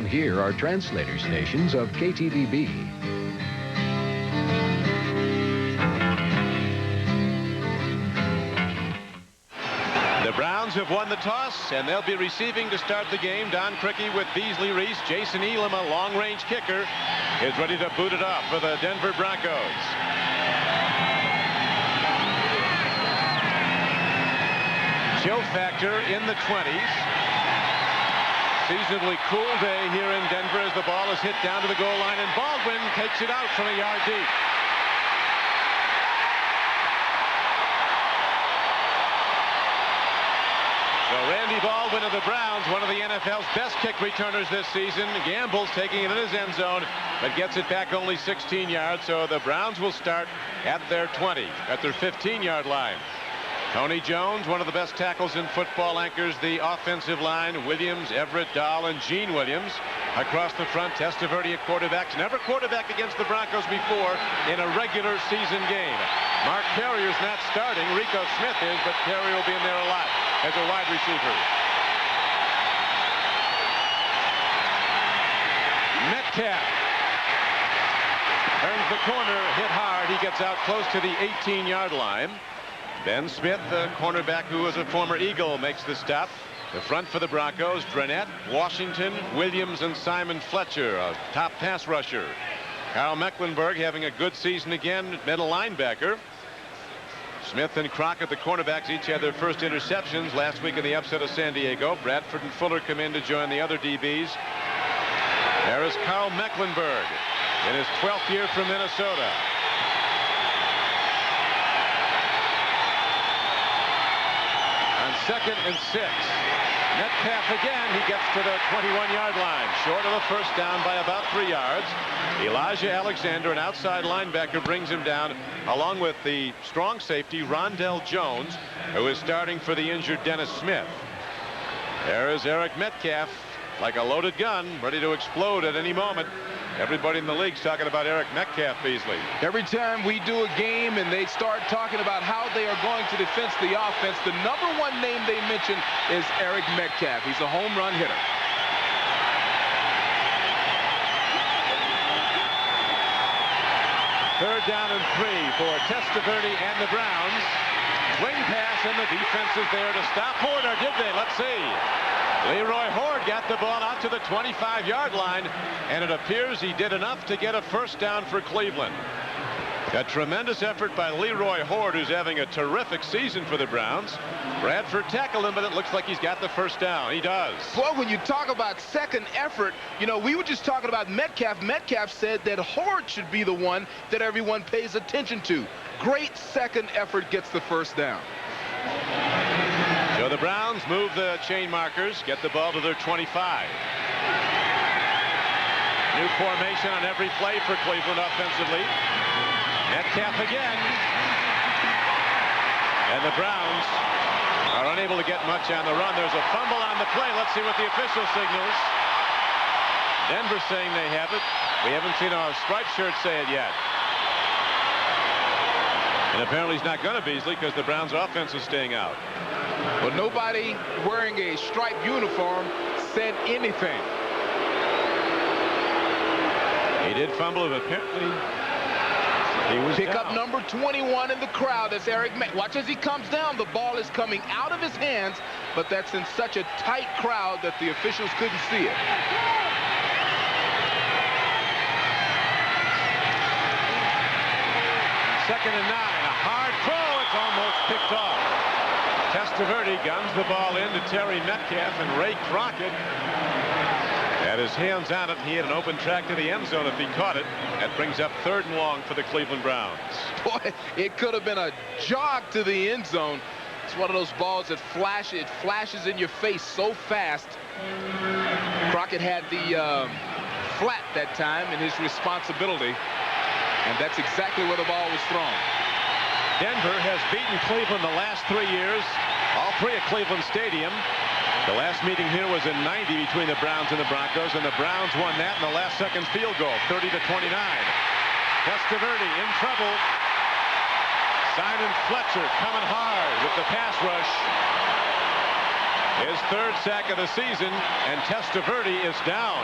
here are translator stations of KTVB. The Browns have won the toss, and they'll be receiving to start the game. Don Criqui with Beasley Reese. Jason Elam, a long-range kicker, is ready to boot it off for the Denver Broncos. Chill factor in the 20s. Seasonably cool day here in Denver as the ball is hit down to the goal line, and Baldwin takes it out from a yard deep. So Randy Baldwin of the Browns, one of the NFL's best kick returners this season, gambles taking it in his end zone, but gets it back only 16 yards. So the Browns will start at their 20, at their 15-yard line. Tony Jones, one of the best tackles in football, anchors the offensive line. Williams, Everett, Dahl, and Gene Williams across the front. Testaverde at quarterback. Never quarterback against the Broncos before in a regular season game. Mark Carrier's not starting. Rico Smith is, but Carrier will be in there a lot as a wide receiver. Metcalf turns the corner, hit hard. He gets out close to the 18-yard line. Ben Smith, the cornerback who was a former Eagle, makes the stop. The front for the Broncos, Drenette, Washington, Williams, and Simon Fletcher, a top pass rusher. Kyle Mecklenburg having a good season again, middle linebacker. Smith and Crockett, the cornerbacks, each had their first interceptions last week in the upset of San Diego. Bradford and Fuller come in to join the other DBs. There is Kyle Mecklenburg in his 12th year from Minnesota. Second and 6. Metcalf again. He gets to the 21-yard line. Short of the first down by about 3 yards. Elijah Alexander, an outside linebacker, brings him down, along with the strong safety, Rondell Jones, who is starting for the injured Dennis Smith. There is Eric Metcalf, like a loaded gun, ready to explode at any moment. Everybody in the league's talking about Eric Metcalf, Beasley. Every time we do a game and they start talking about how they are going to defend the offense, the #1 name they mention is Eric Metcalf. He's a home run hitter. Third down and 3 for Testaverde and the Browns. Swing pass, and the defense is there to stop Horde, or did they? Let's see. Leroy Horde got the ball out to the 25-yard line, and it appears he did enough to get a first down for Cleveland. A tremendous effort by Leroy Horde, who's having a terrific season for the Browns. Bradford tackled him, but it looks like he's got the first down. He does. Well, when you talk about second effort, you know, we were just talking about Metcalf. Metcalf said that Horde should be the one that everyone pays attention to. Great second effort gets the first down. So the Browns move the chain markers, get the ball to their 25. New formation on every play for Cleveland offensively. Metcalf again. And the Browns are unable to get much on the run. There's a fumble on the play. Let's see what the official signals. Denver saying they have it. We haven't seen a striped shirt say it yet. And apparently he's not going to, Beasley, because the Browns offense is staying out. Well, nobody wearing a striped uniform said anything. He did fumble, but apparently he was Pick down. up number 21 in the crowd. That's Eric Metcalf. Watch as he comes down. The ball is coming out of his hands, but that's in such a tight crowd that the officials couldn't see it. Second and 9. A hard throw. It's almost picked off. Testaverde guns the ball in to Terry Metcalf, and Ray Crockett had his hands on it. He had an open track to the end zone if he caught it. That brings up 3rd and long for the Cleveland Browns. Boy, it could have been a jog to the end zone. It's one of those balls that flashes in your face so fast. Crockett had the flat that time in his responsibility, and that's exactly where the ball was thrown. Denver has beaten Cleveland the last 3 years, all 3 at Cleveland Stadium. The last meeting here was in '90 between the Browns and the Broncos, and the Browns won that in the last-second field goal, 30-29. Testaverde in trouble. Simon Fletcher coming hard with the pass rush. His 3rd sack of the season, and Testaverde is down.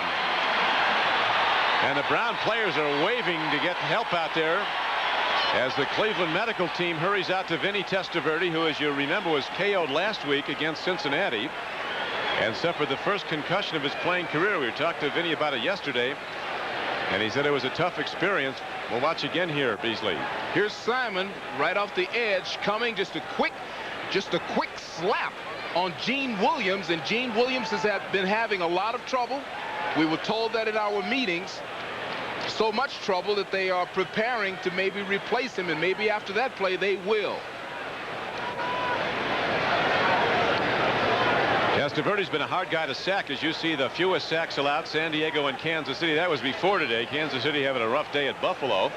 And the Brown players are waving to get help out there as the Cleveland medical team hurries out to Vinny Testaverde, who, as you remember, was KO'd last week against Cincinnati and suffered the first concussion of his playing career. We talked to Vinny about it yesterday, and he said it was a tough experience. We'll watch again here, Beasley. Here's Simon right off the edge, coming just a quick slap on Gene Williams, and Gene Williams has been having a lot of trouble. We were told that in our meetings. So much trouble that they are preparing to maybe replace him, and maybe after that play they will. Testaverde's been a hard guy to sack. As you see, the fewest sacks allowed, San Diego and Kansas City. That was before today. Kansas City having a rough day at Buffalo.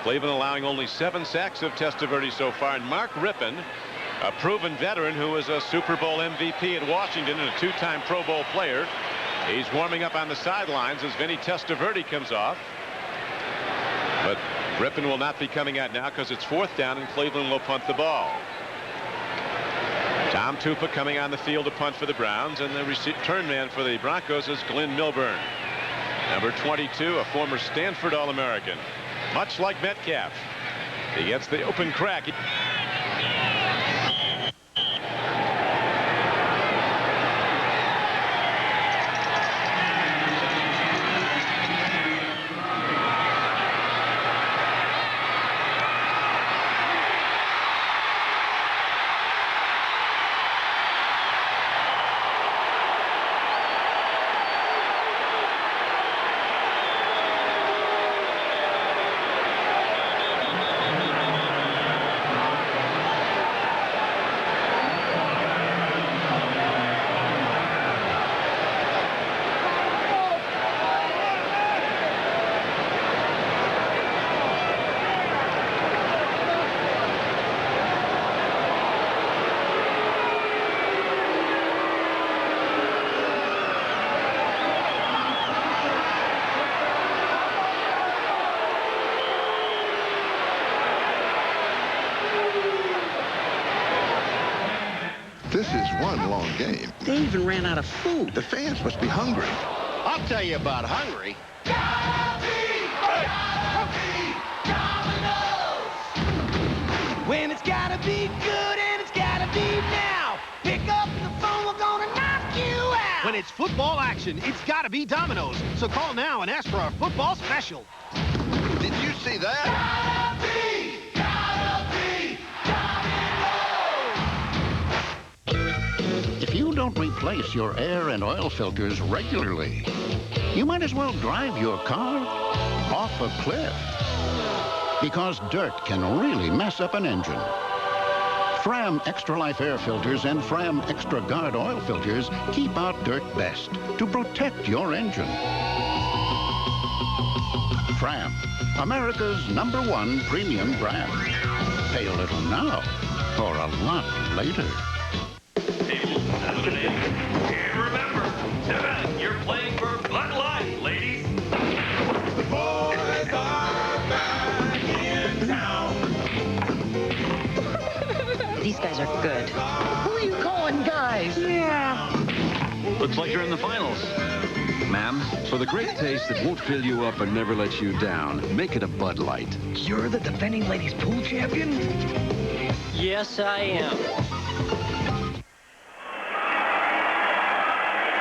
Cleveland allowing only 7 sacks of Testaverde so far. And Mark Rypien, a proven veteran who was a Super Bowl MVP at Washington and a 2-time Pro Bowl player. He's warming up on the sidelines as Vinny Testaverde comes off. But Rypien will not be coming out now because it's 4th down and Cleveland will punt the ball. Tom Tupa coming on the field to punt for the Browns, and the return man for the Broncos is Glyn Milburn. Number 22, a former Stanford All-American. Much like Metcalf. He gets the open crack. This is one long game. They even ran out of food. The fans must be hungry. I'll tell you about hungry. When it's gotta be good and it's gotta be now. Pick up the phone, we're gonna knock you out. When it's football action, it's gotta be Domino's. So call now and ask for our football special. Did you see that? If you don't replace your air and oil filters regularly, you might as well drive your car off a cliff, because dirt can really mess up an engine. Fram Extra Life air filters and Fram Extra Guard oil filters keep out dirt best to protect your engine. Fram, America's #1 premium brand. Pay a little now or a lot later. And remember, you're playing for Bud Light, ladies. The boys are back in town. These guys are good. Who are you calling guys? Yeah. Looks like you're in the finals. Ma'am, for the great taste that won't fill you up and never let you down, make it a Bud Light. You're the defending ladies pool champion? Yes, I am.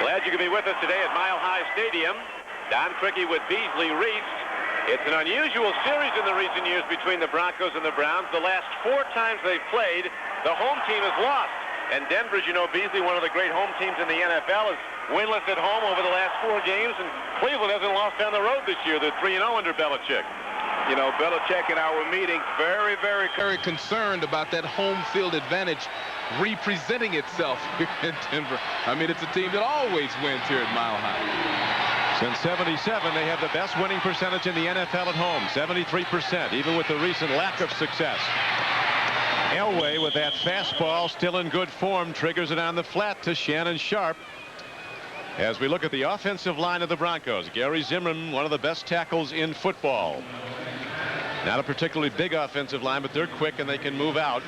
Glad you could be with us today at Mile High Stadium. Don Criqui with Beasley reached. It's an unusual series in the recent years between the Broncos and the Browns. The last 4 times they've played, the home team has lost. And Denver, as you know, Beasley, one of the great home teams in the NFL, is winless at home over the last 4 games. And Cleveland hasn't lost on the road this year. They're 3-0 under Belichick. You know, Belichick in our meetings very concerned about that home field advantage representing itself here in Denver. I mean, it's a team that always wins here at Mile High. Since '77, they have the best winning percentage in the NFL at home, 73%, even with the recent lack of success. Elway, with that fastball still in good form, triggers it on the flat to Shannon Sharp. As we look at the offensive line of the Broncos, Gary Zimmerman, one of the best tackles in football. Not a particularly big offensive line, but they're quick and they can move out.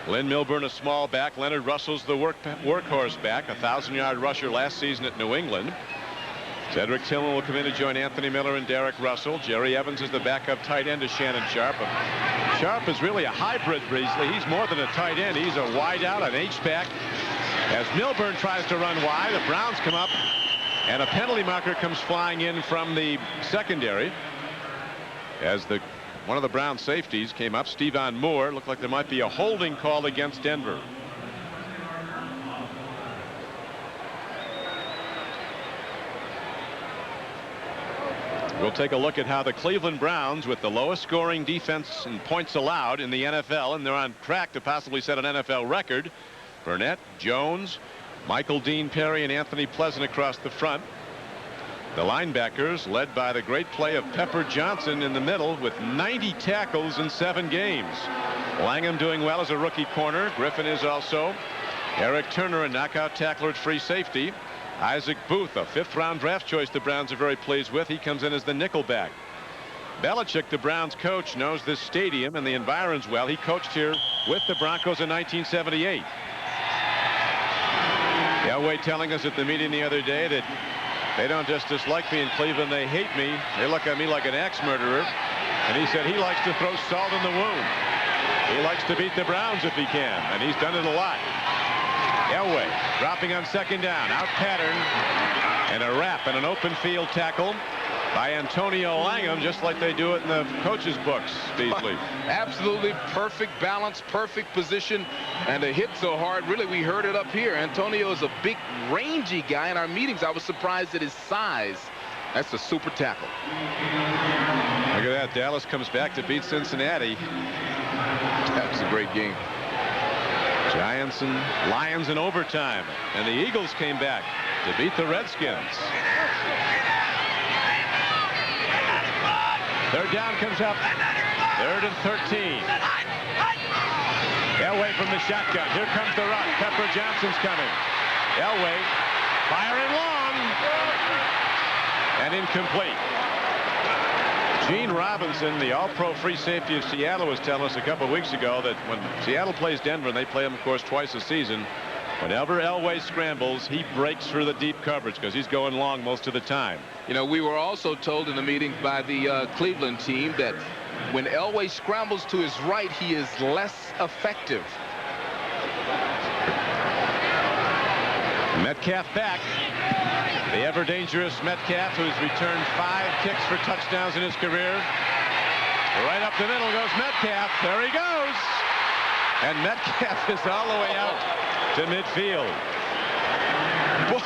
Glyn Milburn, a small back. Leonard Russell's the workhorse back, a 1,000-yard rusher last season at New England. Cedric Tillman will come in to join Anthony Miller and Derek Russell. Jerry Evans is the backup tight end to Shannon Sharp. Sharp is really a hybrid, Beasley. He's more than a tight end. He's a wide out, an H-back. As Milburn tries to run wide, the Browns come up, and a penalty marker comes flying in from the secondary. As one of the Browns safeties came up, Stevan Moore, looked like there might be a holding call against Denver. We'll take a look at how the Cleveland Browns, with the lowest scoring defense and points allowed in the NFL, and they're on track to possibly set an NFL record. Burnett, Jones, Michael Dean Perry, and Anthony Pleasant across the front. The linebackers led by the great play of Pepper Johnson in the middle with 90 tackles in 7 games. Langham doing well as a rookie corner. Griffin is also. Eric Turner, a knockout tackler at free safety. Isaac Booth, a 5th-round draft choice the Browns are very pleased with. He comes in as the nickelback. Belichick, the Browns coach, knows this stadium and the environs well. He coached here with the Broncos in 1978. Elway telling us at the meeting the other day that they don't just dislike me in Cleveland, they hate me. They look at me like an axe murderer. And he said he likes to throw salt in the wound. He likes to beat the Browns if he can, and he's done it a lot. Elway dropping on 2nd down, out pattern, and a wrap and an open field tackle by Antonio Langham, just like they do it in the coaches' books, Beasley. Absolutely perfect balance, perfect position, and a hit so hard. Really, we heard it up here. Antonio is a big, rangy guy. In our meetings, I was surprised at his size. That's a super tackle. Look at that. Dallas comes back to beat Cincinnati. That's a great game. Giants and Lions in overtime, and the Eagles came back to beat the Redskins. 3rd down comes up. 3rd and 13. Elway from the shotgun. Here comes the rush. Pepper Johnson's coming. Elway firing long and incomplete. Gene Robinson, the all-pro free safety of Seattle, was telling us a couple weeks ago that when Seattle plays Denver, and they play them, of course, twice a season, whenever Elway scrambles, he breaks through the deep coverage because he's going long most of the time. You know, we were also told in the meeting by the Cleveland team that when Elway scrambles to his right, he is less effective. Metcalf back. The ever-dangerous Metcalf, who's returned 5 kicks for touchdowns in his career. Right up the middle goes Metcalf. There he goes. And Metcalf is all the way out to midfield. Boy,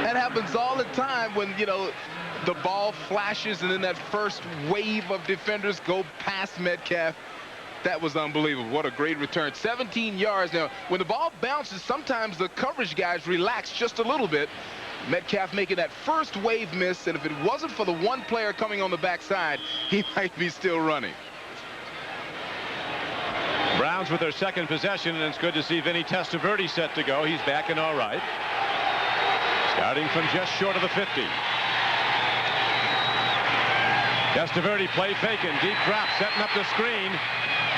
that happens all the time when, you know, the ball flashes and then that first wave of defenders go past Metcalf. That was unbelievable. What a great return. 17 yards. Now, when the ball bounces, sometimes the coverage guys relax just a little bit. Metcalf making that first wave miss, and if it wasn't for the one player coming on the backside, he might be still running. Browns with their 2nd possession, and it's good to see Vinny Testaverde set to go. He's back and all right. Starting from just short of the 50. Testaverde play faking, deep drop, setting up the screen.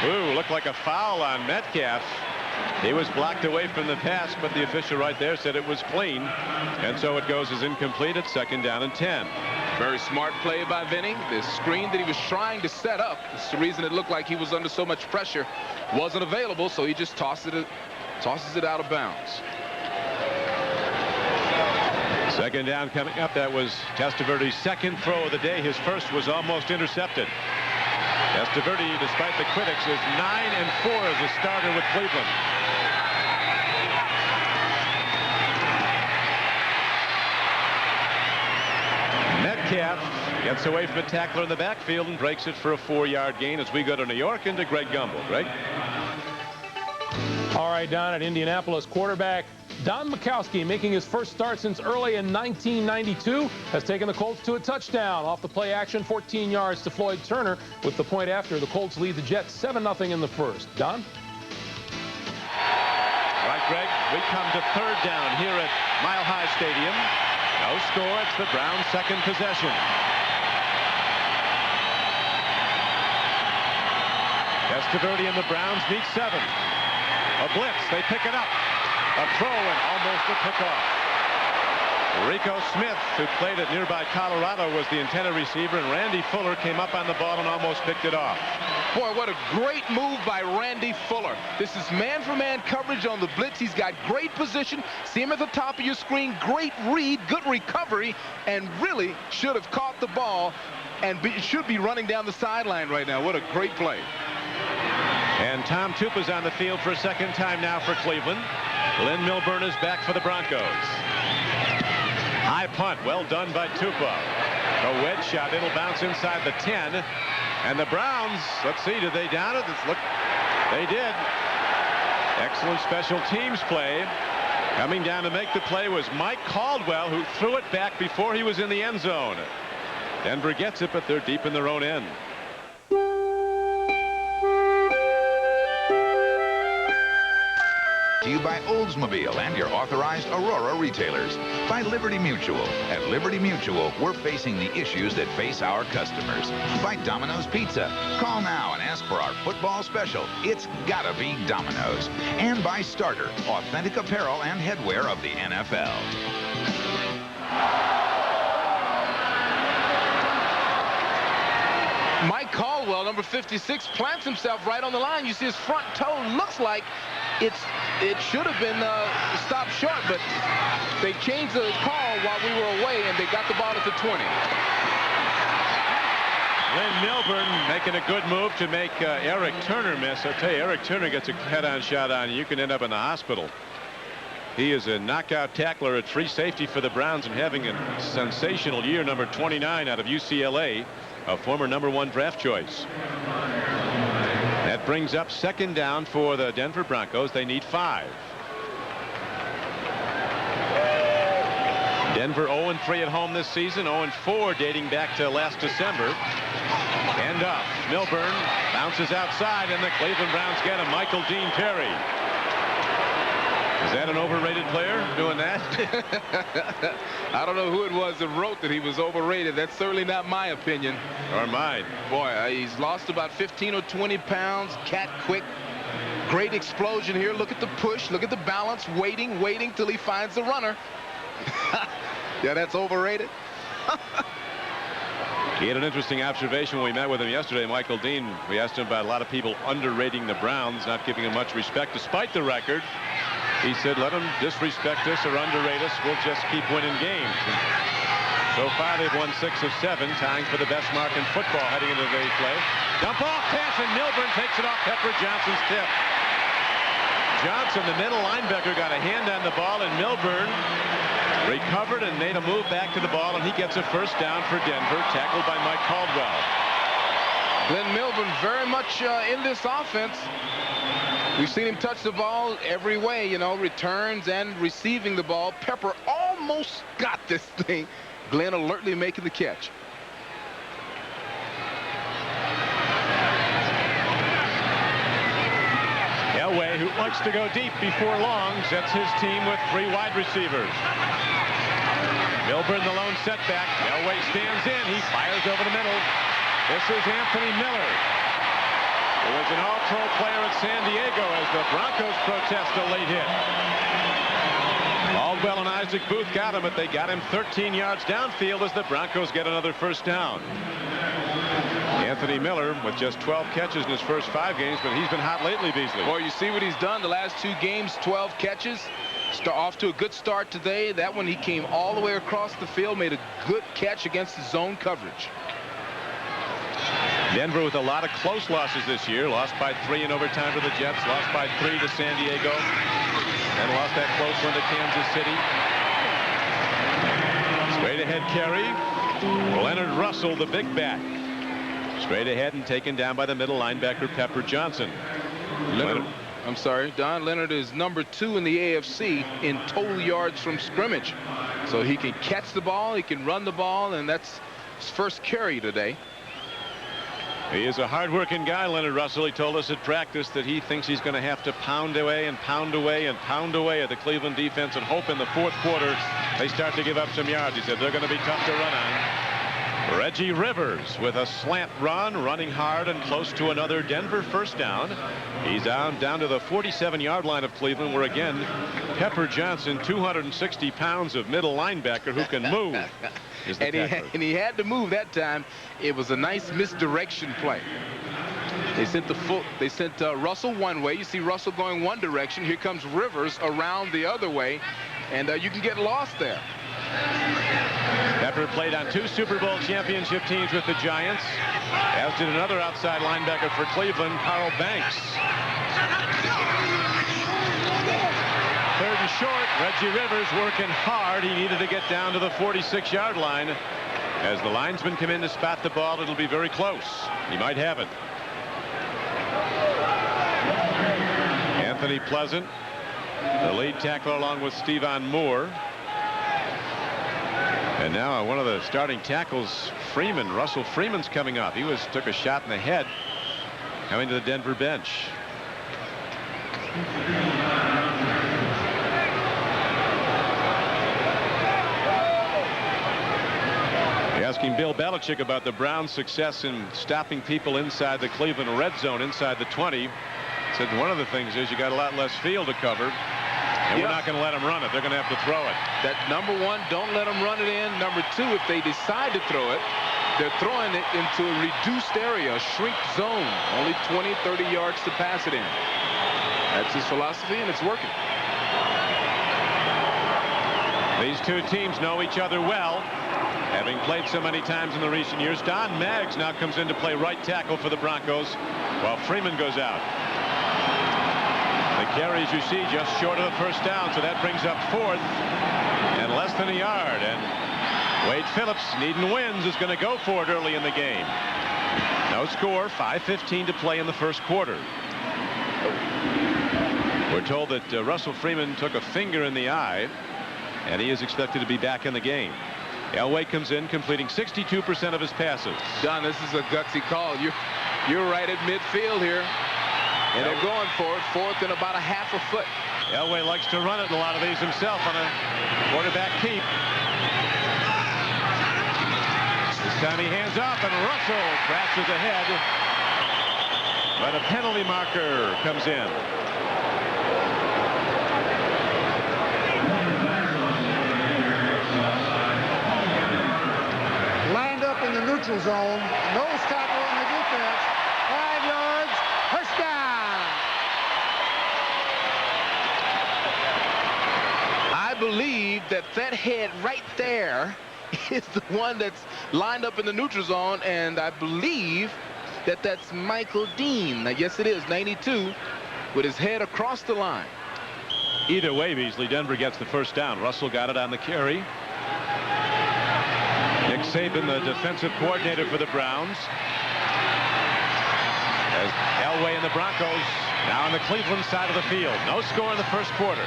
Ooh, looked like a foul on Metcalf. He was blocked away from the pass, but the official right there said it was clean, and so it goes as incomplete at 2nd down and 10. Very smart play by Vinny. The screen that he was trying to set up, it's the reason it looked like he was under so much pressure, wasn't available, so he just tosses it out of bounds. 2nd down coming up. That was Testaverde's 2nd throw of the day. His first was almost intercepted. Testaverde, despite the critics, is 9-4 as a starter with Cleveland. Metcalf gets away from a tackler in the backfield and breaks it for a 4-yard gain as we go to New York into Greg Gumbel. Greg? All right, Don, at Indianapolis, quarterback Don Majkowski, making his first start since early in 1992, has taken the Colts to a touchdown. Off the play action, 14 yards to Floyd Turner. With the point after, the Colts lead the Jets 7-0 in the first. Don? All right, Greg, we come to 3rd down here at Mile High Stadium. No score. It's the Browns' 2nd possession. Testaverde and the Browns meet 7. A blitz. They pick it up. A throw and almost a pickoff. Rico Smith, who played at nearby Colorado, was the intended receiver, and Randy Fuller came up on the ball and almost picked it off. Boy, what a great move by Randy Fuller. This is man-for-man coverage on the blitz. He's got great position. See him at the top of your screen. Great read, good recovery, and really should have caught the ball and should be running down the sideline right now. What a great play. And Tom Tupa's on the field for a second time now for Cleveland. Glyn Milburn is back for the Broncos. High punt, well done by Tupa. A wedge shot, it'll bounce inside the 10. And the Browns, let's see, did they down it? Look, they did. Excellent special teams play. Coming down to make the play was Mike Caldwell, who threw it back before he was in the end zone. Denver gets it, but they're deep in their own end. To you by Oldsmobile and your authorized Aurora retailers. By Liberty Mutual. At Liberty Mutual, we're facing the issues that face our customers. By Domino's Pizza. Call now and ask for our football special. It's gotta be Domino's. And by Starter, authentic apparel and headwear of the NFL. Mike Caldwell, number 56, plants himself right on the line. You see his front toe looks like it should have been stopped short, but they changed the call while we were away, and they got the ball at the 20. Glyn Milburn making a good move to make Eric Turner miss. I'll tell you, Eric Turner gets a head-on shot on you, you can end up in the hospital. He is a knockout tackler at free safety for the Browns and having a sensational year. Number 29 out of UCLA, a former #1 draft choice. That brings up second down for the Denver Broncos. They need 5. Denver 0-3 at home this season, 0-4 dating back to last December. End up. Milburn bounces outside, and the Cleveland Browns get him. Michael Dean Perry. Is that an overrated player doing that? I don't know who it was that wrote that he was overrated. That's certainly not my opinion. Or mine. Boy, he's lost about 15 or 20 pounds. Cat quick. Great explosion here. Look at the push. Look at the balance. Waiting till he finds the runner. Yeah, that's overrated. He had an interesting observation when we met with him yesterday, Michael Dean. We asked him about a lot of people underrating the Browns, not giving them much respect despite the record. He said, let them disrespect us or underrate us. We'll just keep winning games. And so far, they've won 6 of 7, tying for the best mark in football heading into today's play. Dump off pass, and Milburn takes it off Pepper Johnson's tip. Johnson, the middle linebacker, got a hand on the ball, and Milburn recovered and made a move back to the ball, and he gets a first down for Denver, tackled by Mike Caldwell. Glyn Milburn very much in this offense. We've seen him touch the ball every way, you know, returns and receiving the ball. Pepper almost got this thing. Glyn alertly making the catch. Elway, who likes to go deep before long, sets his team with 3 wide receivers. Milburn the lone setback. Elway stands in. He fires over the middle. This is Anthony Miller, who was an all-pro player at San Diego as the Broncos protest a late hit. Caldwell and Isaac Booth got him, but they got him 13 yards downfield as the Broncos get another first down. Anthony Miller with just 12 catches in his first 5 games, but he's been hot lately, Beasley. Boy, you see what he's done the last 2 games, 12 catches. Off to a good start today. That one, he came all the way across the field, made a good catch against the zone coverage. Denver with a lot of close losses this year. Lost by 3 in overtime to the Jets. Lost by 3 to San Diego. And lost that close one to Kansas City. Straight ahead carry. Leonard Russell, the big back. Straight ahead and taken down by the middle linebacker, Pepper Johnson. Leonard, I'm sorry, Don. Leonard is number 2 in the AFC in total yards from scrimmage. So he can catch the ball, he can run the ball, and that's his first carry today. He is a hard-working guy, Leonard Russell. He told us at practice that he thinks he's going to have to pound away and pound away and pound away at the Cleveland defense and hope in the 4th quarter they start to give up some yards. He said they're going to be tough to run on. Reggie Rivers with a slant run, running hard and close to another Denver first down. He's down to the 47-yard line of Cleveland, where again Pepper Johnson, 260 pounds of middle linebacker who can move. And he had to move that time. It was a nice misdirection play. They sent Russell one way. You see Russell going one direction. Here comes Rivers around the other way, and you can get lost there. Pepper played on 2 Super Bowl championship teams with the Giants, as did another outside linebacker for Cleveland, Carl Banks. 3rd and short. Reggie Rivers working hard. He needed to get down to the 46-yard line. As the linesmen come in to spot the ball, it'll be very close. He might have it. Anthony Pleasant, the lead tackler, along with Stevan Moore. And now one of the starting tackles, Freeman, Russell Freeman's coming up. He took a shot in the head coming to the Denver bench. Asking Bill Belichick about the Browns' success in stopping people inside the Cleveland red zone, inside the 20. Said one of the things is you got a lot less field to cover, and we're not going to let them run it. They're going to have to throw it. That number 1, don't let them run it in. Number 2, if they decide to throw it, they're throwing it into a reduced area, a shrink zone. Only 20, 30 yards to pass it in. That's his philosophy, and it's working. These two teams know each other well, having played so many times in the recent years. Don Maggs now comes in to play right tackle for the Broncos, while Freeman goes out. The carry, as you see, just short of the first down, so that brings up 4th and less than a yard. And Wade Phillips, needing wins, is going to go for it early in the game. No score, 5:15 to play in the first quarter. We're told that Russell Freeman took a finger in the eye, and he is expected to be back in the game. Elway comes in, completing 62% of his passes. Don, this is a gutsy call. You're right at midfield here, and they're going for it. 4th and about a half a foot. Elway likes to run it in a lot of these himself on a quarterback keep. This time he hands off, and Russell crashes ahead, but a penalty marker comes in. In the neutral zone, nose tackle in the defense, 5 yards, first down. I believe that head right there is the one that's lined up in the neutral zone, and I believe that that's Michael Dean. Yes, it is, 92, with his head across the line. Either way, Beasley, Denver gets the first down. Russell got it on the carry. Nick Saban, the defensive coordinator for the Browns. As Elway and the Broncos now on the Cleveland side of the field. No score in the first quarter.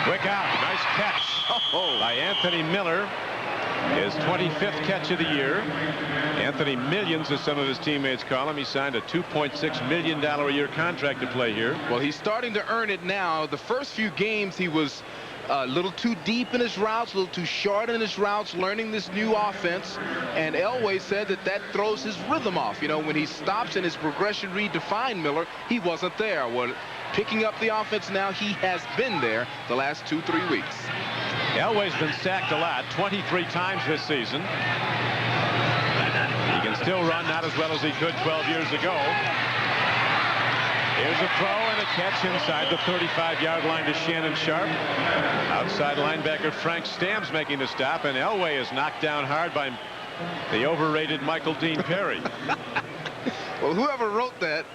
Quick out. Nice catch by Anthony Miller. His 25th catch of the year. Anthony Millions, as some of his teammates call him. He signed a $2.6 million a year contract to play here. Well, he's starting to earn it now. The first few games he was a little too deep in his routes, a little too short in his routes, learning this new offense. And Elway said that throws his rhythm off. You know, when he stops in his progression read to find Miller, he wasn't there. Well, picking up the offense now, he has been there the last 2-3 weeks. Elway's been sacked a lot, 23 times this season. He can still run, not as well as he could 12 years ago. Here's a throw and a catch inside the 35-yard line to Shannon Sharp. Outside linebacker Frank Stamps making the stop, and Elway is knocked down hard by the overrated Michael Dean Perry. Well, whoever wrote that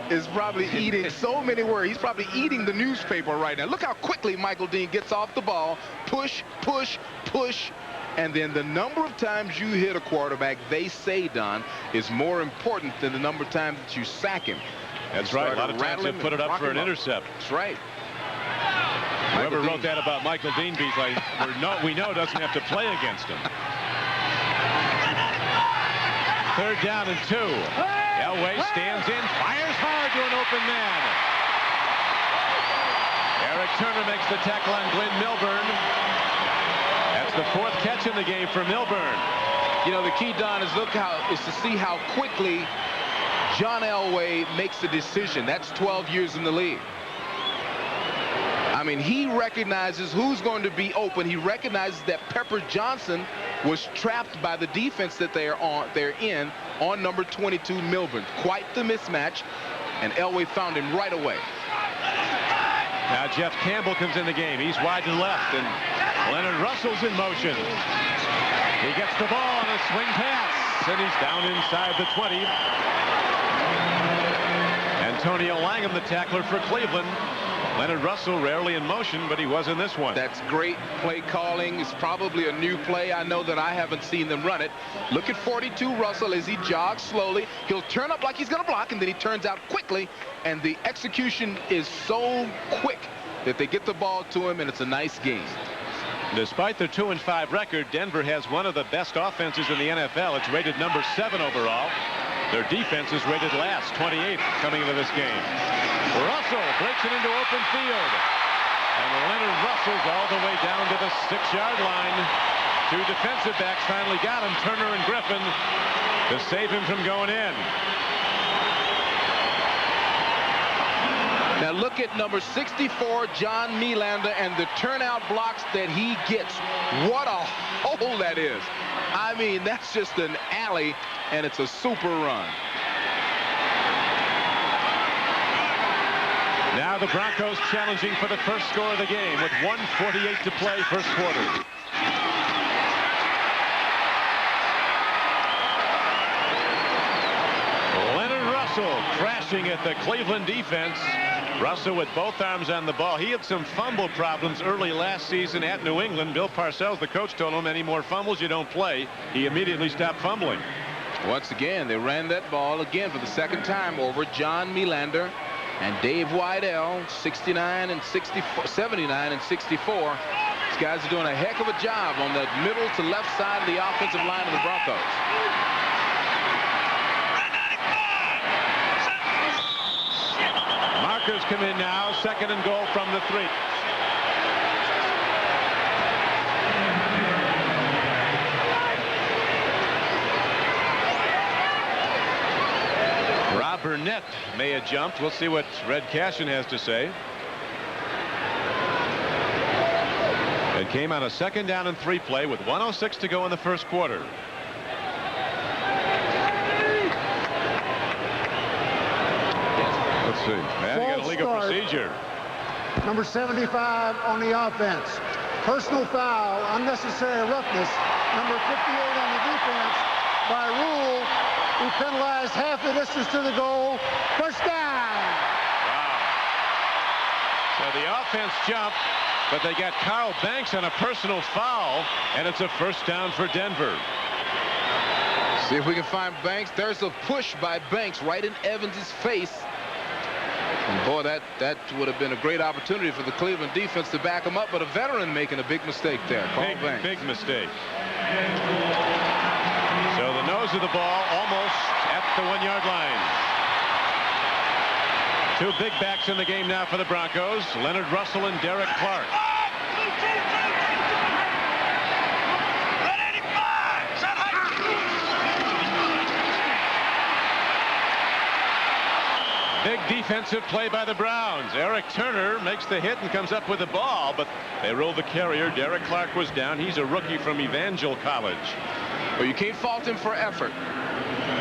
is probably eating so many words. He's probably eating the newspaper right now. Look how quickly Michael Dean gets off the ball. Push, push, push. And then the number of times you hit a quarterback, they say, Don, is more important than the number of times that you sack him. That's right. A lot of times they put it up for an intercept. That's right. Whoever wrote that about Michael Dean, Beasley, we know doesn't have to play against him. 3rd down and 2. Elway stands in, fires hard to an open man. Eric Turner makes the tackle on Glyn Milburn. That's the 4th catch in the game for Milburn. You know, the key, Don, is to see how quickly John Elway makes a decision. That's 12 years in the league. I mean, he recognizes who's going to be open. He recognizes that Pepper Johnson was trapped by the defense that they're in on number 22, Milburn. Quite the mismatch, and Elway found him right away. Now Jeff Campbell comes in the game. He's wide to left, and Leonard Russell's in motion. He gets the ball on a swing pass, and he's down inside the 20. Antonio Langham, the tackler for Cleveland. Leonard Russell rarely in motion, but he was in this one. That's great play calling. It's probably a new play. I know that I haven't seen them run it. Look at 42 Russell as he jogs slowly. He'll turn up like he's going to block, and then he turns out quickly. And the execution is so quick that they get the ball to him, and it's a nice game. Despite their 2-5 record, Denver has one of the best offenses in the NFL. It's rated number 7 overall. Their defense is rated last, 28th, coming into this game. Russell breaks it into open field. And Leonard Russell's all the way down to the 6-yard line. Two defensive backs finally got him, Turner and Griffin, to save him from going in. Now look at number 64, John Nylander, and the turnout blocks that he gets. What a hole that is. I mean, that's just an alley, and it's a super run. Now the Broncos challenging for the first score of the game with 1:48 to play, first quarter. Leonard Russell crashing at the Cleveland defense. Russell with both arms on the ball. He had some fumble problems early last season at New England. Bill Parcells, the coach, told him any more fumbles you don't play. He immediately stopped fumbling. Once again, they ran that ball again for the second time over John Nylander and Dave Widell, 69 and 64, 79 and 64. These guys are doing a heck of a job on the middle to left side of the offensive line of the Broncos. Markers come in now, 2nd and goal from the 3. Rob Burnett may have jumped. We'll see what Red Cashin has to say. It came on a 2nd down and 3 play with 1:06 to go in the first quarter. Let's see. Man, he got a legal procedure. Number 75 on the offense. Personal foul, unnecessary roughness. Number 58 on the defense. By rule, we penalized half the distance to the goal. First down. Wow. So the offense jumped, but they got Carl Banks on a personal foul, and it's a first down for Denver. See if we can find Banks. There's a push by Banks right in Evans's face. And boy, that would have been a great opportunity for the Cleveland defense to back him up, but a veteran making a big mistake there. Big mistake. So the nose of the ball almost at the 1-yard line. Two big backs in the game now for the Broncos, Leonard Russell and Derek Clark. Big defensive play by the Browns. Eric Turner makes the hit and comes up with the ball, but they rolled the carrier. Derek Clark was down. He's a rookie from Evangel College. Well, you can't fault him for effort.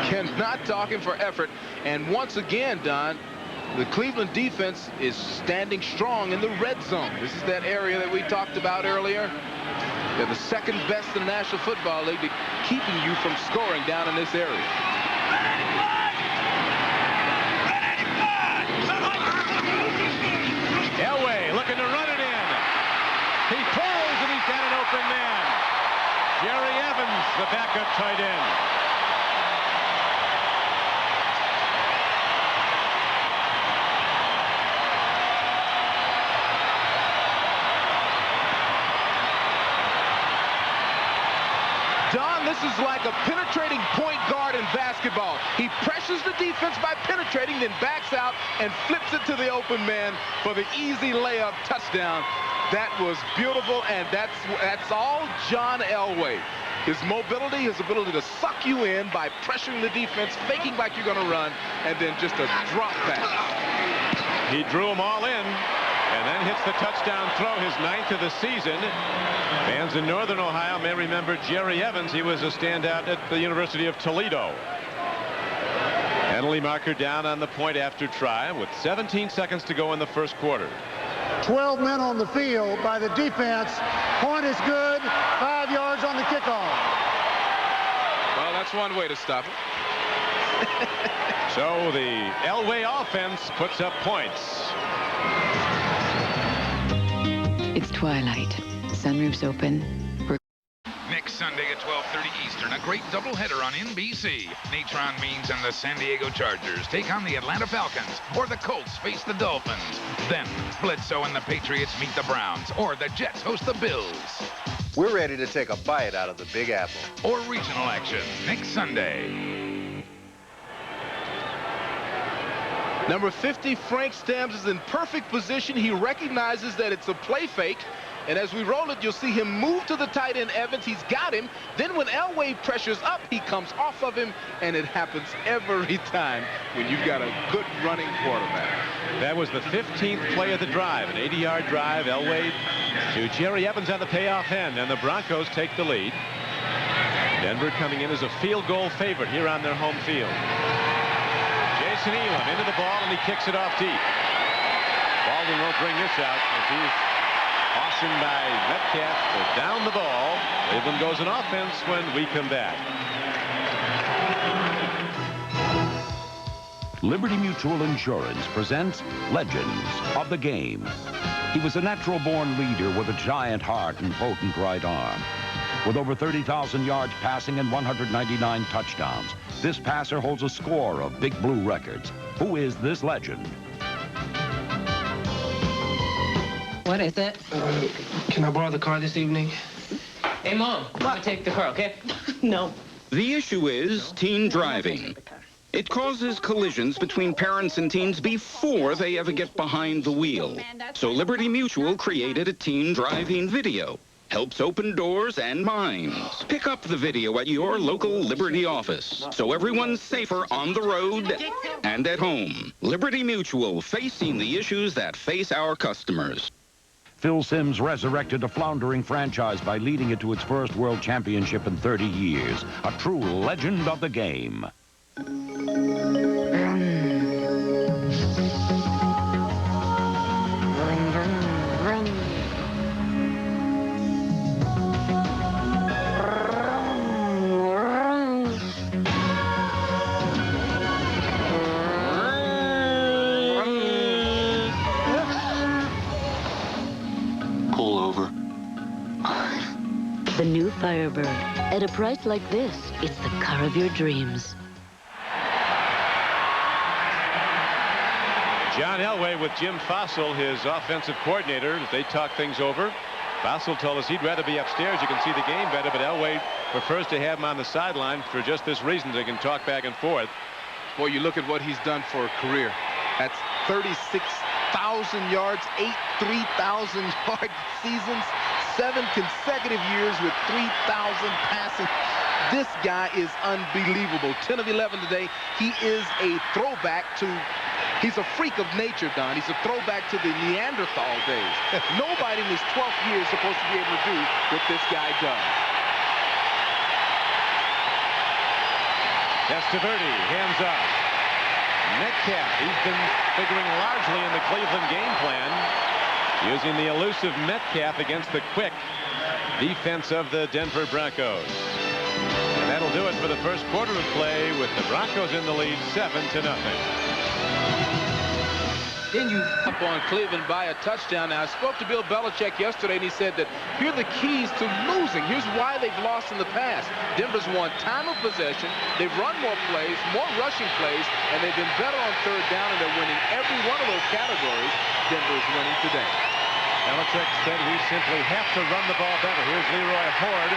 Cannot talk him for effort. And once again, Don, the Cleveland defense is standing strong in the red zone. This is that area that we talked about earlier. They're the 2nd best in the National Football League, keeping you from scoring down in this area. Elway looking to run it in. He pulls, and he's got an open man. Jerry Evans, the backup tight end. Don, this is like a penetrating point guard in basketball. He pressures the defense by penetrating, then backs out and flips it to the open man for the easy layup touchdown. That was beautiful, and that's all John Elway. His mobility, his ability to suck you in by pressuring the defense, faking like you're going to run, and then just a drop back. He drew them all in and then hits the touchdown throw, his 9th of the season. Fans in Northern Ohio may remember Jerry Evans. He was a standout at the University of Toledo. Penalty marker down on the point after try with 17 seconds to go in the first quarter. 12 men on the field by the defense. Point is good. 5 yards on the kickoff. Well, that's one way to stop it. So the Elway offense puts up points. It's twilight. Sunroof's open. Next Sunday at 12:30 Eastern, a great doubleheader on NBC. Natron Means and the San Diego Chargers take on the Atlanta Falcons, or the Colts face the Dolphins. Then Bledsoe and the Patriots meet the Browns, or the Jets host the Bills. We're ready to take a bite out of the Big Apple. Or regional action next Sunday. Number 50, Frank Stamms, is in perfect position. He recognizes that it's a play fake. And as we roll it, you'll see him move to the tight end, Evans. He's got him. Then when Elway pressures up, he comes off of him, and it happens every time when you've got a good running quarterback. That was the 15th play of the drive, an 80-yard drive. Elway to Jerry Evans on the payoff end, and the Broncos take the lead. Denver coming in as a field goal favorite here on their home field. Jason Elam into the ball, and he kicks it off deep. Baldwin won't bring this out as he's cautioned by Metcalf to down the ball. Cleveland goes in offense when we come back. Liberty Mutual Insurance presents Legends of the Game. He was a natural-born leader with a giant heart and potent right arm. With over 30,000 yards passing and 199 touchdowns, this passer holds a score of Big Blue records. Who is this legend? What is it? Can I borrow the car this evening? Hey, Mom, let me take the car, okay? No. The issue is teen driving. It causes collisions between parents and teens before they ever get behind the wheel. So Liberty Mutual created a teen driving video. Helps open doors and minds. Pick up the video at your local Liberty office so everyone's safer on the road and at home. Liberty Mutual, facing the issues that face our customers. Phil Simms resurrected a floundering franchise by leading it to its first world championship in 30 years. A true legend of the game. The new Firebird. At a price like this, it's the car of your dreams. John Elway with Jim Fossil, his offensive coordinator, as they talk things over. Fossil told us he'd rather be upstairs. You can see the game better, but Elway prefers to have him on the sideline for just this reason. They can talk back and forth. Boy, you look at what he's done for a career. That's 36,000 yards, 8 3,000-yard seasons, 7 consecutive years with 3,000 passing. This guy is unbelievable. 10 of 11 today. He is a throwback to, he's a freak of nature, Don. He's a throwback to the Neanderthal days. Nobody in his 12th year is supposed to be able to do what this guy does. Testaverde, hands off. Metcalf, he's been figuring largely in the Cleveland game plan, using the elusive Metcalf against the quick defense of the Denver Broncos. And that'll do it for the first quarter of play, with the Broncos in the lead 7-0. Then you up on Cleveland by a touchdown. Now, I spoke to Bill Belichick yesterday, and he said that here are the keys to losing. Here's why they've lost in the past. Denver's won time of possession. They've run more plays, more rushing plays, and they've been better on third down, and they're winning every one of those categories. Denver's winning today. Belichick said we simply have to run the ball better. Here's Leroy Horde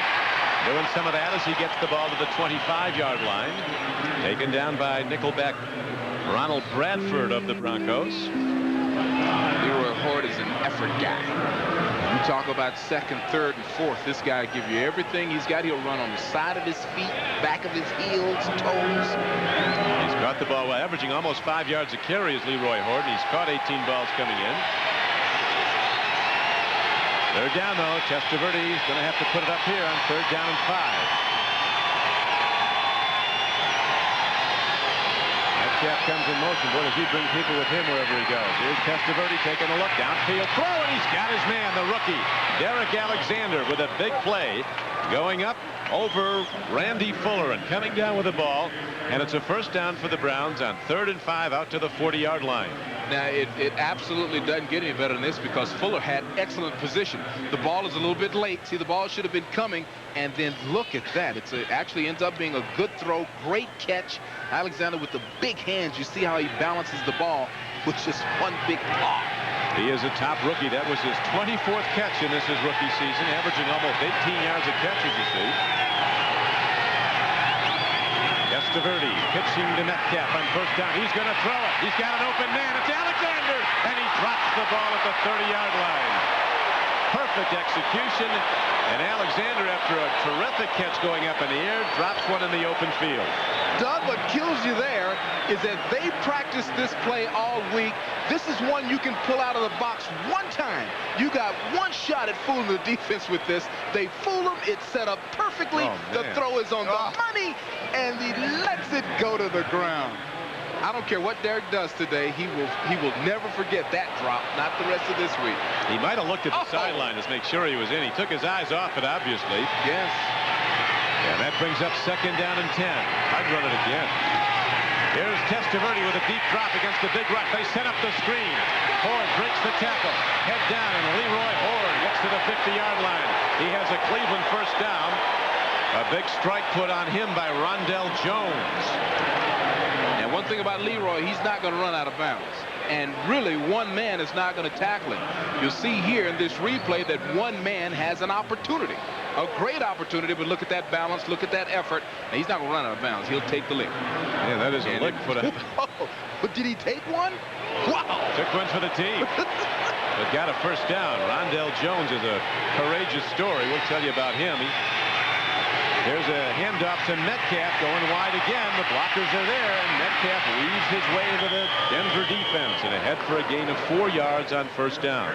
doing some of that as he gets the ball to the 25-yard line. Taken down by nickelback Ronald Bradford of the Broncos. Leroy Horde is an effort guy. You Talk about second, third, and fourth. This guy will give you everything he's got. He'll run on the side of his feet, back of his heels, toes. He's caught the ball, averaging almost 5 yards a carry is Leroy Hoard, and he's caught 18 balls coming in. Third down, though. Testaverde is going to have to put it up here on 3rd down and 5. Metcalf comes in motion. Boy, does he bring people with him wherever he goes. Here's Testaverde taking a look. Downfield throw, and he's got his man, the rookie, Derek Alexander, with a big play. Going up over Randy Fuller and coming down with the ball. And it's a first down for the Browns on 3rd and 5 out to the 40-yard line. Now, it absolutely doesn't get any better than this because Fuller had excellent position. The ball is a little bit late. See, the ball should have been coming. And then look at that. It actually ends up being a good throw. Great catch. Alexander with the big hands. You see how he balances the ball with just one big paw. He is a top rookie. That was his 24th catch in his rookie season, averaging almost 18 yards a catch, as you see. Testaverde pitching to Metcalf on first down. He's going to throw it. He's got an open man. It's Alexander, and he drops the ball at the 30-yard line. Perfect execution, and Alexander, after a terrific catch going up in the air, drops one in the open field. Doug, what kills you there is that they practiced this play all week. This is one you can pull out of the box one time. You got one shot at fooling the defense with this. They fool him. It's set up perfectly. The throw is on the money, and he lets it go to the ground. I don't care what Derek does today. He will never forget that drop, not the rest of this week. He might have looked at the sideline to make sure he was in. He took his eyes off it, obviously. Yes. And that brings up 2nd down and 10. I'd run it again. Here's Testaverde with a deep drop against the big right. They set up the screen. Hoard breaks the tackle. Head down, and Leroy Hoard gets to the 50-yard line. He has a Cleveland first down. A big strike put on him by Rondell Jones. And one thing about Leroy, he's not going to run out of bounds. And really, one man is not going to tackle him. You'll see here in this replay that one man has an opportunity. A great opportunity, but look at that balance, look at that effort. And he's not going to run out of bounds. He'll take the lick. Yeah, that is a lick for the... But did he take one? Wow! Took one for the team. But got a first down. Rondell Jones is a courageous story. We'll tell you about him. There's a handoff to Metcalf going wide again. The blockers are there, and Metcalf weaves his way into the Denver defense and ahead for a gain of 4 yards on first down.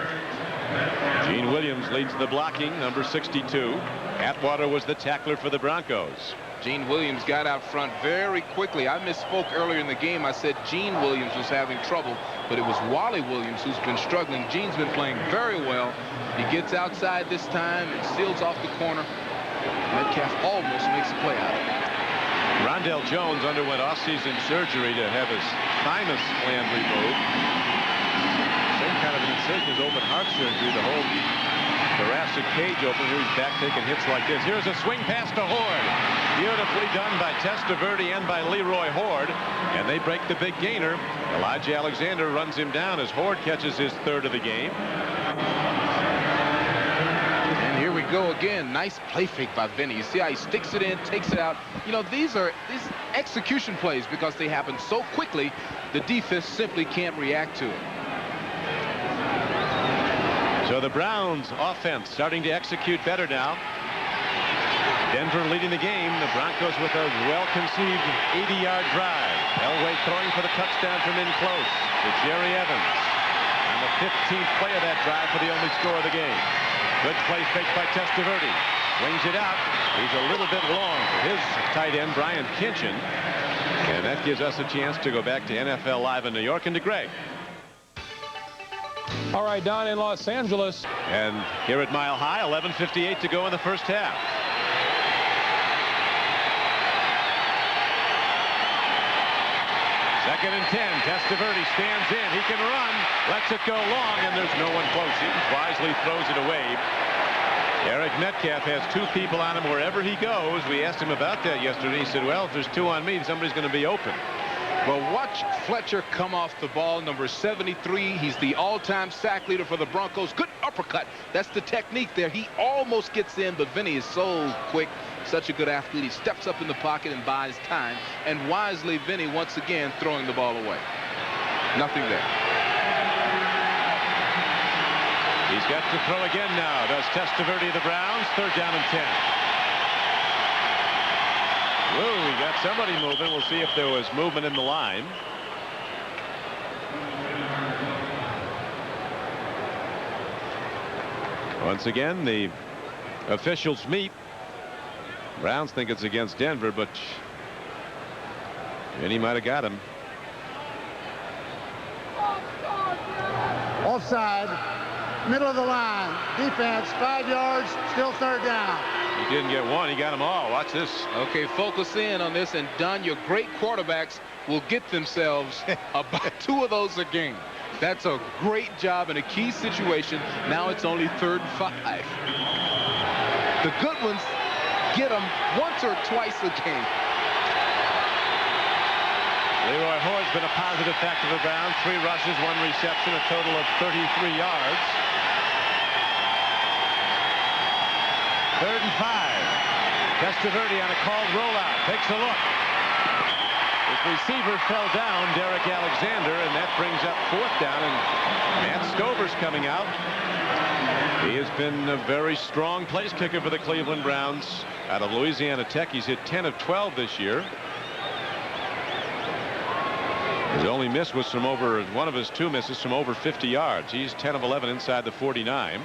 Gene Williams leads the blocking, number 62. Atwater was the tackler for the Broncos. Gene Williams got out front very quickly. I misspoke earlier in the game. I said Gene Williams was having trouble, but it was Wally Williams who's been struggling. Gene's been playing very well. He gets outside this time and seals off the corner. Metcalf almost makes a play out of it. Rondell Jones underwent off-season surgery to have his thymus gland removed. Same kind of an incision as open heart surgery to hold the thoracic cage open. Here he's back taking hits like this. Here's a swing pass to Hoard. Beautifully done by Testaverde and by Leroy Hoard. And they break the big gainer. Elijah Alexander runs him down as Hoard catches his 3rd of the game. Here we go again. Nice play fake by Vinny. You see how he sticks it in, takes it out. You know, these execution plays because they happen so quickly, the defense simply can't react to it. So the Browns offense starting to execute better now. Denver leading the game. The Broncos with a well-conceived 80-yard drive. Elway throwing for the touchdown from in close to Jerry Evans. On the 15th play of that drive for the only score of the game. Good play fake by Testaverde. Wings it out. He's a little bit long for his tight end, Brian Kinchin. And that gives us a chance to go back to NFL Live in New York and to Greg. All right, Don in Los Angeles. And here at Mile High, 11:58 to go in the first half. Second and 10. Testaverde stands in. He can run. Lets it go long, and there's no one close. He wisely throws it away. Eric Metcalf has 2 people on him wherever he goes. We asked him about that yesterday. He said, well, if there's 2 on me, somebody's going to be open. Well, watch Fletcher come off the ball, number 73. He's the all-time sack leader for the Broncos. Good uppercut. That's the technique there. He almost gets in, but Vinny is so quick. Such a good athlete. He steps up in the pocket and buys time. And wisely, Vinny once again throwing the ball away. Nothing there. He's got to throw again now. Does Testaverde of the Browns. 3rd down and 10. Whoa, we got somebody moving. We'll see if there was movement in the line. Once again, the officials meet. Browns think it's against Denver, but Vinny might have got him. Offside, middle of the line, defense, 5 yards, still 3rd down. He didn't get one, he got them all. Watch this. Okay, focus in on this, and Don, your great quarterbacks will get themselves about 2 of those a game. That's a great job in a key situation. Now it's only 3rd and 5. The good ones get them once or twice a game. Leroy Hoare's been a positive factor for the Browns. 3 rushes, 1 reception, a total of 33 yards. 3rd and 5. Testaverde on a called rollout. Takes a look. His receiver fell down, Derek Alexander, and that brings up 4th down, and Matt Stover's coming out. He has been a very strong place kicker for the Cleveland Browns out of Louisiana Tech. He's hit 10 of 12 this year. His only miss was from over, one of his 2 misses from over 50 yards. He's 10 of 11 inside the 49.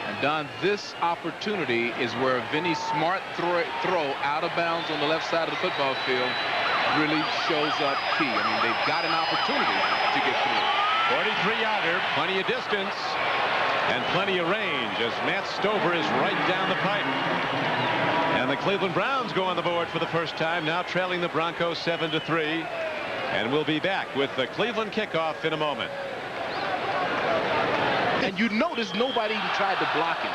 And Don, this opportunity is where Vinny's smart throw out of bounds on the left side of the football field really shows up key. I mean, they've got an opportunity to get through. 43-yarder, plenty of distance and plenty of range as Matt Stover is right down the pipe. And the Cleveland Browns go on the board for the first time, now trailing the Broncos 7-3. And we'll be back with the Cleveland kickoff in a moment. And you notice nobody even tried to block him.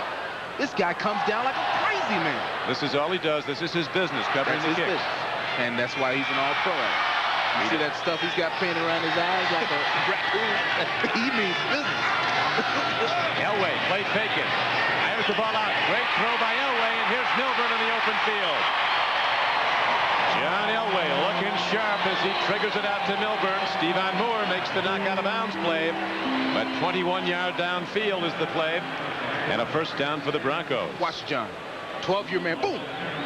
This guy comes down like a crazy man. This is all he does. This is his business, covering the kicks. And that's why he's an all-pro at it. You see that stuff he's got painted around his eyes like a raccoon? He means business. Elway played faking. Fires the ball out. Great throw by Elway, and here's Milburn in the open field. John Elway looking sharp as he triggers it out to Milburn. Stevan Moore makes the knock out of bounds play, but 21-yard downfield is the play, and a 1st down for the Broncos. Watch John. 12-year man. Boom!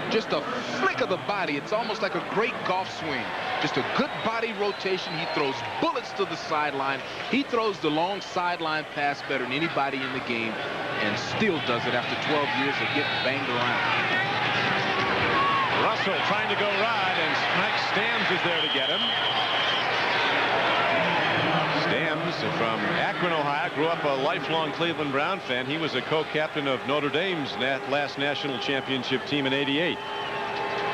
Just a flick of the body. It's almost like a great golf swing. Just a good body rotation. He throws bullets to the sideline. He throws the long sideline pass better than anybody in the game, and still does it after 12 years of getting banged around. Russell trying to go right, and Mike Stams is there to get him. Stams from Akron, Ohio, grew up a lifelong Cleveland Brown fan. He was a co-captain of Notre Dame's last national championship team in '88.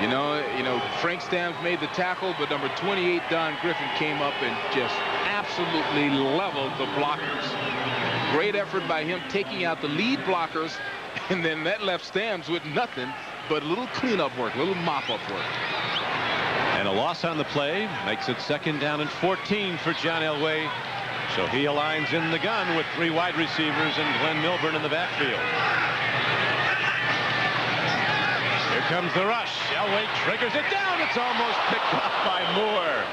You know, Frank Stams made the tackle, but number 28, Don Griffin, came up and just absolutely leveled the blockers. Great effort by him taking out the lead blockers, and then that left Stams with nothing but a little cleanup work, a little mop-up work. And a loss on the play makes it 2nd down and 14 for John Elway. So he aligns in the gun with 3 wide receivers and Glyn Milburn in the backfield. Here comes the rush. Elway triggers it down. It's almost picked off by Moore.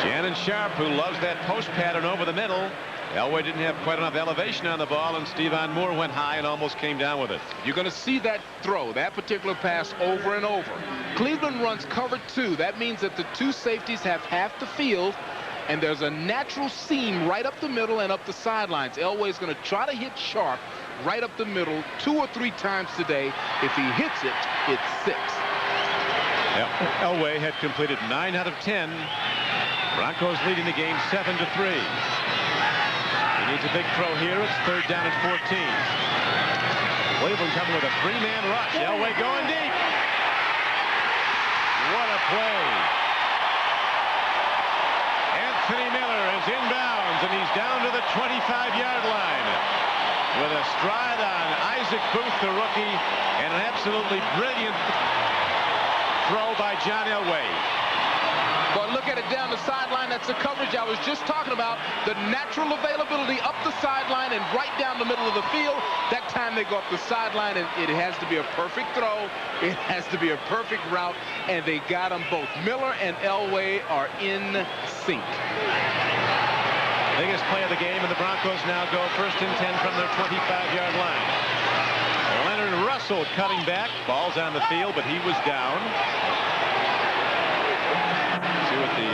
Shannon Sharp, who loves that post pattern over the middle. Elway didn't have quite enough elevation on the ball, and Stevan Moore went high and almost came down with it. You're going to see that throw, that particular pass, over and over. Cleveland runs cover 2. That means that the 2 safeties have half the field, and there's a natural seam right up the middle and up the sidelines. Elway's going to try to hit Sharp right up the middle 2 or 3 times today. If he hits it, it's 6. Elway had completed 9 out of 10. Broncos leading the game 7-3. He needs a big throw here. It's 3rd down and 14. Cleveland coming with a 3-man rush. Elway going deep. What a play. Anthony Miller is inbounds, and he's down to the 25-yard line with a stride on Isaac Booth, the rookie, and an absolutely brilliant throw by John Elway. But look at it down the sideline. That's the coverage I was just talking about. The natural availability up the sideline and right down the middle of the field. That time they go up the sideline, and it has to be a perfect throw. It has to be a perfect route, and they got them both. Miller and Elway are in sync. Biggest play of the game, and the Broncos now go 1st and 10 from their 25-yard line. Leonard Russell cutting back. Ball's on the field, but he was down. See what the...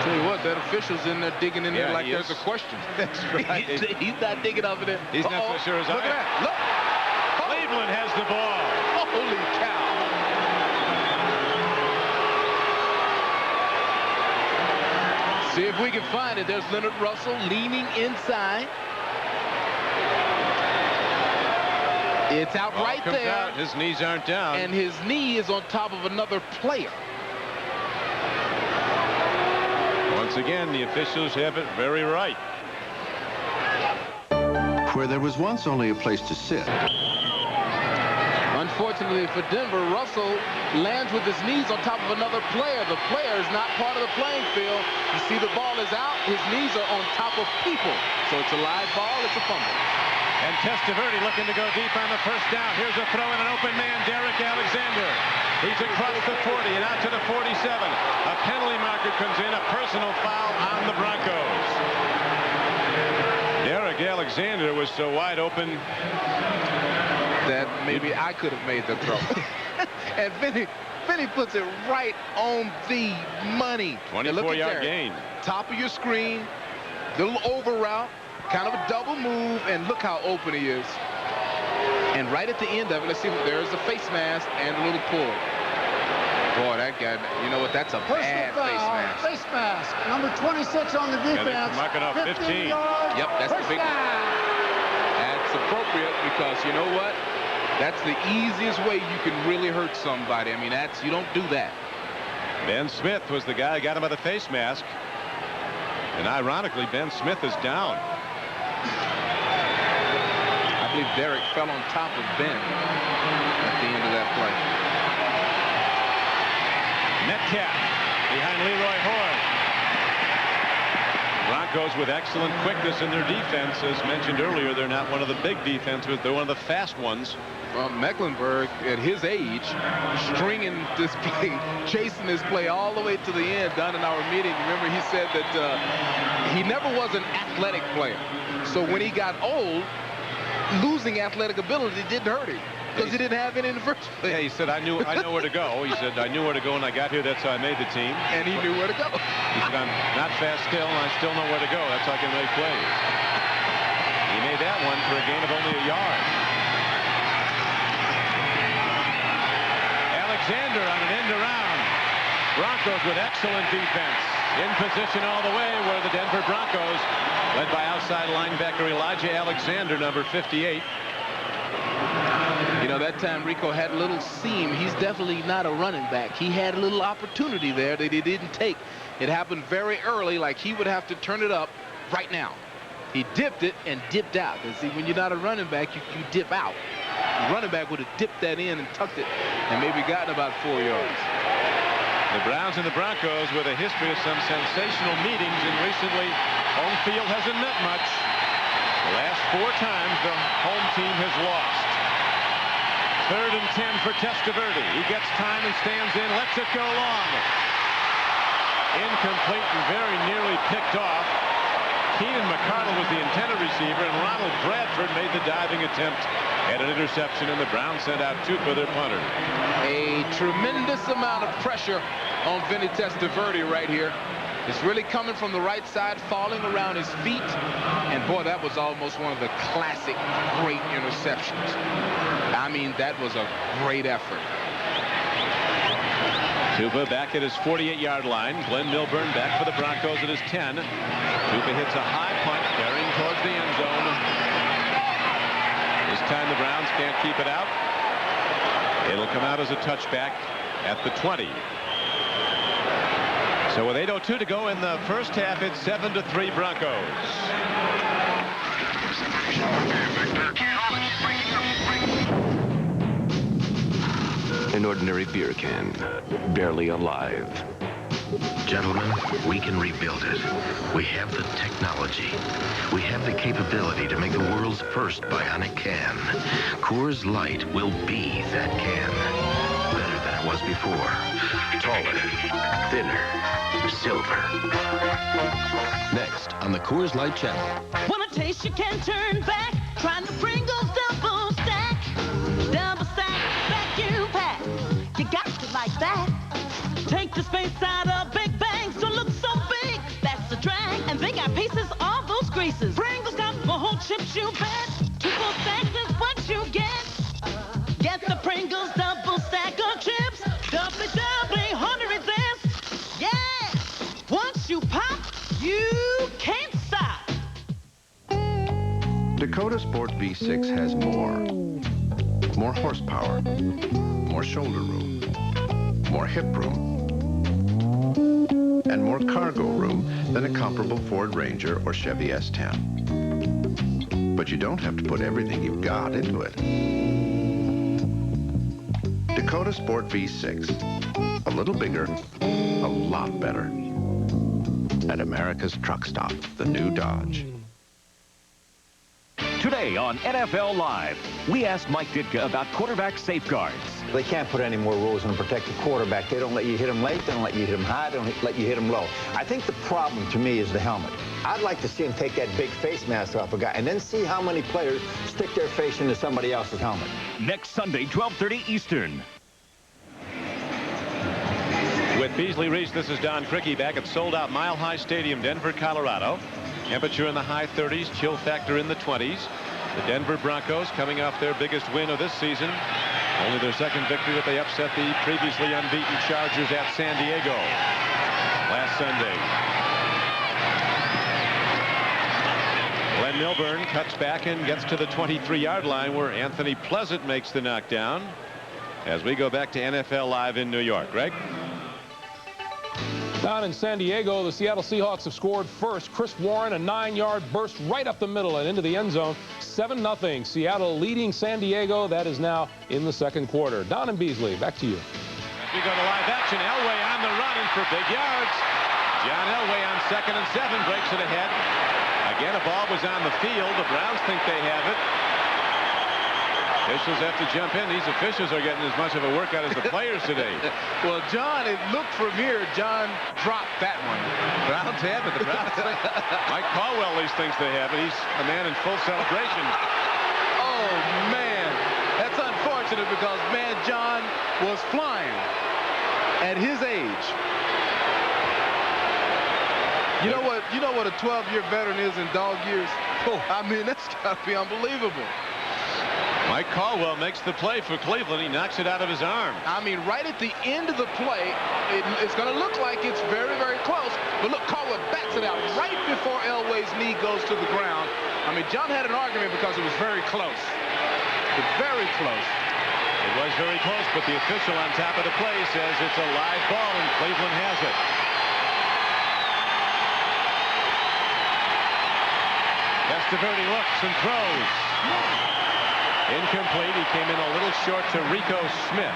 tell you what, that official's in there digging in there like there's a question. That's right. He's not digging up in there. He's not so sure as I am. Look at that. Look. Cleveland has the ball. Holy cow. See if we can find it. There's Leonard Russell leaning inside. It's out right there. Out. His knees aren't down. And his knee is on top of another player. Once again, the officials have it very right. Where there was once only a place to sit. Unfortunately for Denver, Russell lands with his knees on top of another player. The player is not part of the playing field. You see the ball is out. His knees are on top of people. So it's a live ball. It's a fumble. And Testaverde looking to go deep on the 1st down. Here's a throw in an open man, Derek Alexander. He's across the 40 and out to the 47. A penalty marker comes in, a personal foul on the Broncos. Derek Alexander was so wide open that maybe I could have made the throw. And Vinny puts it right on the money. 24-yard gain. Top of your screen, little over route, kind of a double move, and look how open he is. And right at the end of it, let's see, there's a face mask and a little pull. Boy, that guy, you know what, that's a bad face mask. Face mask, number 26 on the defense. Yeah, marking off 15. Yep, that's the big one. That's appropriate because you know what? That's the easiest way you can really hurt somebody. I mean, you don't do that. Ben Smith was the guy who got him with the face mask. And ironically, Ben Smith is down. I believe Derek fell on top of Ben at the end of that play. Metcalf behind Leroy Hoare. Broncos with excellent quickness in their defense. As mentioned earlier, they're not one of the big defenses. They're one of the fast ones. Well, Mecklenburg, at his age, stringing this play, chasing this play all the way to the end. Down in our meeting, remember he said that he never was an athletic player. So when he got old, losing athletic ability didn't hurt him because he didn't have any in the first place. Yeah, he said, I know where to go. He said, I knew where to go when I got here. That's how I made the team. And he knew where to go. He said, I'm not fast still, and I still know where to go. That's how I can make plays. He made that one for a gain of only a yard. Alexander on an end around. Broncos with excellent defense. In position all the way were the Denver Broncos, led by outside linebacker Elijah Alexander, number 58. You know, that time Rico had a little seam. He's definitely not a running back. He had a little opportunity there that he didn't take. It happened very early, like he would have to turn it up right now. He dipped it and dipped out. And see, when you're not a running back, you dip out. The running back would have dipped that in and tucked it and maybe gotten about 4 yards. The Browns and the Broncos with a history of some sensational meetings, and recently home field hasn't meant much. The last 4 times the home team has lost. 3rd and 10 for Testaverde. He gets time and stands in, lets it go long. Incomplete and very nearly picked off. Keenan McCardle was the intended receiver, and Ronald Bradford made the diving attempt at an interception, and the Browns sent out 2 for their punter. A tremendous amount of pressure on Vinny Testaverde right here. It's really coming from the right side, falling around his feet. And boy, that was almost one of the classic great interceptions. I mean, that was a great effort. Tupa back at his 48-yard line. Glyn Milburn back for the Broncos at his 10. Tupa hits a high punt, bearing towards the end zone. This time the Browns can't keep it out. It'll come out as a touchback at the 20. So with 8:02 to go in the first half, it's 7-3 Broncos. An ordinary beer can, barely alive. Gentlemen, we can rebuild it. We have the technology. We have the capability to make the world's first bionic can. Coors Light will be that can. Better than was before. Taller, thinner, silver. Next on the Coors Light Channel. Want a taste you can't turn back? Try the Pringles double stack. Double stack, vacuum pack. You got to like that. Take the space out of Big Bangs. Don't look so big. That's the drag. And they got pieces of those greases. Pringles got the whole chips, you bet. 2 full stacks is what you get. Get the Pringles double stack of chips. Doubly, 100 resist. Yeah. Once you pop, you can't stop. Dakota Sport V6 has more. More horsepower, more shoulder room, more hip room, and more cargo room than a comparable Ford Ranger or Chevy S10. But you don't have to put everything you've got into it. Dakota Sport V6. A little bigger, a lot better. At America's Truck Stop, the new Dodge. Today on NFL Live, we asked Mike Ditka about quarterback safeguards. They can't put any more rules on to protect the quarterback. They don't let you hit him late. They don't let you hit him high. They don't let you hit him low. I think the problem to me is the helmet. I'd like to see him take that big face mask off a guy and then see how many players stick their face into somebody else's helmet. Next Sunday, 12:30 Eastern. With Beasley Reese, this is Don Criqui back at sold-out Mile High Stadium, Denver, Colorado. Temperature in the high 30s, chill factor in the 20s. The Denver Broncos coming off their biggest win of this season. Only their second victory, but they upset the previously unbeaten Chargers at San Diego last Sunday. Glyn Milburn cuts back and gets to the 23-yard line where Anthony Pleasant makes the knockdown. As we go back to NFL Live in New York. Greg? Down in San Diego, the Seattle Seahawks have scored first. Chris Warren, a 9-yard burst right up the middle and into the end zone. 7-0. Seattle leading San Diego. That is now in the second quarter. Don and Beasley, back to you. As we go to live action, Elway on the run and for big yards. John Elway on 2nd and 7 breaks it ahead. Again, a ball was on the field. The Browns think they have it. Officials have to jump in. These officials are getting as much of a workout as the players today. Well, John, it looked from here, John dropped that one. Browns have it. The Browns think. Mike Caldwell at least thinks they have it. He's a man in full celebration. Oh, man. That's unfortunate because, man, John was flying at his age. You know what a 12-year veteran is in dog years? Oh, I mean, that's got to be unbelievable. Mike Caldwell makes the play for Cleveland. He knocks it out of his arm. I mean, right at the end of the play, it's going to look like it's very, very close. But look, Caldwell backs it out right before Elway's knee goes to the ground. I mean, John had an argument because it was very close. Very close. It was very close, but the official on top of the play says it's a live ball, and Cleveland has it. Testaverde looks and throws. Incomplete. He came in a little short to Rico Smith.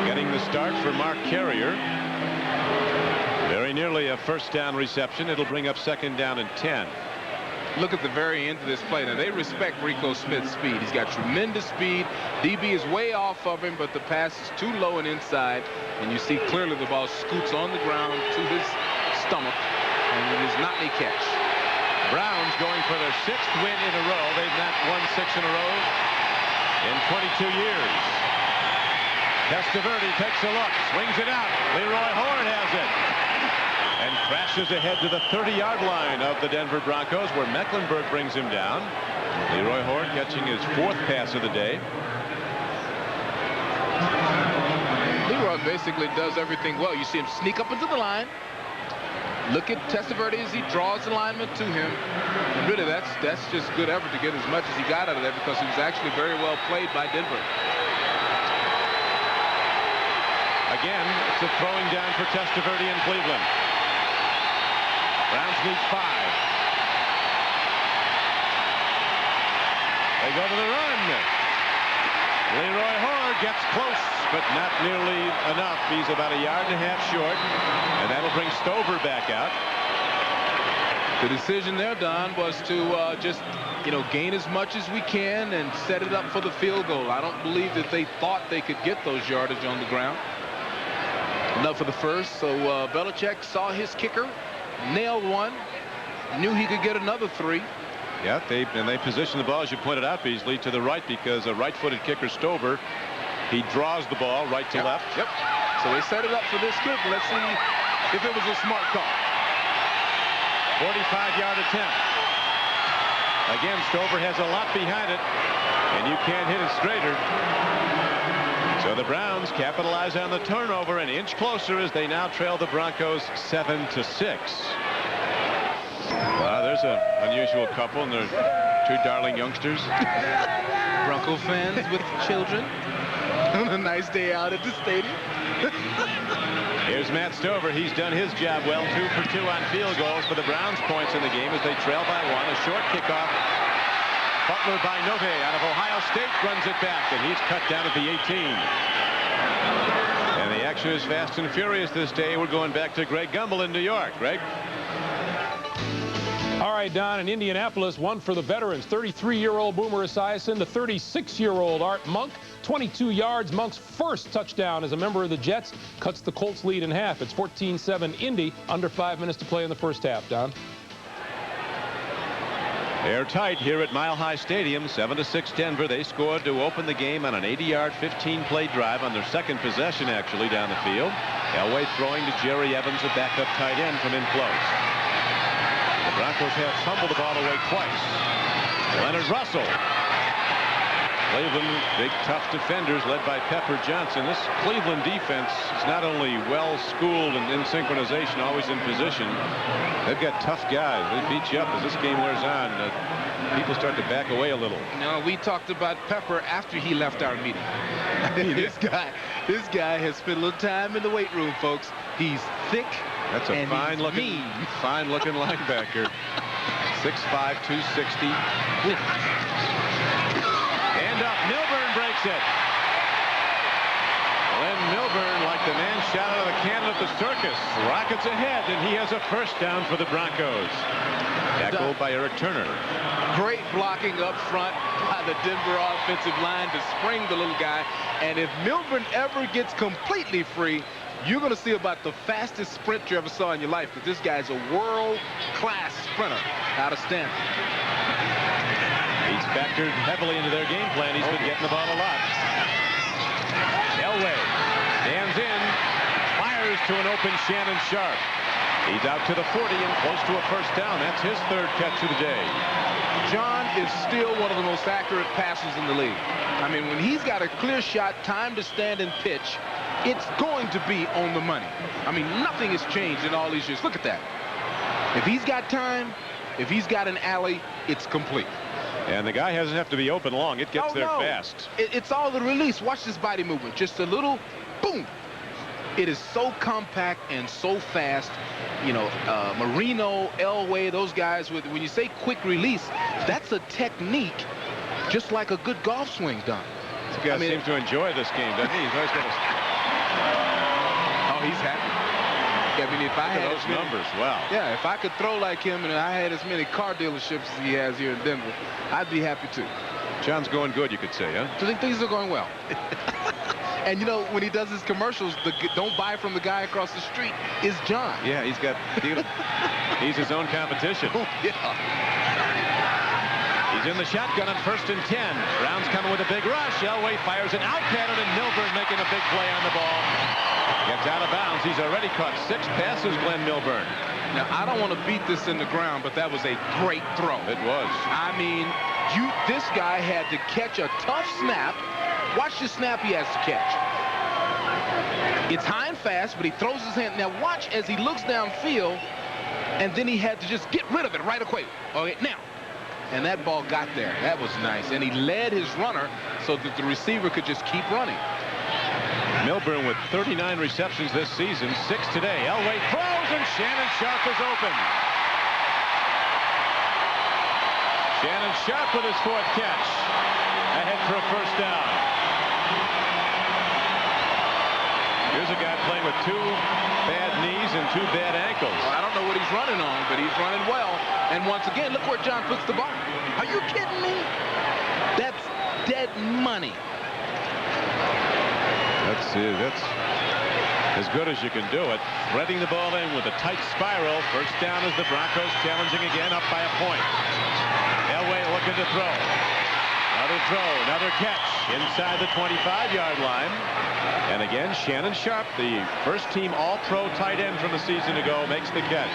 Getting the start for Mark Carrier. Very nearly a first down reception. It'll bring up 2nd down and 10. Look at the very end of this play. Now, they respect Rico Smith's speed. He's got tremendous speed. DB is way off of him, but the pass is too low and inside. And you see clearly the ball scoots on the ground to his stomach. And it is not a catch. Browns going for their 6th win in a row. They've not won 6 in a row in 22 years. Testaverde takes a look, swings it out. Leroy Horde has it. And crashes ahead to the 30-yard line of the Denver Broncos, where Mecklenburg brings him down. Leroy Horde catching his 4th pass of the day. Leroy basically does everything well. You see him sneak up into the line. Look at Testaverde as he draws alignment to him. And really, that's just good effort to get as much as he got out of there because he was actually very well played by Denver. Again, it's a throwing down for Testaverde in Cleveland. Browns need 5. They go to the run. Leroy Horde gets close, but not nearly enough. He's about 1.5 yards short, and that'll bring Stover back out. The decision there, Don, was to just, gain as much as we can and set it up for the field goal. I don't believe that they thought they could get those yardage on the ground. Enough for the first. So Belichick saw his kicker, nailed one, knew he could get another 3. Yeah, they position the ball, as you pointed out, Beasley, to the right because a right-footed kicker, Stover, he draws the ball right to left. Yep. So they set it up for this kick. Let's see if it was a smart call. 45-yard attempt. Again, Stover has a lot behind it, and you can't hit it straighter. So the Browns capitalize on the turnover, an inch closer as they now trail the Broncos 7-6. There's an unusual couple, and they're 2 darling youngsters. Bronco fans with children on a nice day out at the stadium. Here's Matt Stover. He's done his job well. 2 for 2 on field goals for the Browns. Points in the game as they trail by 1. A short kickoff. Butler by Note out of Ohio State runs it back, and he's cut down at the 18. And the action is fast and furious this day. We're going back to Greg Gumbel in New York. Greg? All right, Don, in Indianapolis, one for the veterans. 33-year-old Boomer Esiason, the 36-year-old Art Monk. 22 yards. Monk's first touchdown as a member of the Jets cuts the Colts lead in half. It's 14-7 Indy, under 5 minutes to play in the first half, Don. They're tight here at Mile High Stadium. 7-6 Denver. They scored to open the game on an 80-yard, 15-play drive on their second possession, actually, down the field. Elway throwing to Jerry Evans, a backup tight end, from in close. The Broncos have fumbled the ball away twice. Leonard Russell. Cleveland, big, tough defenders led by Pepper Johnson. This Cleveland defense is not only well-schooled and in synchronization, always in position. They've got tough guys. They beat you up as this game wears on. People start to back away a little. No, we talked about Pepper after he left our meeting. This guy has spent a little time in the weight room, folks. He's thick. That's a fine-looking linebacker. 6'5", 260. And up, Milburn breaks it. Glyn Milburn, like the man shot out of the cannon at the circus, rockets ahead, and he has a first down for the Broncos. Tackled by Eric Turner. Great blocking up front by the Denver offensive line to spring the little guy. And if Milburn ever gets completely free, you're going to see about the fastest sprint you ever saw in your life, because this guy's a world-class sprinter out of Stanford. He's factored heavily into their game plan. He's been getting the ball a lot. Elway stands in, fires to an open Shannon Sharp. He's out to the 40 and close to a first down. That's his 3rd catch of the day. John is still one of the most accurate passers in the league. I mean, when he's got a clear shot, time to stand and pitch, it's going to be on the money. I mean, nothing has changed in all these years. Look at that. If he's got time, if he's got an alley, it's complete. And the guy doesn't have to be open long. It gets there fast. It's all the release. Watch this body movement. Just a little boom. It is so compact and so fast. You know, Marino, Elway, those guys, when you say quick release, that's a technique just like a good golf swing done. This guy seems to enjoy this game, doesn't he? He's always got he's happy. I mean, if I had those numbers, wow. Yeah, if I could throw like him and I had as many car dealerships as he has here in Denver, I'd be happy too. John's going good, you could say, huh? So I think things are going well. And you know, when he does his commercials, the don't buy from the guy across the street is John. Yeah, he's he's his own competition. Yeah. He's in the shotgun on 1st and 10. Browns coming with a big rush. Elway fires it out pattern, and Milburn making a big play on the ball. Gets out of bounds. He's already caught 6 passes, Glyn Milburn. Now, I don't want to beat this in the ground, but that was a great throw. It was. I mean, this guy had to catch a tough snap. Watch the snap he has to catch. It's high and fast, but he throws his hand. Now, watch as he looks downfield, and then he had to just get rid of it right away. Okay, now. And that ball got there. That was nice. And he led his runner so that the receiver could just keep running. Milburn with 39 receptions this season, 6 today. Elway throws, and Shannon Sharp is open. Shannon Sharp with his 4th catch. Ahead for a first down. Here's a guy playing with 2 bad knees and 2 bad ankles. Well, I don't know what he's running on, but he's running well. And once again, look where John puts the ball. Are you kidding me? That's dead money. That's as good as you can do it. Threading the ball in with a tight spiral. First down as the Broncos challenging again, up by a point. Elway looking to throw. Another throw, another catch inside the 25-yard line. And again, Shannon Sharp, the first-team All-Pro tight end from the season ago, makes the catch.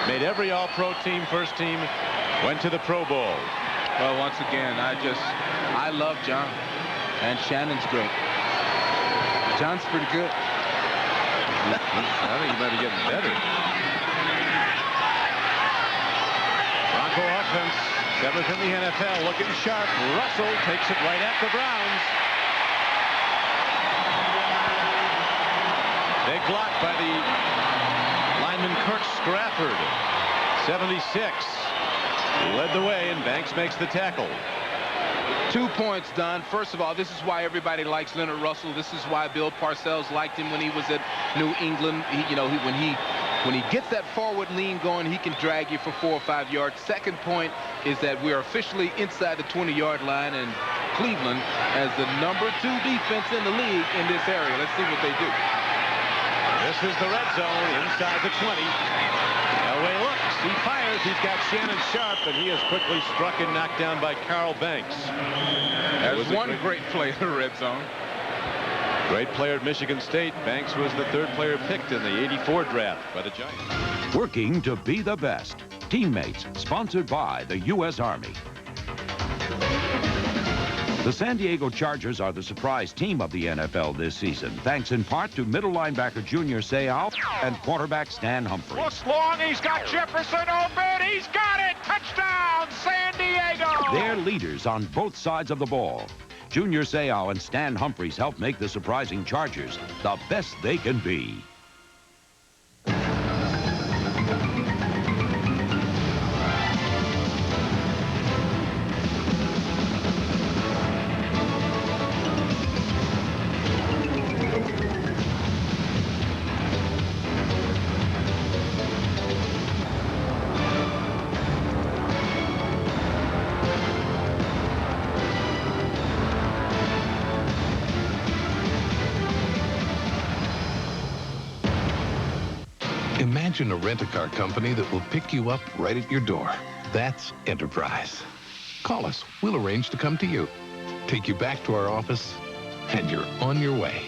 Made every All-Pro team, first team, went to the Pro Bowl. Well, once again, I love John. And Shannon's great. John's pretty good. I think he might be getting better. Bronco offense, 7th in the NFL, looking sharp. Russell takes it right at the Browns. Big block by the lineman Kirk Strafford. 76. He led the way, and Banks makes the tackle. 2 points, Don. First of all, this is why everybody likes Leonard Russell. This is why Bill Parcells liked him when he was at New England. When he gets that forward lean going, he can drag you for 4 or 5 yards. Second point is that we are officially inside the 20-yard line, and Cleveland has the #2 defense in the league in this area. Let's see what they do. This is the red zone inside the 20. Elway looks, he fires, he's got Shannon Sharp, but he is quickly struck and knocked down by Carl Banks. There's one great play in the red zone. Great player at Michigan State. Banks was the 3rd player picked in the '84 draft by the Giants. Working to be the best. Teammates, sponsored by the U.S. Army. The San Diego Chargers are the surprise team of the NFL this season, thanks in part to middle linebacker Junior Seau and quarterback Stan Humphries. Looks long, he's got Jefferson open, he's got it! Touchdown, San Diego! They're leaders on both sides of the ball. Junior Seau and Stan Humphries help make the surprising Chargers the best they can be. Imagine a rent-a-car company that will pick you up right at your door. That's Enterprise. Call us. We'll arrange to come to you, take you back to our office, and you're on your way.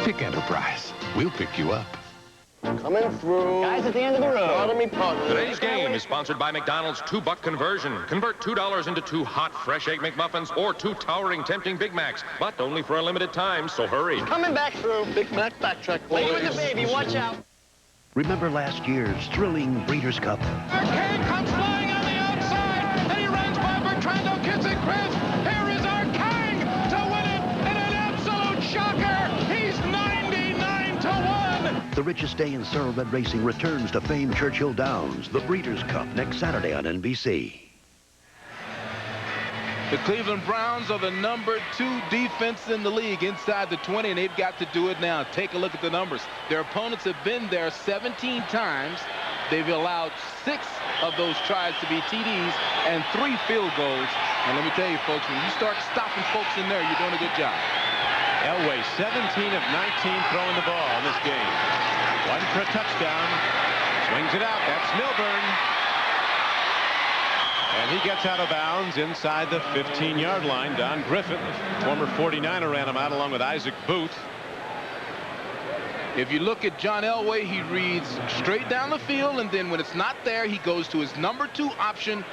Pick Enterprise. We'll pick you up. Coming through. Guys at the end of the road. Pardon me, pardon. Today's game is sponsored by McDonald's $2 conversion. Convert $2 into 2 hot, fresh Egg McMuffins or 2 towering, tempting Big Macs, but only for a limited time, so hurry. Coming back through. Big Mac backtrack, please. Play with the baby. Watch out. Remember last year's thrilling Breeders' Cup? Arcade comes flying on the outside, and he runs by Bertrando Kinsey-Chris. Here is Arcade to win it in an absolute shocker. He's 99-1. The richest day in thoroughbred racing returns to famed Churchill Downs, the Breeders' Cup, next Saturday on NBC. The Cleveland Browns are the #2 defense in the league inside the 20, and they've got to do it now. Take a look at the numbers. Their opponents have been there 17 times. They've allowed 6 of those tries to be TDs and 3 field goals. And let me tell you, folks, when you start stopping folks in there, you're doing a good job. Elway, 17 of 19 throwing the ball in this game. 1 for a touchdown. Swings it out. That's Milburn. And he gets out of bounds inside the 15-yard line. Don Griffin, former 49er, ran him out along with Isaac Booth. If you look at John Elway, he reads straight down the field, and then when it's not there, he goes to his #2 option,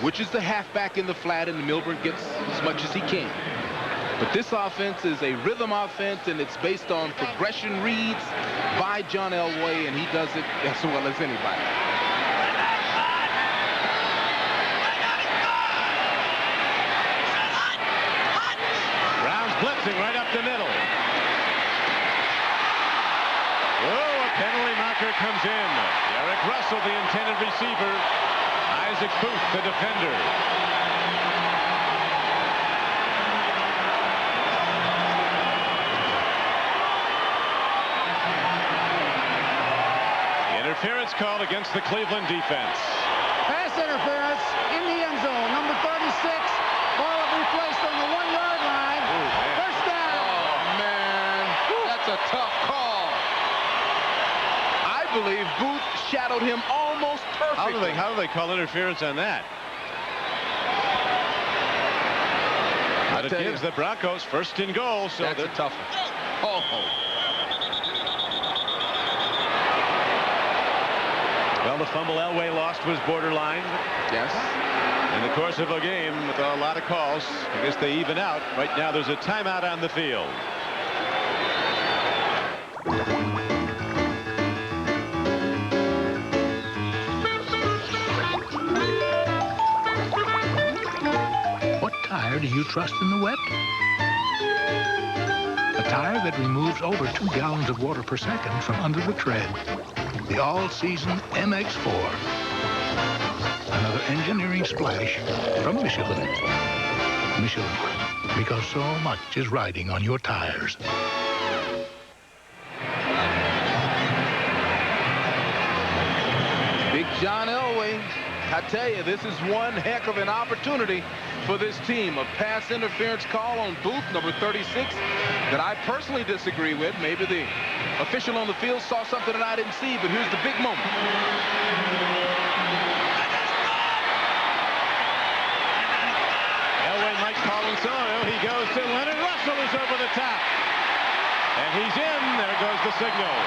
which is the halfback in the flat, and Milburn gets as much as he can. But this offense is a rhythm offense, and it's based on progression reads by John Elway, and he does it as well as anybody. Blitzing right up the middle. Oh, a penalty marker comes in. Eric Russell, the intended receiver. Isaac Booth, the defender. interference called against the Cleveland defense. Pass interference in the end zone. Number 36. Ball will be placed on the 1-yard line. First down. Oh, man. That's a tough call. I believe Booth shadowed him almost perfectly. How do they call interference on that? But it gives the Broncos first and goal. So that's a tough one. Oh. Well, the fumble Elway lost was borderline. Yes. In the course of a game with a lot of calls, I guess they even out. Right now there's a timeout on the field. What tire do you trust in the wet? A tire that removes over 2 gallons of water per second from under the tread. The all-season MX4. Another engineering splash from Michelin. Michelin, because so much is riding on your tires. Big John Elway, I tell you, this is one heck of an opportunity for this team. A pass interference call on Booth, number 36, that I personally disagree with. Maybe the official on the field saw something that I didn't see, but here's the big moment. Elway might call him solo. He goes to Leonard. Russell is over the top. And he's in. There goes the signal.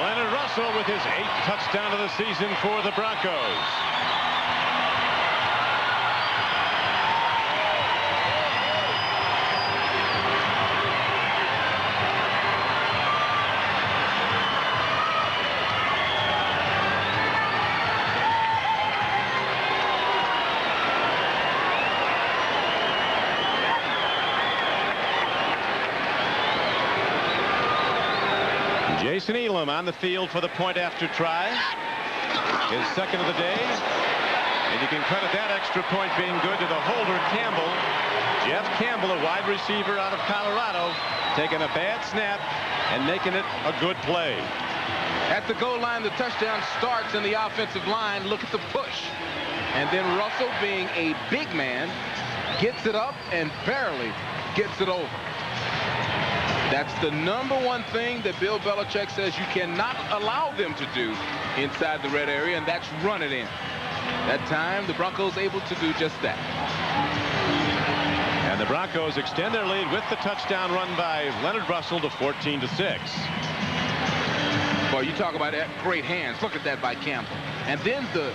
Leonard Russell with his 8th touchdown of the season for the Broncos. Jason Elam on the field for the point after try. His second of the day. And you can credit that extra point being good to the holder, Campbell. Jeff Campbell, a wide receiver out of Colorado, taking a bad snap and making it a good play. At the goal line, the touchdown starts in the offensive line. Look at the push. And then Russell, being a big man, gets it up and barely gets it over. That's the #1 thing that Bill Belichick says you cannot allow them to do inside the red area, and that's run it in. That time, the Broncos able to do just that. And the Broncos extend their lead with the touchdown run by Leonard Russell to 14-6. Boy, you talk about that, great hands. Look at that by Campbell. And then the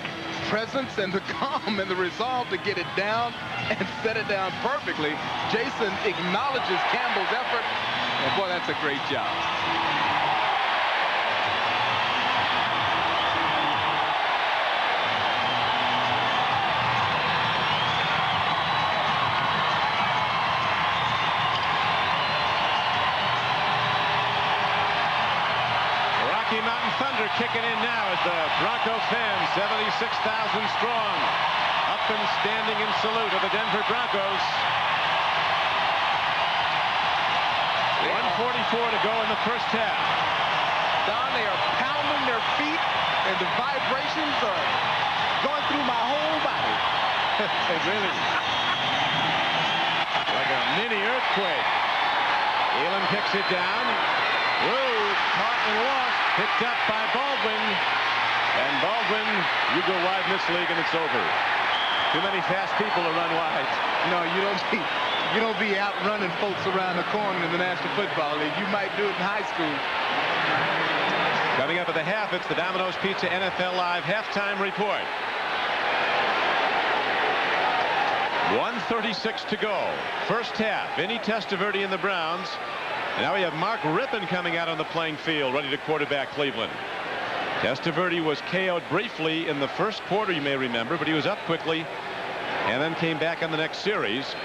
presence and the calm and the resolve to get it down and set it down perfectly. Jason acknowledges Campbell's effort. And boy, that's a great job. Rocky Mountain Thunder kicking in now as the Broncos fans, 76,000 strong, up and standing in salute of the Denver Broncos. 1:44 to go in the first half. Don, they are pounding their feet, and the vibrations are going through my whole body. Really. Like a mini earthquake. Elam kicks it down. Whoa, caught and lost. Picked up by Baldwin. And Baldwin, you go wide in this league, and it's over. Too many fast people to run wide. No, you don't be out running folks around the corner in the National Football League. You might do it in high school. Coming up at the half, it's the Domino's Pizza NFL Live halftime report. 1:36 to go. First half. Vinny Testaverde and the Browns. And now we have Mark Rypien coming out on the playing field, ready to quarterback Cleveland. Testaverde was KO'd briefly in the first quarter, you may remember, but he was up quickly and then came back on the next series.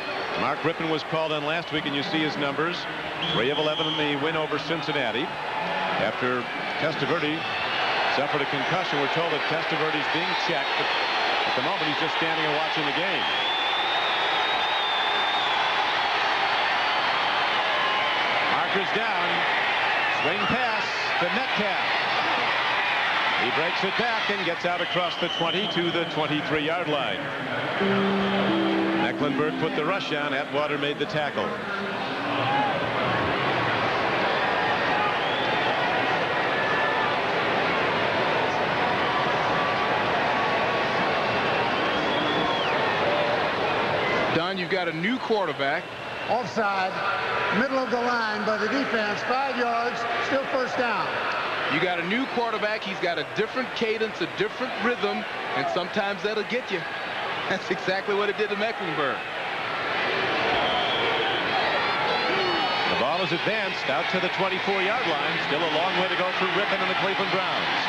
Mark Rypien was called on last week, and you see his numbers. 3 of 11 in the win over Cincinnati. After Testaverde suffered a concussion, we're told that Testaverde's being checked, but at the moment he's just standing and watching the game. Anchors down. Swing pass to Metcalf. He breaks it back and gets out across the 20 to the 23-yard line. Mecklenburg put the rush on. Atwater made the tackle. Don, you've got a new quarterback. Offside, middle of the line by the defense, 5 yards, still first down. You got a new quarterback. He's got a different cadence, a different rhythm, and sometimes that'll get you. That's exactly what it did to Mecklenburg. The ball is advanced out to the 24-yard line. Still a long way to go for Rypien and the Cleveland Browns.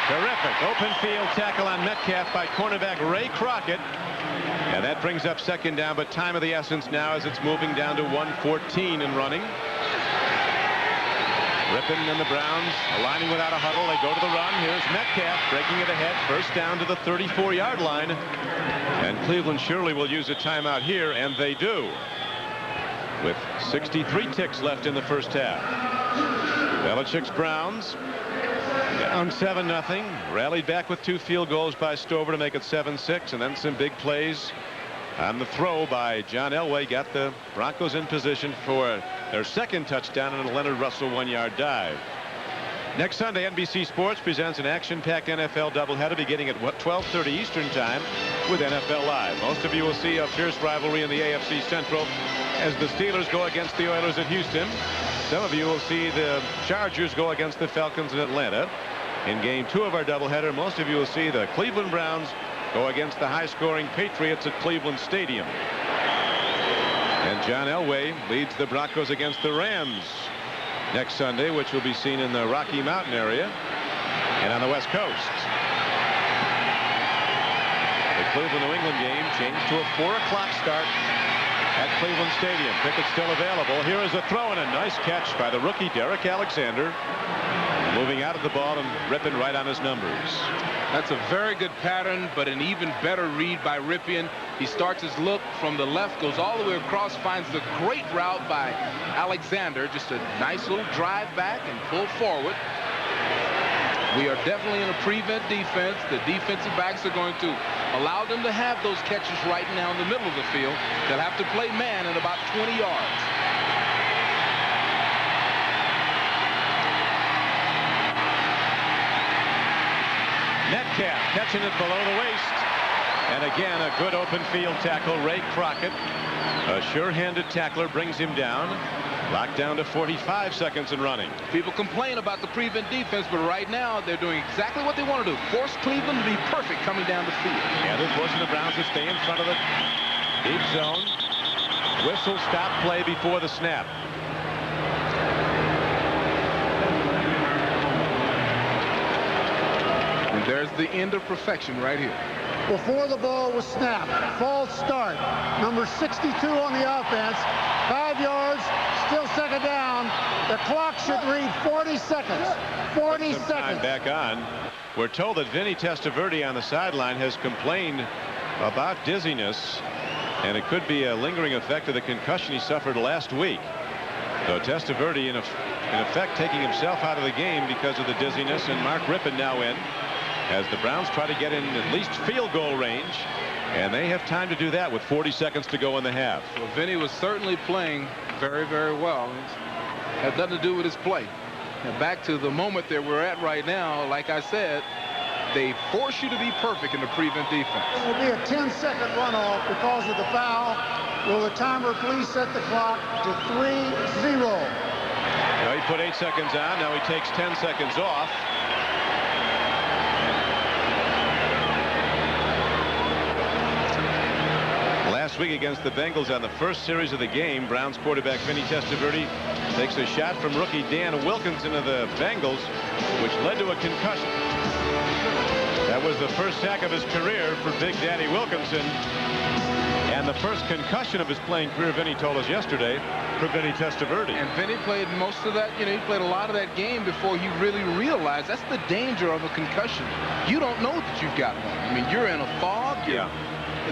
Terrific open field tackle on Metcalf by cornerback Ray Crockett. And that brings up second down, but time of the essence now as it's moving down to 1:14 and running. Rypien and the Browns aligning without a huddle. They go to the run. Here's Metcalf breaking it ahead. First down to the 34-yard line. And Cleveland surely will use a timeout here, and they do. With 63 ticks left in the first half. Belichick's Browns down 7-0. Rallied back with 2 field goals by Stover to make it 7-6, and then some big plays on the throw by John Elway. Got the Broncos in position for their second touchdown on a Leonard Russell 1-yard dive. Next Sunday, NBC Sports presents an action-packed NFL doubleheader beginning at 12:30 Eastern Time with NFL Live. Most of you will see a fierce rivalry in the AFC Central as the Steelers go against the Oilers at Houston. Some of you will see the Chargers go against the Falcons in Atlanta. In game 2 of our doubleheader, most of you will see the Cleveland Browns go against the high-scoring Patriots at Cleveland Stadium. And John Elway leads the Broncos against the Rams next Sunday, which will be seen in the Rocky Mountain area and on the West Coast. The Cleveland-New England game changed to a 4 o'clock start at Cleveland Stadium. Tickets still available. Here is a throw and a nice catch by the rookie Derek Alexander. Moving out of the ball and Rypien right on his numbers. That's a very good pattern, but an even better read by Rypien. He starts his look from the left, goes all the way across, finds the great route by Alexander. Just a nice little drive back and pull forward. We are definitely in a prevent defense. The defensive backs are going to allow them to have those catches right now in the middle of the field. They'll have to play man at about 20 yards. Metcalf catching it below the waist. And again, a good open field tackle. Ray Crockett, a sure-handed tackler, brings him down. Locked down to 45 seconds and running. People complain about the prevent defense, but right now they're doing exactly what they want to do. Force Cleveland to be perfect coming down the field. Yeah, they're forcing the Browns to stay in front of the deep zone. Whistle, stop play before the snap. And there's the end of perfection right here. Before the ball was snapped, false start. Number 62 on the offense, 5 yards, still second down. The clock should read 40 seconds. 40 seconds. Back on. We're told that Vinny Testaverde on the sideline has complained about dizziness, and it could be a lingering effect of the concussion he suffered last week. So Testaverde, in effect, taking himself out of the game because of the dizziness, and Mark Rypien now in, as the Browns try to get in at least field goal range, and they have time to do that with 40 seconds to go in the half. Well, Vinny was certainly playing very, very well. It had nothing to do with his play. And back to the moment that we're at right now, like I said, they force you to be perfect in the prevent defense. It will be a 10-second runoff because of the foul. Will the timer please set the clock to 3-0? Now he put 8 seconds on. Now he takes 10 seconds off. Last week against the Bengals on the first series of the game, Browns quarterback Vinny Testaverde takes a shot from rookie Dan Wilkinson of the Bengals, which led to a concussion. That was the first sack of his career for Big Daddy Wilkinson. And And the first concussion of his playing career, Vinny told us yesterday, for Vinny Testaverde. And Vinny played most of that, he played a lot of that game before he really realized that's the danger of a concussion. You don't know that you've got one. I mean, you're in a fog. Yeah.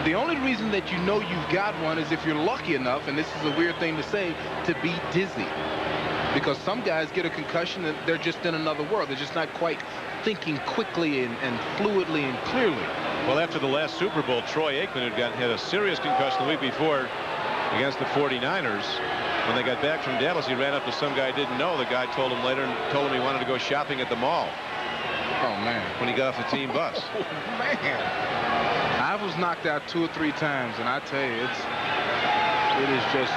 The only reason that you know you've got one is if you're lucky enough, and this is a weird thing to say, to be dizzy. Because some guys get a concussion and they're just in another world. They're just not quite thinking quickly and fluidly and clearly. Well, after the last Super Bowl, Troy Aikman had a serious concussion the week before against the 49ers. When they got back from Dallas, he ran up to some guy he didn't know. The guy told him later and told him he wanted to go shopping at the mall. Oh, man. When he got off the team bus. Oh, man. I was knocked out 2 or 3 times, and I tell you, it is just,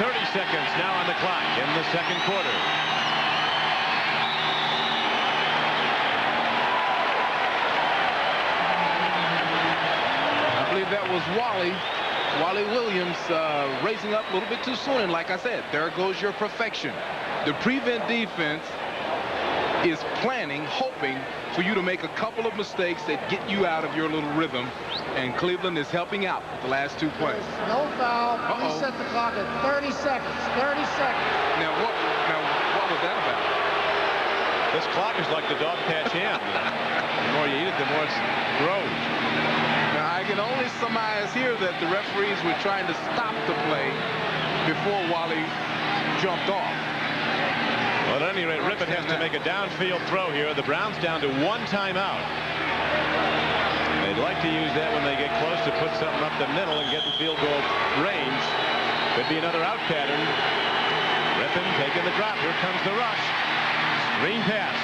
30 seconds now on the clock in the second quarter. I believe that was Wally Williams raising up a little bit too soon. And like I said, there goes your perfection. The prevent defense is planning, hoping for you to make a couple of mistakes that get you out of your little rhythm. And Cleveland is helping out with the last 2 plays. No foul. Reset the clock at 30 seconds. 30 seconds. Now what was that about? This clock is like the dog patch ham. The more you eat it, the more it grows. Now I can only surmise here that the referees were trying to stop the play before Wally jumped off. Well, at any rate, Rypien has to make a downfield throw here. The Browns down to 1 timeout. They'd like to use that when they get close to put something up the middle and get in field goal range. Could be another out pattern. Rypien taking the drop. Here comes the rush. Screen pass.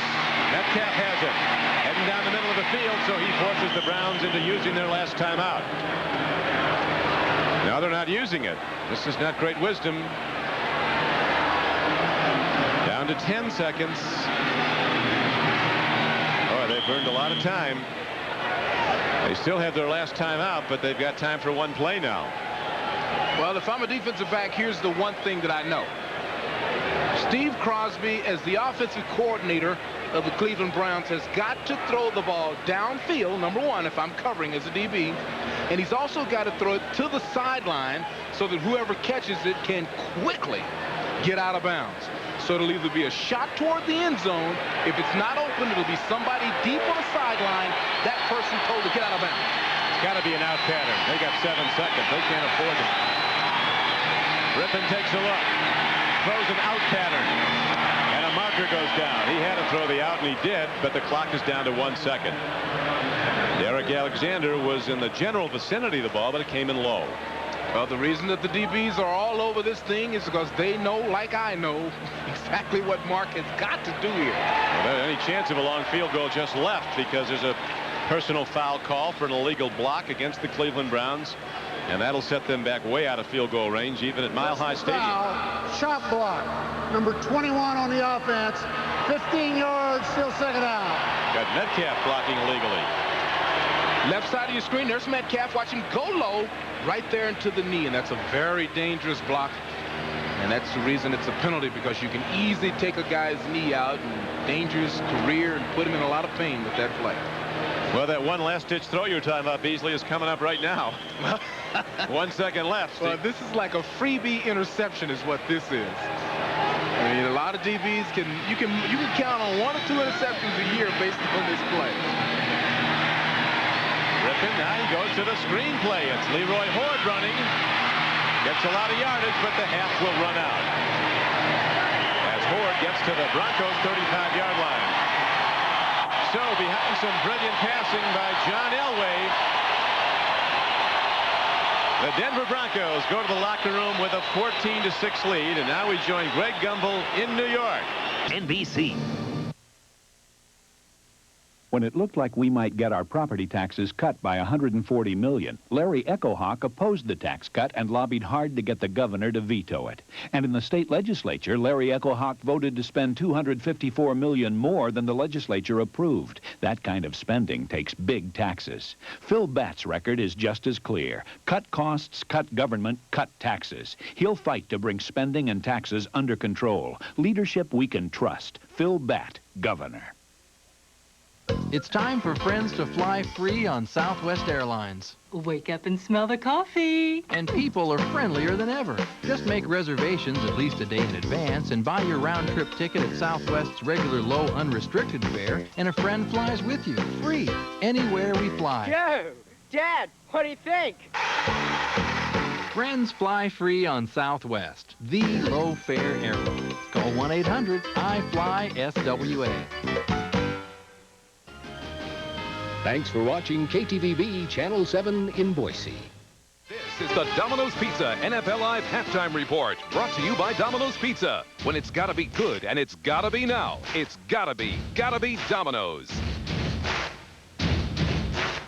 Metcalf has it. Heading down the middle of the field, so he forces the Browns into using their last timeout. Now they're not using it. This is not great wisdom. Down to 10 seconds. Oh, they burned a lot of time. They still have their last time out, but they've got time for 1 play now. Well, if I'm a defensive back, here's the one thing that I know. Steve Crosby, as the offensive coordinator of the Cleveland Browns, has got to throw the ball downfield, number 1, if I'm covering as a DB. And he's also got to throw it to the sideline so that whoever catches it can quickly get out of bounds. So it'll either be a shot toward the end zone. If it's not open, it'll be somebody deep on the sideline. That person told to get out of bounds. It's got to be an out pattern. They got 7 seconds. They can't afford it. Rypien takes a look. Throws an out pattern. And a marker goes down. He had to throw the out, and he did, but the clock is down to 1 second. Derek Alexander was in the general vicinity of the ball, but it came in low. Well, the reason that the DBs are all over this thing is because they know, like I know, exactly what Mark has got to do here. Well, any chance of a long field goal just left because there's a personal foul call for an illegal block against the Cleveland Browns, and that'll set them back way out of field goal range, even at Mile High Stadium. Foul, shot block. Number 21 on the offense. 15 yards, still second down. Got Metcalf blocking illegally. Left side of your screen, there's Metcalf. Watch him go low right there into the knee, and that's a very dangerous block. And that's the reason it's a penalty, because you can easily take a guy's knee out and dangerous career and put him in a lot of pain with that play. Well, that one last-ditch throw you're talking about, Beasley, is coming up right now. 1 second left. Well, this is like a freebie interception is what this is. I mean, a lot of DBs you can count on 1 or 2 interceptions a year based on this play. Rypien, now he goes to the screenplay. It's Leroy Horde running. Gets a lot of yardage, but the half will run out. As Horde gets to the Broncos' 35-yard line. So, behind some brilliant passing by John Elway, the Denver Broncos go to the locker room with a 14-6 lead, and now we join Greg Gumbel in New York. NBC. When it looked like we might get our property taxes cut by $140 million, Larry Echohawk opposed the tax cut and lobbied hard to get the governor to veto it. And in the state legislature, Larry Echohawk voted to spend $254 million more than the legislature approved. That kind of spending takes big taxes. Phil Batt's record is just as clear. Cut costs, cut government, cut taxes. He'll fight to bring spending and taxes under control. Leadership we can trust. Phil Batt, governor. It's time for friends to fly free on Southwest Airlines. Wake up and smell the coffee. And people are friendlier than ever. Just make reservations at least a day in advance and buy your round-trip ticket at Southwest's regular low unrestricted fare, and a friend flies with you, free, anywhere we fly. Joe, Dad, what do you think? Friends fly free on Southwest, the low-fare airline. Call 1-800-I-FLY-SWA. Thanks for watching KTVB Channel 7 in Boise. This is the Domino's Pizza NFL Live Halftime Report, brought to you by Domino's Pizza. When it's gotta be good and it's gotta be now, it's gotta be Domino's.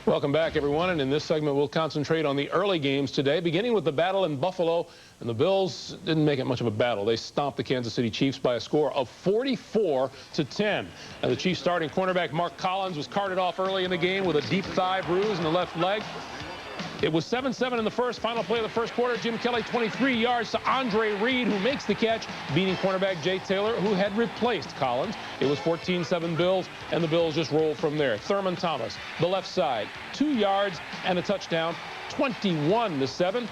Welcome back, everyone, and in this segment we'll concentrate on the early games today, beginning with the battle in Buffalo. And the Bills didn't make it much of a battle. They stomped the Kansas City Chiefs by a score of 44-10. And the Chiefs starting cornerback Mark Collins was carted off early in the game with a deep thigh bruise in the left leg. It was 7-7 in the first. Final play of the first quarter, Jim Kelly 23 yards to Andre Reed, who makes the catch, beating cornerback Jay Taylor, who had replaced Collins. It was 14-7 Bills, and the Bills just rolled from there. Thurman Thomas, the left side, 2 yards and a touchdown, 21-7.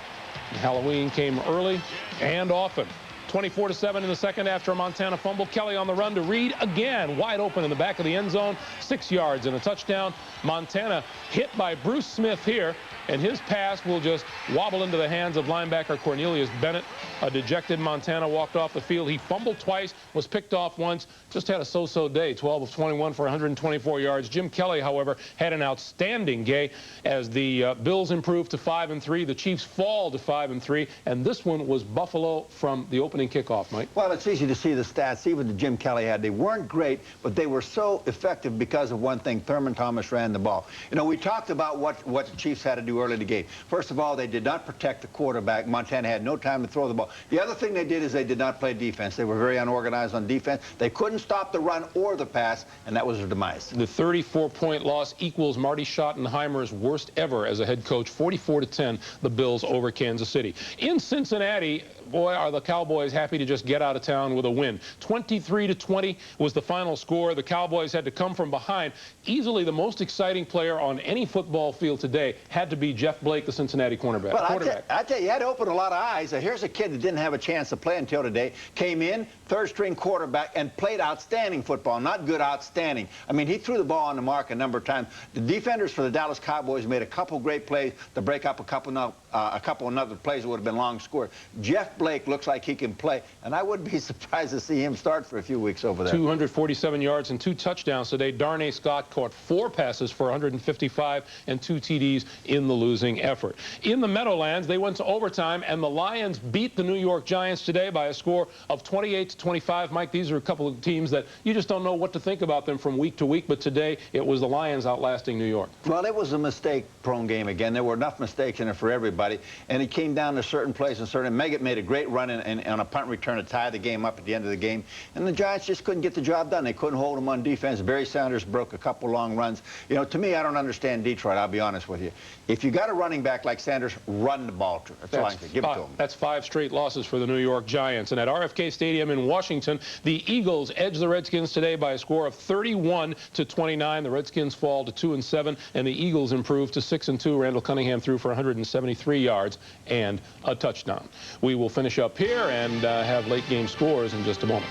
Halloween came early and often. 24-7 in the second after a Montana fumble. Kelly on the run to Reed again, wide open in the back of the end zone, 6 yards and a touchdown. Montana hit by Bruce Smith here, and his pass will just wobble into the hands of linebacker Cornelius Bennett. A dejected Montana walked off the field. He fumbled twice, was picked off once, just had a so-so day, 12 of 21 for 124 yards. Jim Kelly, however, had an outstanding day as the Bills improved to 5-3. The Chiefs fall to 5-3, and this one was Buffalo from the opening kickoff, Mike. Well, it's easy to see the stats, even that Jim Kelly had. They weren't great, but they were so effective because of one thing. Thurman Thomas ran the ball. You know, we talked about what the Chiefs had to do early in the game. First of all, they did not protect the quarterback. Montana had no time to throw the ball. The other thing they did is they did not play defense. They were very unorganized on defense. They couldn't stop the run or the pass, and that was their demise. The 34-point loss equals Marty Schottenheimer's worst ever as a head coach, 44-10, the Bills over Kansas City. In Cincinnati, boy, are the Cowboys happy to just get out of town with a win. 23-20 was the final score. The Cowboys had to come from behind. Easily the most exciting player on any football field today had to be Jeff Blake, the Cincinnati cornerback. Well, I tell you, you had to open a lot of eyes. Here's a kid that didn't have a chance to play until today, came in, third-string quarterback, and played outstanding football. Not good, outstanding. I mean, he threw the ball on the mark a number of times. The defenders for the Dallas Cowboys made a couple great plays to break up a couple other plays that would have been long scored. Jeff Blake looks like he can play, and I wouldn't be surprised to see him start for a few weeks over there. 247 yards and 2 touchdowns today. Darnay Scott caught 4 passes for 155 and 2 TDs in the losing effort. In the Meadowlands, they went to overtime, and the Lions beat the New York Giants today by a score of 28-25. Mike, these are a couple of teams that you just don't know what to think about them from week to week, but today it was the Lions outlasting New York. Well, it was a mistake-prone game again. There were enough mistakes in it for everybody, and it came down to certain plays and certain. Meggett made a great run on a punt return to tie the game up at the end of the game, and the Giants just couldn't get the job done. They couldn't hold them on defense. Barry Sanders broke a couple long runs. You know, to me, I don't understand Detroit, I'll be honest with you. If you got a running back like Sanders, run the ball to him. That's all I can say. Give it to him. That's 5 straight losses for the New York Giants. And at RFK Stadium in Washington, the Eagles edged the Redskins today by a score of 31-29. The Redskins fall to 2-7, and the Eagles improve to 6-2. Randall Cunningham threw for 173 yards and a touchdown. We will finish up here and have late game scores in just a moment.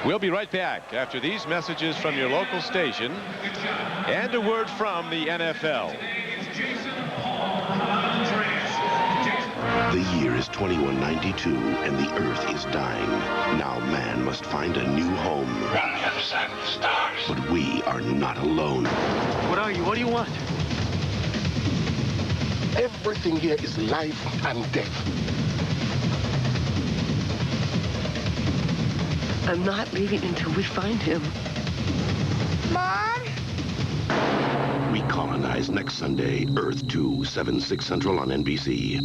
We'll be right back after these messages from your local station and a word from the NFL. The year is 2192, and the Earth is dying. Now man must find a new home. We're on the other side of the stars. But we are not alone. What are you? What do you want? Everything here is life and death. I'm not leaving until we find him. Mom? We colonize next Sunday, Earth 2, 7/6 Central on NBC.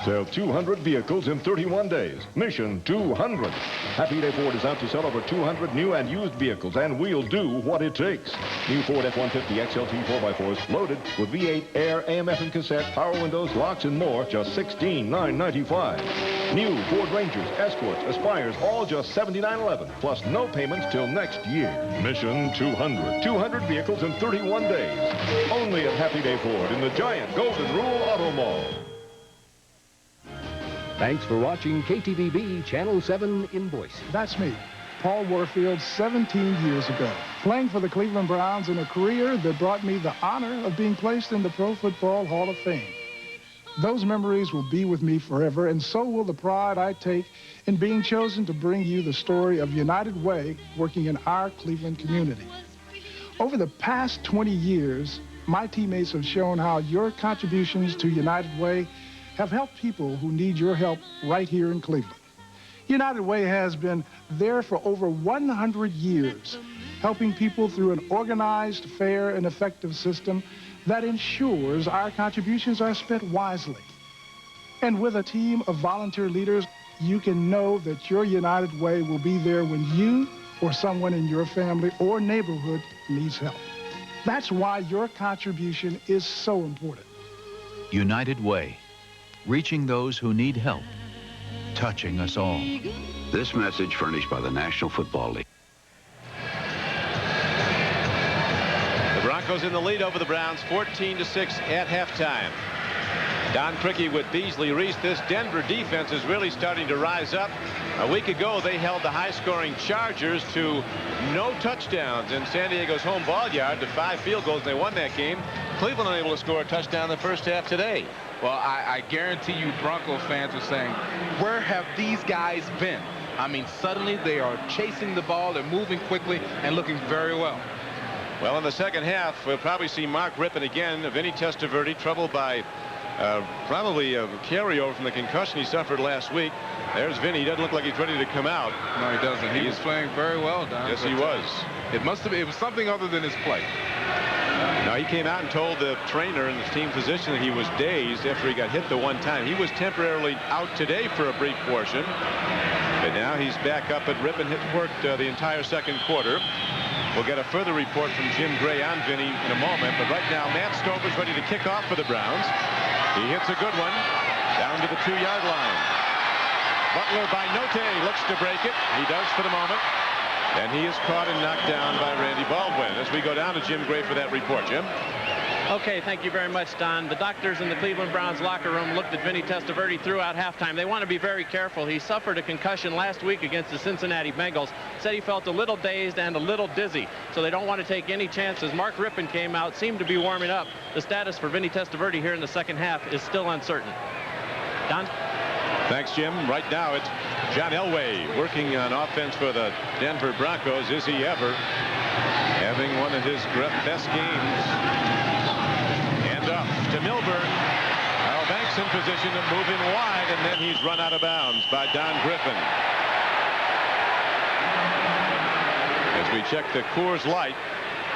Sell 200 vehicles in 31 days. Mission 200. Happy Day Ford is out to sell over 200 new and used vehicles, and we'll do what it takes. New Ford F-150 XLT 4x4s loaded with V8, air, AM/FM cassette, power windows, locks, and more, just $16,995. New Ford Rangers, Escorts, Aspires, all just $79.11, plus no payments till next year. Mission 200. 200 vehicles in 31 days. Only at Happy Day Ford in the giant Golden Rule Auto Mall. Thanks for watching KTVB Channel 7 in Boise. That's me, Paul Warfield, 17 years ago, playing for the Cleveland Browns in a career that brought me the honor of being placed in the Pro Football Hall of Fame. Those memories will be with me forever, and so will the pride I take in being chosen to bring you the story of United Way working in our Cleveland community. Over the past 20 years, my teammates have shown how your contributions to United Way have helped people who need your help right here in Cleveland. United Way has been there for over 100 years, helping people through an organized, fair, and effective system that ensures our contributions are spent wisely. And with a team of volunteer leaders, you can know that your United Way will be there when you or someone in your family or neighborhood needs help. That's why your contribution is so important. United Way, reaching those who need help, touching us all. This message furnished by the National Football League. The Broncos in the lead over the Browns, 14-6 at halftime. Don Criqui with Beasley Reese. This Denver defense is really starting to rise up. A week ago, they held the high-scoring Chargers to no touchdowns in San Diego's home ball yard to 5 field goals, and they won that game. Cleveland unable to score a touchdown in the first half today. Well, I guarantee you Bronco fans are saying, where have these guys been? I mean, suddenly they are chasing the ball, they're moving quickly and looking very well. Well, in the second half, we'll probably see Mark Rypien again. Vinny Testaverde troubled by probably a carryover from the concussion he suffered last week. There's Vinny. He doesn't look like he's ready to come out. No, he doesn't. He was playing very well, Don. Yes, he was. It was something other than his play. Now, he came out and told the trainer and the team physician that he was dazed after he got hit the one time. He was temporarily out today for a brief portion, but now he's back up at Rypien. Worked the entire second quarter. We'll get a further report from Jim Gray on Vinny in a moment, but right now Matt Stover's ready to kick off for the Browns. He hits a good one down to the 2-yard line. Butler by Notte looks to break it. He does for the moment. And he is caught and knocked down by Randy Baldwin. As we go down to Jim Gray for that report. Jim? Okay, thank you very much, Don. The doctors in the Cleveland Browns locker room looked at Vinny Testaverde throughout halftime. They want to be very careful. He suffered a concussion last week against the Cincinnati Bengals. Said he felt a little dazed and a little dizzy, so they don't want to take any chances. Mark Rypien came out, seemed to be warming up. The status for Vinny Testaverde here in the second half is still uncertain. Don? Thanks, Jim. Right now, it's John Elway working on offense for the Denver Broncos. Is he ever? Having one of his best games. And up to Milburn. Al Banks in position to move in wide, and then he's run out of bounds by Don Griffin. As we check the Coors Light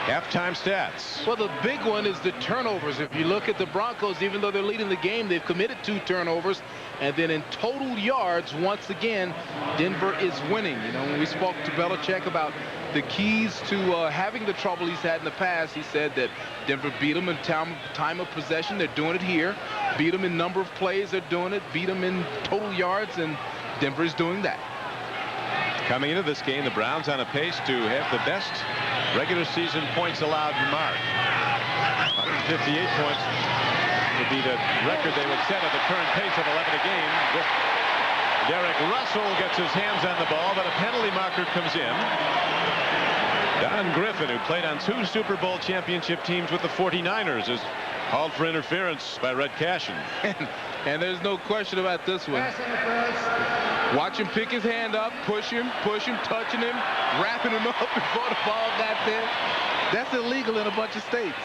halftime stats. Well, the big one is the turnovers. If you look at the Broncos, even though they're leading the game, they've committed 2 turnovers. And then in total yards, once again, Denver is winning. You know, when we spoke to Belichick about the keys to having the trouble he's had in the past, he said that Denver beat them in time of possession. They're doing it here. Beat them in number of plays. They're doing it. Beat them in total yards, and Denver is doing that. Coming into this game, the Browns on a pace to have the best regular season points allowed mark. 158 points would be the record they would set at the current pace of 11 a game. Derek Russell gets his hands on the ball, but a penalty marker comes in. Don Griffin, who played on 2 Super Bowl championship teams with the 49ers, is called for interference by Red Cashin. And there's no question about this one. Watch him pick his hand up, push him, touching him, wrapping him up before the ball got there. That's illegal in a bunch of states.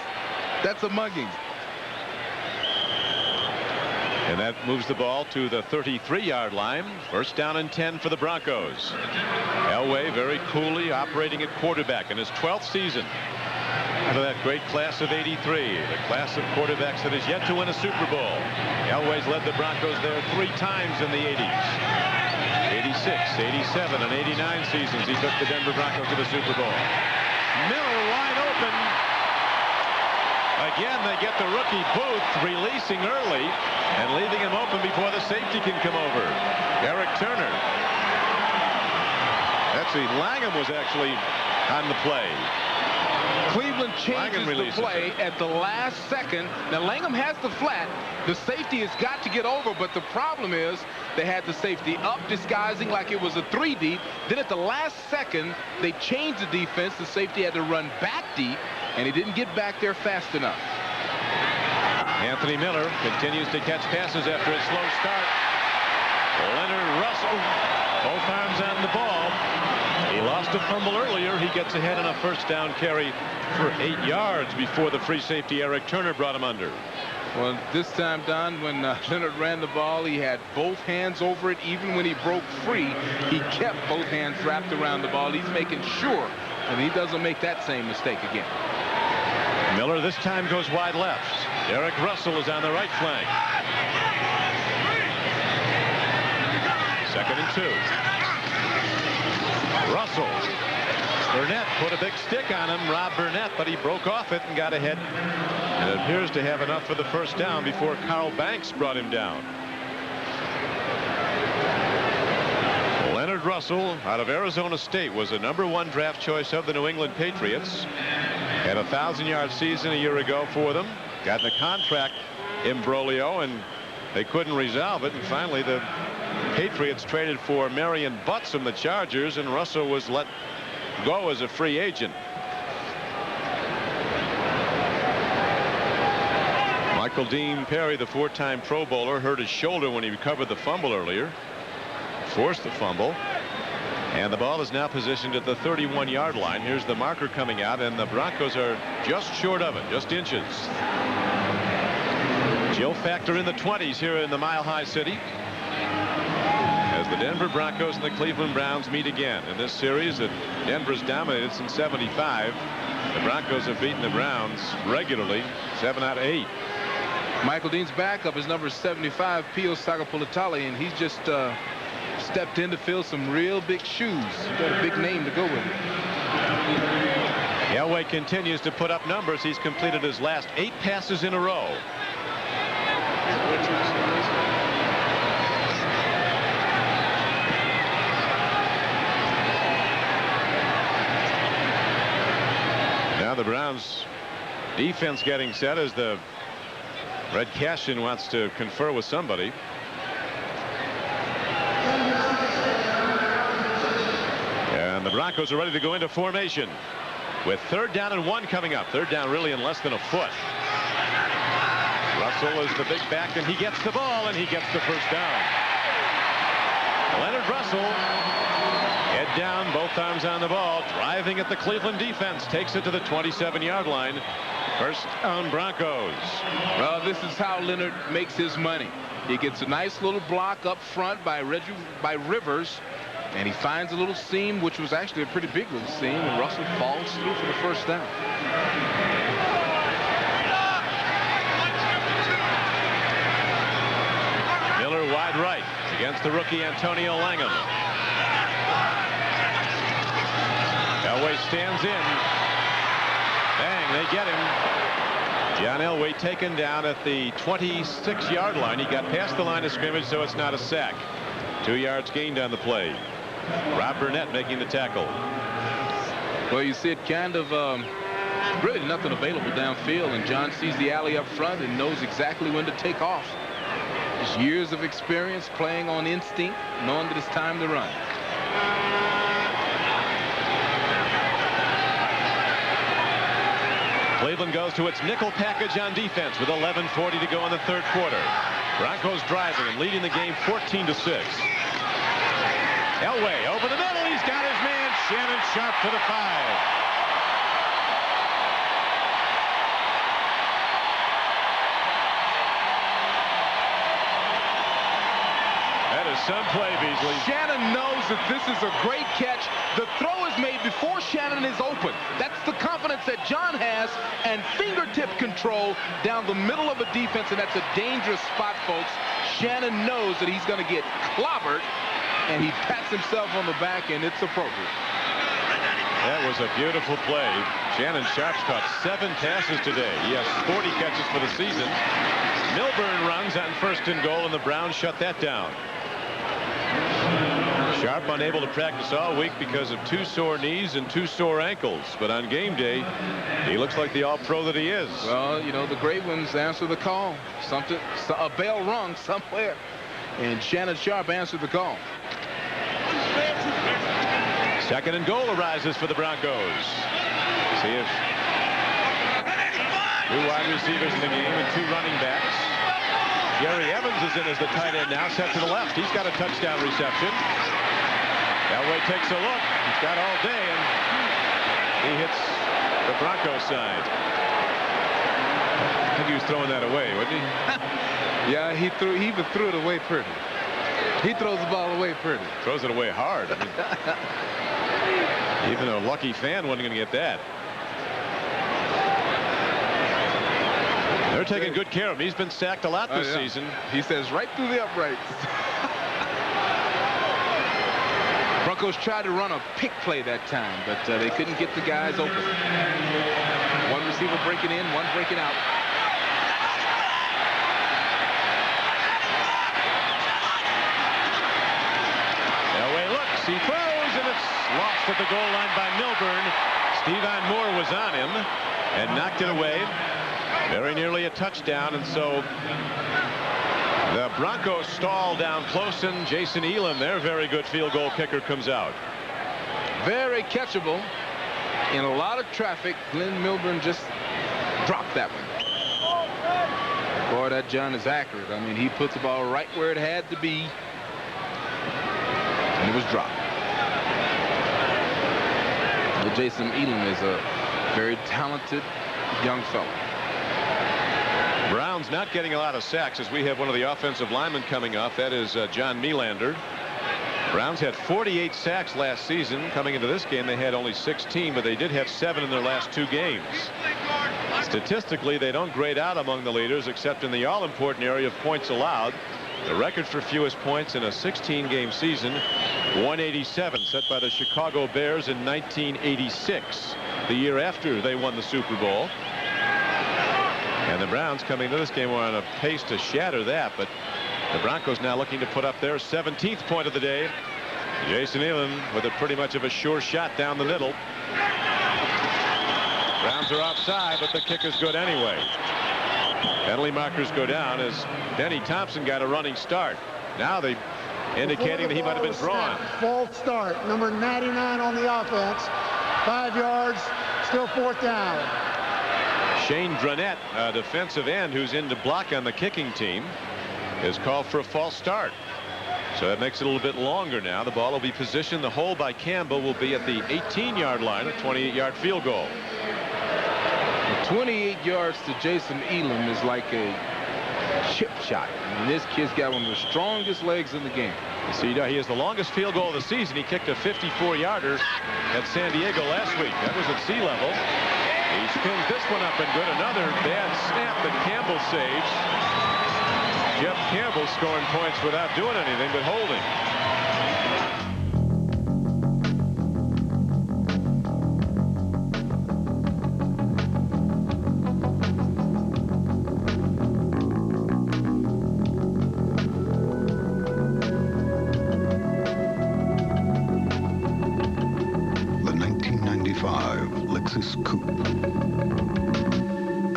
That's a mugging. And that moves the ball to the 33-yard line. First down and 10 for the Broncos. Elway very coolly operating at quarterback in his 12th season. Out of that great class of '83, the class of quarterbacks that has yet to win a Super Bowl. Elway's led the Broncos there 3 times in the '80s. 86, 87, and '89 seasons he took the Denver Broncos to the Super Bowl. Miller wide open. Again, they get the rookie Booth releasing early and leaving him open before the safety can come over. Eric Turner. Actually, Langham was actually on the play. Cleveland changes the play at the last second. Now, Langham has the flat. The safety has got to get over, but the problem is they had the safety up, disguising like it was a 3 deep. Then at the last second, they changed the defense. The safety had to run back deep, and he didn't get back there fast enough. Anthony Miller continues to catch passes after a slow start. Leonard Russell, both arms on the ball. He lost a fumble earlier. He gets ahead on a first down carry for 8 yards before the free safety Eric Turner brought him under. Well, this time, Don, when Leonard ran the ball, he had both hands over it. Even when he broke free, he kept both hands wrapped around the ball. He's making sure that he doesn't make that same mistake again. Miller this time goes wide left. Eric Russell is on the right flank. 2nd and 2. Russell. Burnett put a big stick on him, Rob Burnett, but he broke off it and got ahead. And it appears to have enough for the first down before Carl Banks brought him down. Leonard Russell out of Arizona State was a #1 draft choice of the New England Patriots. Had a 1,000-yard season a year ago for them. Got in a contract imbroglio, and they couldn't resolve it. And finally, the Patriots traded for Marion Butts from the Chargers, and Russell was let go as a free agent. Michael Dean Perry, the 4-time Pro Bowler, hurt his shoulder when he recovered the fumble earlier. Forced the fumble. And the ball is now positioned at the 31-yard line. Here's the marker coming out, and the Broncos are just short of it, just inches. Chill factor in the 20s here in the Mile High City, as the Denver Broncos and the Cleveland Browns meet again in this series that Denver's dominated since '75. The Broncos have beaten the Browns regularly, 7 out of 8. Michael Dean's backup is number 75, Pio Sagapulatali, and he's just stepped in to fill some real big shoes. He's got a big name to go with it. Elway continues to put up numbers. He's completed his last 8 passes in a row. Now the Browns defense getting set as the Red Cashin wants to confer with somebody. And the Broncos are ready to go into formation with 3rd down and 1 coming up. 3rd down really in less than a foot. Russell is the big back, and he gets the ball, and he gets the first down. Leonard Russell, head down, both arms on the ball, driving at the Cleveland defense, takes it to the 27-yard line. First down, Broncos. Well, this is how Leonard makes his money. He gets a nice little block up front by Rivers, and he finds a little seam, which was actually a pretty big little seam, and Russell falls through for the first down. Miller wide right against the rookie Antonio Langham. Elway stands in. Bang, they get him. John Elway taken down at the 26-yard line. He got past the line of scrimmage, so it's not a sack. 2 yards gained on the play. Rob Burnett making the tackle. Well, you see it kind of really nothing available downfield, and John sees the alley up front and knows exactly when to take off. Just years of experience playing on instinct, knowing that it's time to run. Cleveland goes to its nickel package on defense with 11:40 to go in the 3rd quarter. Broncos driving and leading the game 14-6. Elway over the middle. He's got his man Shannon Sharp to the 5. That is some play, Beasley. Shannon knows that this is a great catch. The throw is made before Shannon is open. That's the confidence that John has, and fingertip control down the middle of a defense, and that's a dangerous spot, folks. Shannon knows that he's going to get clobbered, and he pats himself on the back, and it's appropriate. That was a beautiful play. Shannon Sharp's caught 7 passes today. He has 40 catches for the season. Milburn runs on 1st and goal, and the Browns shut that down. Sharp unable to practice all week because of 2 sore knees and 2 sore ankles. But on game day, he looks like the all-pro that he is. Well, you know, the great ones answer the call. A bell rung somewhere. And Shannon Sharp answered the call. 2nd and goal arises for the Broncos. See if 2 wide receivers in the game and 2 running backs. Jerry Evans is in as the tight end now, set to the left. He's got a touchdown reception. Elway takes a look. He's got all day, and he hits the Broncos side. I think he was throwing that away, wasn't he? Yeah, he even threw it away pretty. He throws the ball away pretty. Throws it away hard. I mean, even a lucky fan wasn't going to get that. They're taking good care of him. He's been sacked a lot this season. He says right through the uprights. Broncos tried to run a pick play that time, but they couldn't get the guys open. 1 receiver breaking in, 1 breaking out. Elway looks, he throws, and it's lost at the goal line by Milburn. Stevan Moore was on him and knocked it away. Very nearly a touchdown, and so the Broncos stall down close, and Jason Elam, their very good field goal kicker, comes out. Very catchable. In a lot of traffic, Glyn Milburn just dropped that one. Boy, that John is accurate. I mean, he puts the ball right where it had to be, and it was dropped. But Jason Elam is a very talented young fellow. Browns not getting a lot of sacks as we have one of the offensive linemen coming off. That is John Melander. Browns had 48 sacks last season. Coming into this game, they had only 16, but they did have 7 in their last 2 games. Statistically, they don't grade out among the leaders except in the all-important area of points allowed. The record for fewest points in a 16-game season, 187, set by the Chicago Bears in 1986, the year after they won the Super Bowl. And the Browns coming to this game were on a pace to shatter that, but the Broncos now looking to put up their 17th point of the day. Jason Elam with a pretty much of a sure shot down the middle. Browns are offside, but the kick is good anyway. Penalty markers go down as Benny Thompson got a running start. Now they indicating that he might have been drawn. False start. Number 99 on the offense. 5 yards. Still 4th down. Shane Dronette, a defensive end who's in to block on the kicking team, is called for a false start. So that makes it a little bit longer now. The ball will be positioned. The hole by Campbell will be at the 18-yard line, a 28-yard field goal. 28 yards to Jason Elam is like a chip shot. I mean, this kid's got one of the strongest legs in the game. See, he has the longest field goal of the season. He kicked a 54-yarder at San Diego last week. That was at sea level. He spins this one up and good. Another bad snap that Campbell saves. Jeff Campbell scoring points without doing anything but holding. The 1995 Lexus Coupe.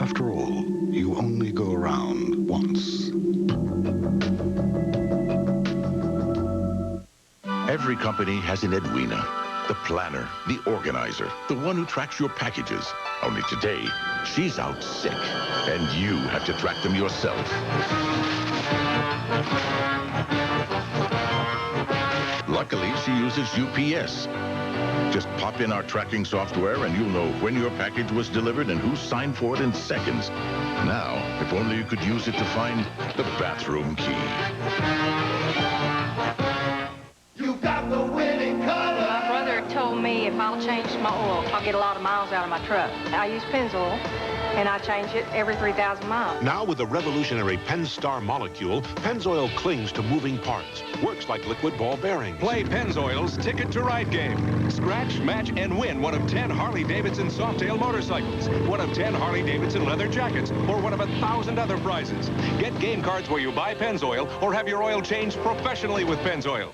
After all, you only go around once. Every company has an Edwina, the planner, the organizer, the one who tracks your packages. Only today, she's out sick, and you have to track them yourself. Luckily, she uses UPS. Just pop in our tracking software and you'll know when your package was delivered and who signed for it in seconds. Now, if only you could use it to find the bathroom key. if I'll change my oil, I'll get a lot of miles out of my truck. I use Pennzoil, and I change it every 3,000 miles. Now with the revolutionary Penn-Star molecule, Pennzoil clings to moving parts. Works like liquid ball bearings. Play Pennzoil's Ticket to Ride game. Scratch, match, and win one of 10 Harley-Davidson Softail motorcycles, one of 10 Harley-Davidson leather jackets, or one of 1,000 other prizes. Get game cards where you buy Pennzoil or have your oil changed professionally with Pennzoil.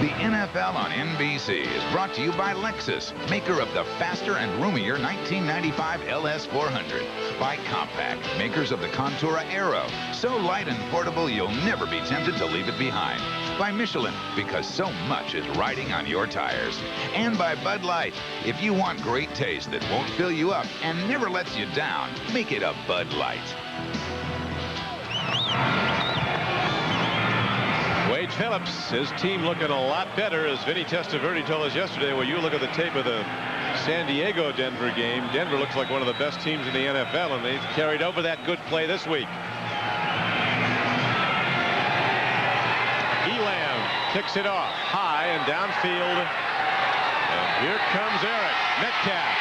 The NFL on NBC is brought to you by Lexus, maker of the faster and roomier 1995 LS400. By Compact, makers of the Contour Aero, so light and portable you'll never be tempted to leave it behind. By Michelin, because so much is riding on your tires. And by Bud Light, if you want great taste that won't fill you up and never lets you down, make it a Bud Light. Wade Phillips, his team looking a lot better, as Vinny Testaverde told us yesterday. Well, you look at the tape of the San Diego-Denver game. Denver looks like one of the best teams in the NFL, and they've carried over that good play this week. Elam kicks it off high and downfield. And here comes Eric Metcalf.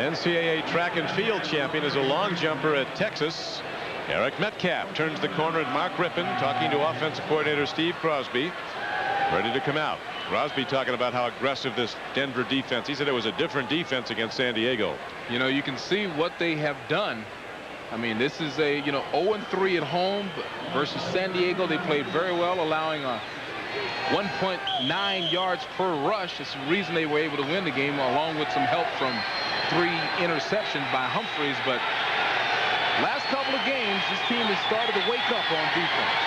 NCAA track and field champion is a long jumper at Texas. Eric Metcalf turns the corner at Mark Rypien, talking to offensive coordinator Steve Crosby, ready to come out. Crosby talking about how aggressive this Denver defense. He said it was a different defense against San Diego. You know, you can see what they have done. I mean, this is a 0-3 at home versus San Diego. They played very well, allowing 1.9 yards per rush. It's the reason they were able to win the game, along with some help from 3 interceptions by Humphreys. But last couple of games, this team has started to wake up on defense.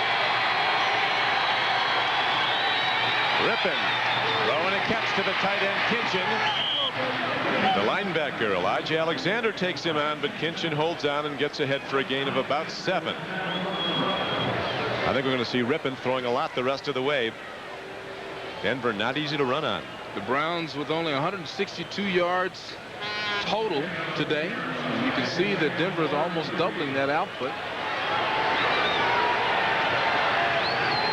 Rypien throwing a catch to the tight end Kinchin. The linebacker Elijah Alexander takes him on, but Kinchin holds on and gets ahead for a gain of about 7. I think we're going to see Rypien throwing a lot the rest of the way. Denver not easy to run on. The Browns with only 162 yards total today. And you can see that Denver is almost doubling that output.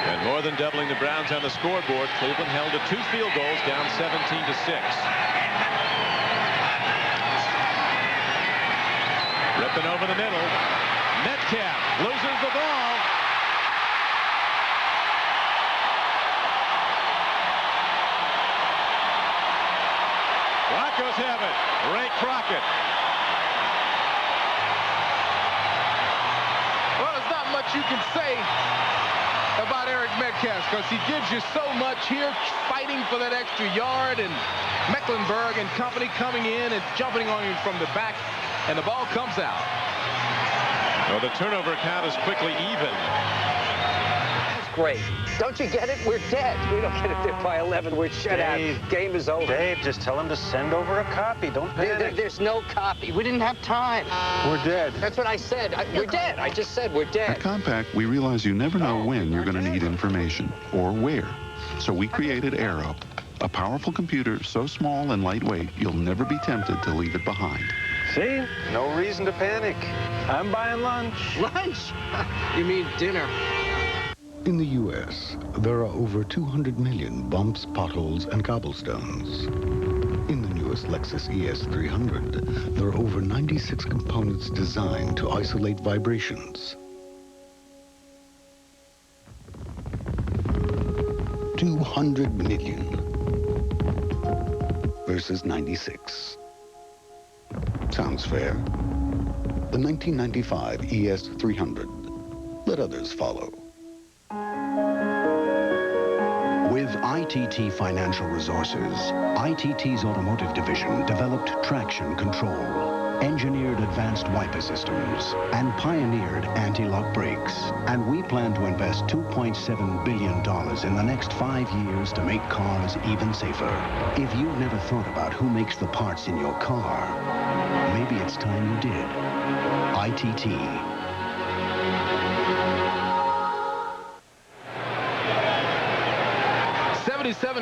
And more than doubling the Browns on the scoreboard. Cleveland held to 2 field goals, down 17-6. Rypien over the middle. Metcalf loses the ball. Broncos have it. Ray Crockett. Well, there's not much you can say about Eric Metcalf, because he gives you so much here, fighting for that extra yard, and Mecklenburg and company coming in and jumping on him from the back, and the ball comes out. Well, the turnover count is quickly even. That's great. Don't you get it? We're dead. We don't get it there by 11. We're shut out. Game is over. Dave, just tell him to send over a copy. Don't panic. There's no copy. We didn't have time. We're dead. That's what I said. We're dead. I just said we're dead. At Compact, we realize you never know when you're going to need information or where. So we created Aero, a powerful computer so small and lightweight you'll never be tempted to leave it behind. See? No reason to panic. I'm buying lunch. Lunch? You mean dinner? In the U.S., there are over 200 million bumps, potholes, and cobblestones. In the newest Lexus ES300, there are over 96 components designed to isolate vibrations. 200 million versus 96. Sounds fair. The 1995 ES300. Let others follow. With ITT Financial Resources, ITT's automotive division developed traction control, engineered advanced wiper systems, and pioneered anti-lock brakes. And we plan to invest $2.7 billion in the next 5 years to make cars even safer. If you've never thought about who makes the parts in your car, maybe it's time you did. ITT.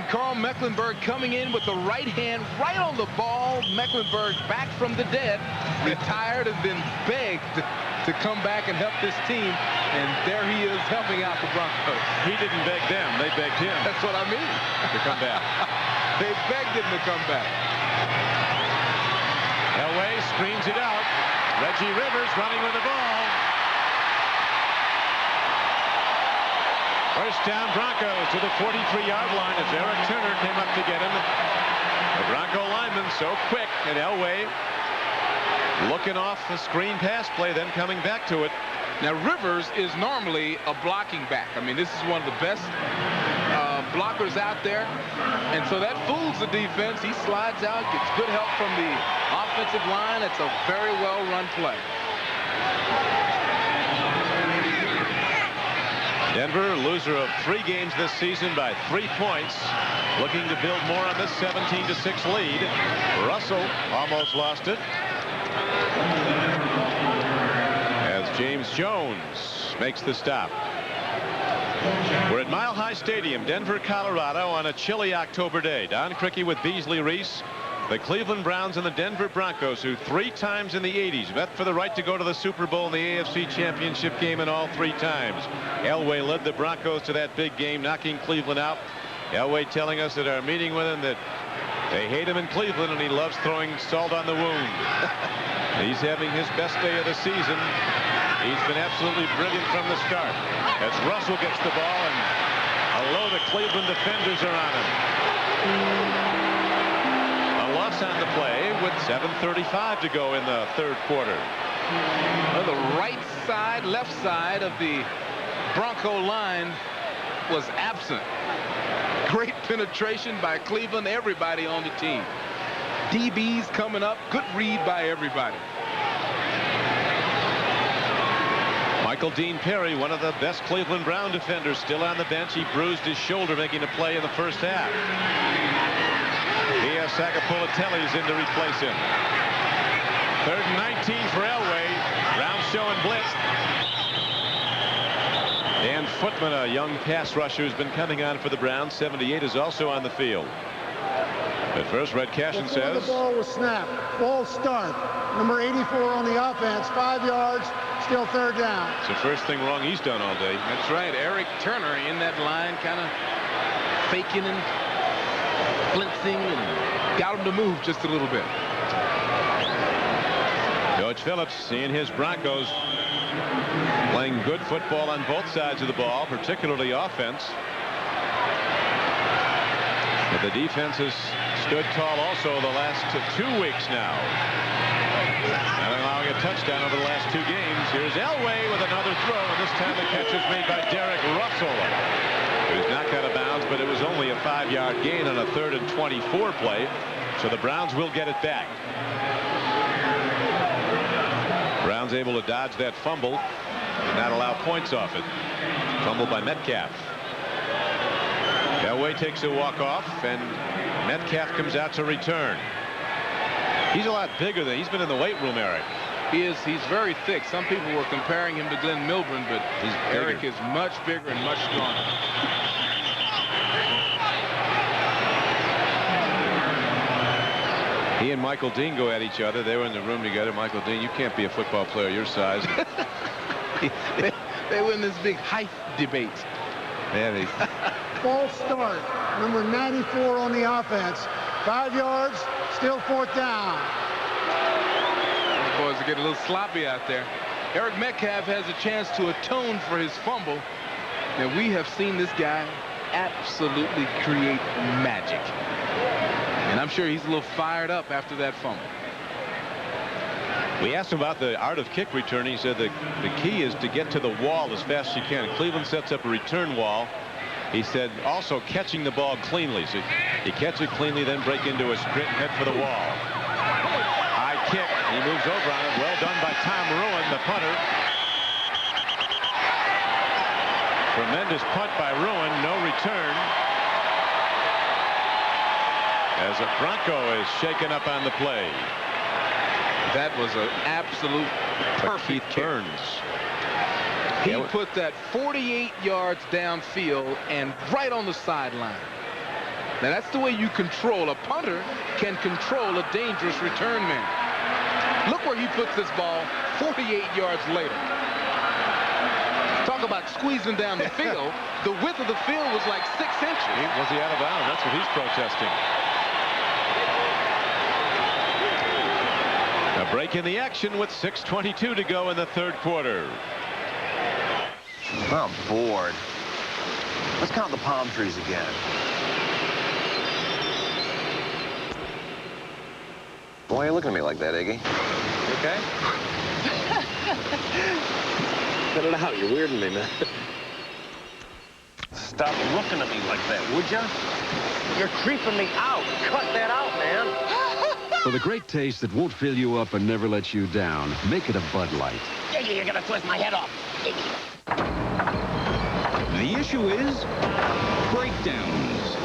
Carl Mecklenburg coming in with the right hand right on the ball. Mecklenburg back from the dead, retired, and then begged to come back and help this team, and there he is helping out the Broncos. He didn't beg them. They begged him. That's what I mean. To come back. They begged him to come back. Elway screens it out. Reggie Rivers running with the ball. First down Broncos to the 43-yard line as Eric Turner came up to get him. The Bronco lineman so quick, and Elway looking off the screen pass play, then coming back to it. Now Rivers is normally a blocking back. I mean, this is one of the best blockers out there, and so that fools the defense. He slides out, gets good help from the offensive line. It's a very well run play. Denver, loser of 3 games this season by 3 points, looking to build more on this 17-6 lead. Russell almost lost it as James Jones makes the stop. We're at Mile High Stadium, Denver, Colorado, on a chilly October day. Don Criqui with Beasley Reese. The Cleveland Browns and the Denver Broncos, who 3 times in the 80s met for the right to go to the Super Bowl in the AFC Championship game, and all 3 times. Elway led the Broncos to that big game, knocking Cleveland out. Elway telling us at our meeting with him that they hate him in Cleveland and he loves throwing salt on the wound. He's having his best day of the season. He's been absolutely brilliant from the start. As Russell gets the ball, and a load of Cleveland defenders are on him. Loss on the play with 7:35 to go in the 3rd quarter. Well, the right side, left side of the Bronco line was absent. Great penetration by Cleveland, everybody on the team. DBs coming up, good read by everybody. Michael Dean Perry, one of the best Cleveland Brown defenders, still on the bench. He bruised his shoulder making a play in the first half. Sagapulatelli's in to replace him. 3rd and 19 for Elway. Browns showing blitz. Dan Footman, a young pass rusher who's been coming on for the Browns. 78 is also on the field. But first, Red Cashin says. The ball was snapped. Ball start. Number 84 on the offense. 5 yards. Still 3rd down. It's the first thing wrong he's done all day. That's right. Eric Turner in that line, kind of faking and blitzing, and got him to move just a little bit. George Phillips, seeing his Broncos playing good football on both sides of the ball, particularly offense. But the defense has stood tall also the last 2 weeks now. Not allowing a touchdown over the last 2 games. Here's Elway with another throw, and this time the catch is made by Derek Russell. He was knocked out of bounds, but it was only a 5-yard gain on a 3rd and 24 play, so the Browns will get it back. Browns able to dodge that fumble and not allow points off it. Fumble by Metcalf. Elway takes a walk-off, and Metcalf comes out to return. He's a lot bigger than he's been in the weight room, Eric. He is. He's very thick. Some people were comparing him to Glyn Milburn, but Eric is much bigger and much stronger. He and Michael Dean go at each other. They were in the room together. Michael Dean, you can't be a football player your size. They were in this big height debate. Yeah, False start. Number 94 on the offense. 5 yards. Still 4th down. These boys are getting a little sloppy out there. Eric Metcalf has a chance to atone for his fumble. And we have seen this guy absolutely create magic. And I'm sure he's a little fired up after that fumble. We asked him about the art of kick return. He said the key is to get to the wall as fast as you can. Cleveland sets up a return wall. He said also catching the ball cleanly. So you catch it cleanly, then break into a sprint and head for the wall. High kick. He moves over on it. Well done by Tom Ruin, the punter. Tremendous punt by Ruin. No return. As a Bronco is shaken up on the play. That was an absolute perfect kick. Burns. He put that 48 yards downfield and right on the sideline. Now that's the way you control. A punter can control a dangerous return man. Look where he puts this ball 48 yards later. Talk about squeezing down the field. The width of the field was like 6 inches. Was he out of bounds? That's what he's protesting. A break in the action with 6:22 to go in the third quarter. I'm bored. Let's count the palm trees again. Why are you looking at me like that, Iggy? You okay? Cut it out. You're weirding me, man. Stop looking at me like that, would ya? You're creeping me out. Cut that out, man. For the great taste that won't fill you up and never lets you down, make it a Bud Light. Iggy, you're gonna twist my head off. Iggy. The issue is breakdowns.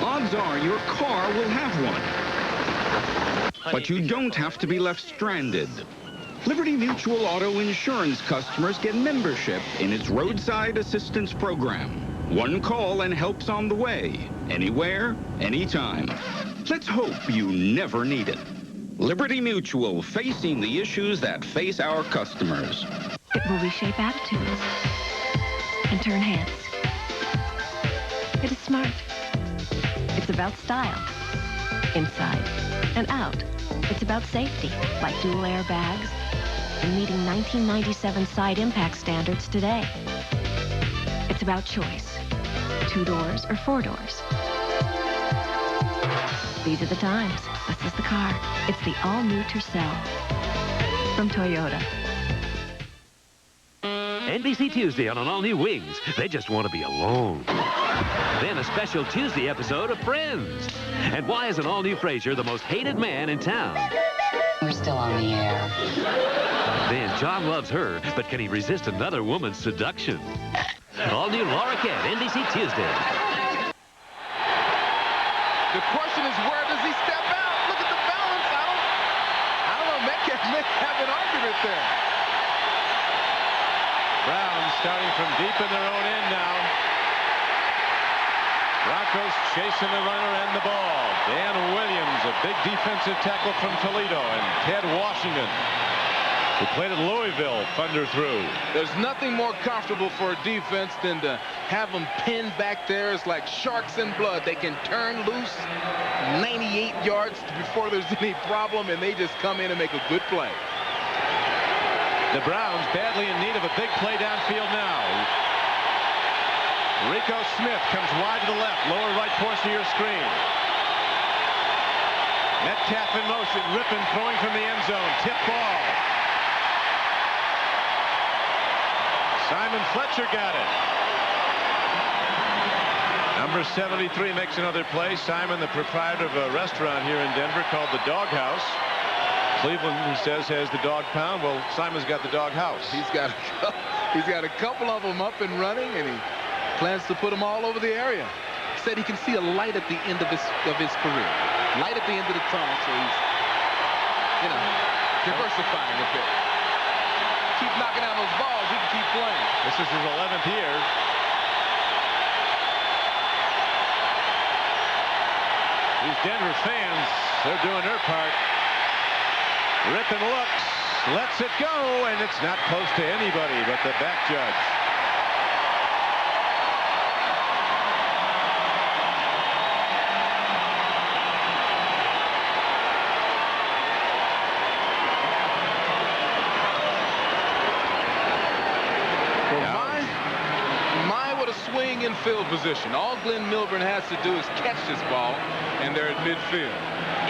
Odds are your car will have one. But you don't have to be left stranded. Liberty Mutual Auto Insurance customers get membership in its roadside assistance program. One call and help's on the way. Anywhere, anytime. Let's hope you never need it. Liberty Mutual, facing the issues that face our customers. It will reshape attitudes and turn heads. It is smart. It's about style, inside and out. It's about safety, like dual airbags and meeting 1997 side impact standards today. It's about choice, 2 doors or 4 doors. These are the times. This is the car. It's the all-new Tercel from Toyota. NBC Tuesday on an all-new Wings. They just want to be alone. Then a special Tuesday episode of Friends. And why is an all-new Frasier the most hated man in town? We're still on the air. Then John loves her, but can he resist another woman's seduction? All-new Laura Kent, NBC Tuesday. The question is, where does he step out? Look at the balance. I don't know. Metcalf may have an argument there. Browns starting from deep in their own end now. Broncos chasing the runner and the ball. Dan Williams, a big defensive tackle from Toledo, and Ted Washington, who played at Louisville, thunder through. There's nothing more comfortable for a defense than to have them pinned back there. It's like sharks in blood. They can turn loose 98 yards before there's any problem, and they just come in and make a good play. The Browns badly in need of a big play downfield now. Rico Smith comes wide to the left, lower right portion of your screen. Metcalf in motion, Rypien throwing from the end zone, tip ball. Simon Fletcher got it. Number 73 makes another play. Simon, the proprietor of a restaurant here in Denver called the Dog House. Cleveland, he says, has the dog pound. Well, Simon's got the Dog House. He's got a couple of them up and running, and he plans to put them all over the area. He said he can see a light at the end of his career. Light at the end of the tunnel, so he's, diversifying a bit. Keep knocking down those balls, he can keep playing. This is his 11th year. These Denver fans, they're doing their part. Rypien looks, lets it go, and it's not close to anybody but the back judge. Swing in field position. All Glyn Milburn has to do is catch this ball, and they're at midfield.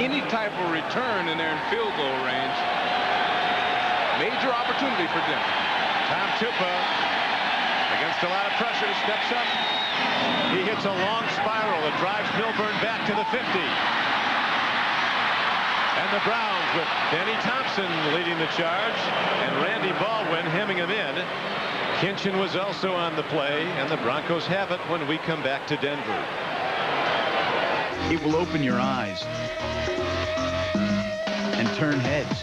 Any type of return and they're in field goal range. Major opportunity for them. Tom Tupa, against a lot of pressure, steps up. He hits a long spiral that drives Milburn back to the 50. And the Browns with Benny Thompson leading the charge, and Randy Baldwin hemming him in. Kinchin was also on the play, and the Broncos have it when we come back to Denver. It will open your eyes and turn heads.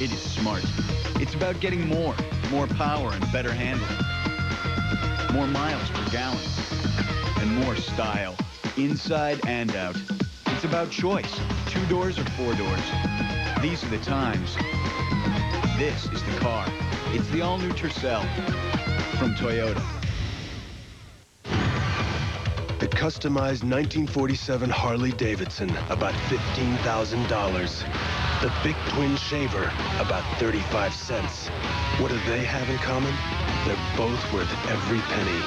It is smart. It's about getting more power and better handling, more miles per gallon, and more style. inside and out. It's about choice. 2 doors or 4 doors. These are the times. This is the car. It's the all-new Tercel from Toyota. The customized 1947 Harley-Davidson, about $15,000. The Big Twin Shaver, about 35 cents. What do they have in common? They're both worth every penny.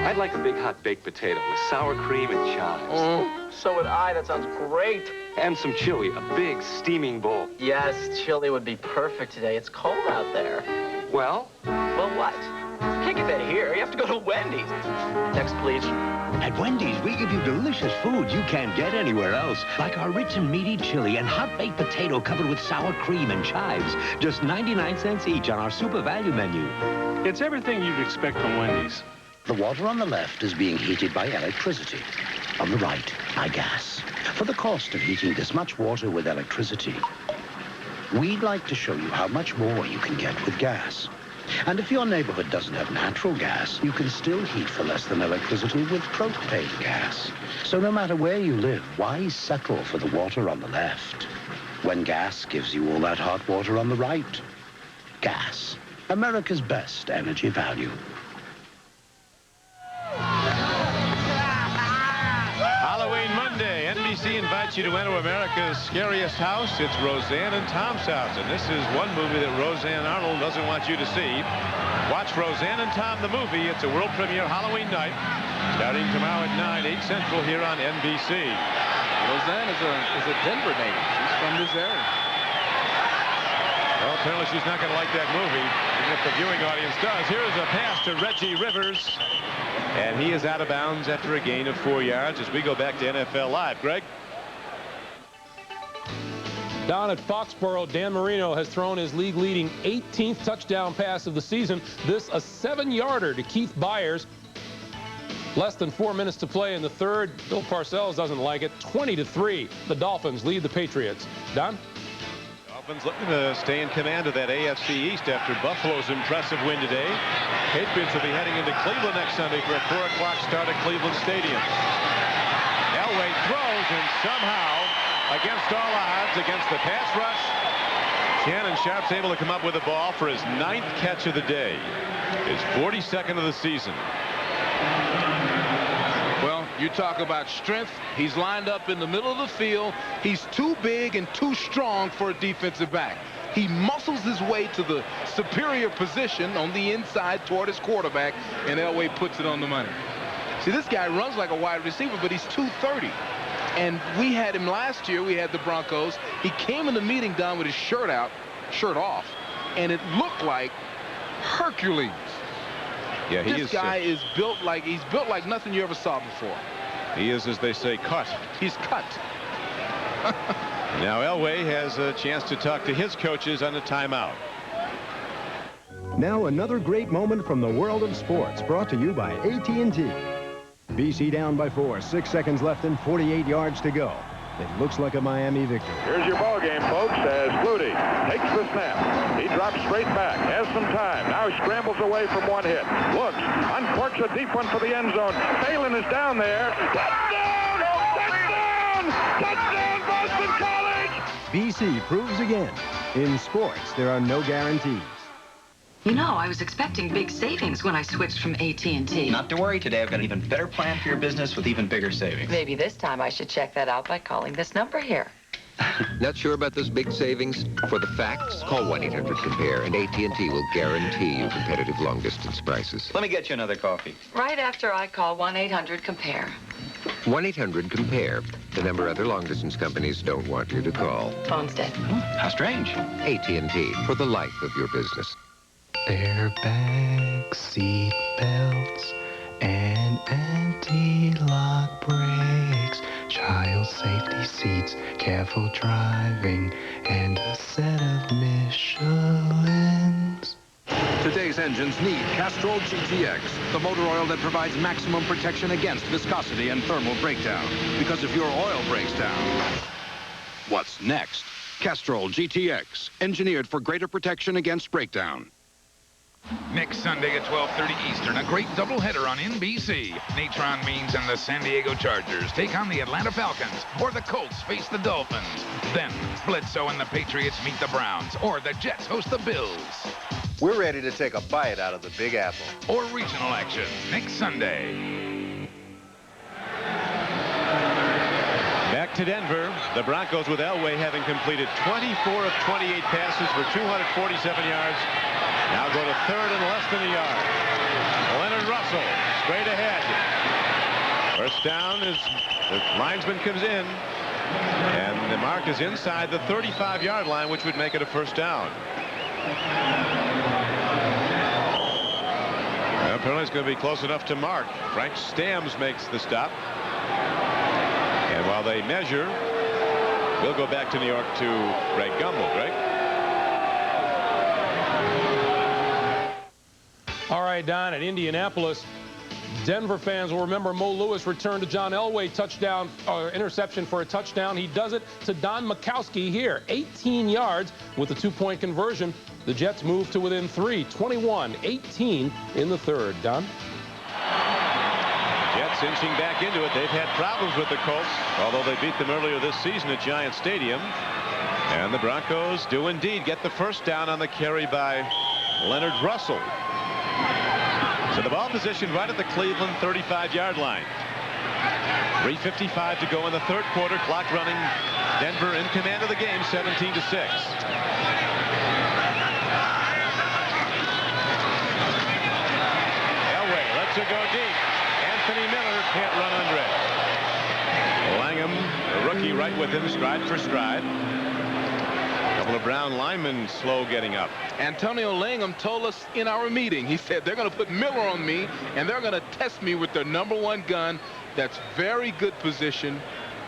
I'd like a big hot baked potato with sour cream and chives. So would I. That sounds great. And some chili, a big steaming bowl. Yes, chili would be perfect today. It's cold out there. Well? Well, what? You can't get that here. You have to go to Wendy's. Next, please. At Wendy's, we give you delicious food you can't get anywhere else, like our rich and meaty chili and hot baked potato covered with sour cream and chives. Just 99 cents each on our super value menu. It's everything you'd expect from Wendy's. The water on the left is being heated by electricity. On the right, by gas. For the cost of heating this much water with electricity, we'd like to show you how much more you can get with gas. And if your neighborhood doesn't have natural gas, you can still heat for less than electricity with propane gas. So no matter where you live, why settle for the water on the left when gas gives you all that hot water on the right? Gas, America's best energy value. Halloween Monday, NBC invites you to enter America's scariest house. It's Roseanne and Tom's house, and this is one movie that Roseanne Arnold doesn't want you to see. Watch Roseanne and Tom the movie. It's a world premiere Halloween night, starting tomorrow at 9, 8 Central here on NBC. Roseanne is a Denver native. She's from this area. Well, apparently she's not going to like that movie, even if the viewing audience does. Here is a pass to Reggie Rivers. And he is out of bounds after a gain of 4 yards as we go back to NFL Live. Greg? Down at Foxborough, Dan Marino has thrown his league-leading 18th touchdown pass of the season. This a 7-yarder to Keith Byers. Less than 4 minutes to play in the third. Bill Parcells doesn't like it. 20-3. The Dolphins lead the Patriots. Don? Dolphins looking to stay in command of that AFC East after Buffalo's impressive win today. Patriots will be heading into Cleveland next Sunday for a 4 o'clock start at Cleveland Stadium. Elway throws, and somehow, against all odds, against the pass rush, Shannon Sharp's able to come up with the ball for his 9th catch of the day. His 42nd of the season. Well, you talk about strength. He's lined up in the middle of the field. He's too big and too strong for a defensive back. He muscles his way to the superior position on the inside toward his quarterback, and Elway puts it on the money. See, this guy runs like a wide receiver, but he's 230. And we had him last year. We had the Broncos. He came in the meeting down with his shirt off, and it looked like Hercules. Yeah, this guy is built like nothing you ever saw before. He is, as they say, cut. He's cut. Now Elway has a chance to talk to his coaches on the timeout. Now another great moment from the world of sports, brought to you by AT&T. BC down by 4, 6 seconds left and 48 yards to go. It looks like a Miami victory. Here's your ball game, folks, as Flutie takes the snap. He drops straight back, has some time. Now he scrambles away from one hit. Looks, uncorks a deep one for the end zone. Phelan is down there. Touchdown! Touchdown! Touchdown, Boston College! BC proves again, in sports, there are no guarantees. You know, I was expecting big savings when I switched from AT&T. Not to worry today. I've got an even better plan for your business with even bigger savings. Maybe this time I should check that out by calling this number here. Not sure about those big savings? For the facts, call 1-800-COMPARE, and AT&T will guarantee you competitive long-distance prices. Let me get you another coffee. Right after I call 1-800-COMPARE. 1-800-COMPARE, the number other long-distance companies don't want you to call. Phone's dead. How strange. AT&T, for the life of your business. Airbags, seat belts, and anti-lock brakes, child safety seats, careful driving, and a set of Michelins. Today's engines need Castrol GTX, the motor oil that provides maximum protection against viscosity and thermal breakdown. Because if your oil breaks down, what's next? Castrol GTX, engineered for greater protection against breakdown. Next Sunday at 12:30 Eastern, a great doubleheader on NBC. Natron Means and the San Diego Chargers take on the Atlanta Falcons, or the Colts face the Dolphins. Then, Bledsoe and the Patriots meet the Browns, or the Jets host the Bills. We're ready to take a bite out of the Big Apple. Or regional action next Sunday. Back to Denver. The Broncos with Elway having completed 24 of 28 passes for 247 yards. Now go to third and less than a yard. Leonard Russell straight ahead. First down as the linesman comes in. And the mark is inside the 35-yard line, which would make it a first down. Well, apparently it's going to be close enough to mark. Frank Stamms makes the stop. And while they measure, we'll go back to New York to Greg Gumbel. Greg? All right, Don, at Indianapolis, Denver fans will remember Mo Lewis returned to John Elway interception for a touchdown. He does it to Don Majkowski here. 18 yards with a 2-point conversion. The Jets move to within 3, 21-18 in the third. Don? Jets inching back into it. They've had problems with the Colts, although they beat them earlier this season at Giant Stadium. And the Broncos do indeed get the first down on the carry by Leonard Russell. So the ball position right at the Cleveland 35-yard line. 3:55 to go in the third quarter. Clock running. Denver in command of the game, 17-6. Elway lets it go deep. Anthony Miller can't run under it. Langham, the rookie, right with him, stride for stride. A couple of Brown linemen slow getting up. Antonio Langham told us in our meeting, he said they're going to put Miller on me and they're going to test me with their #1 gun. That's very good position.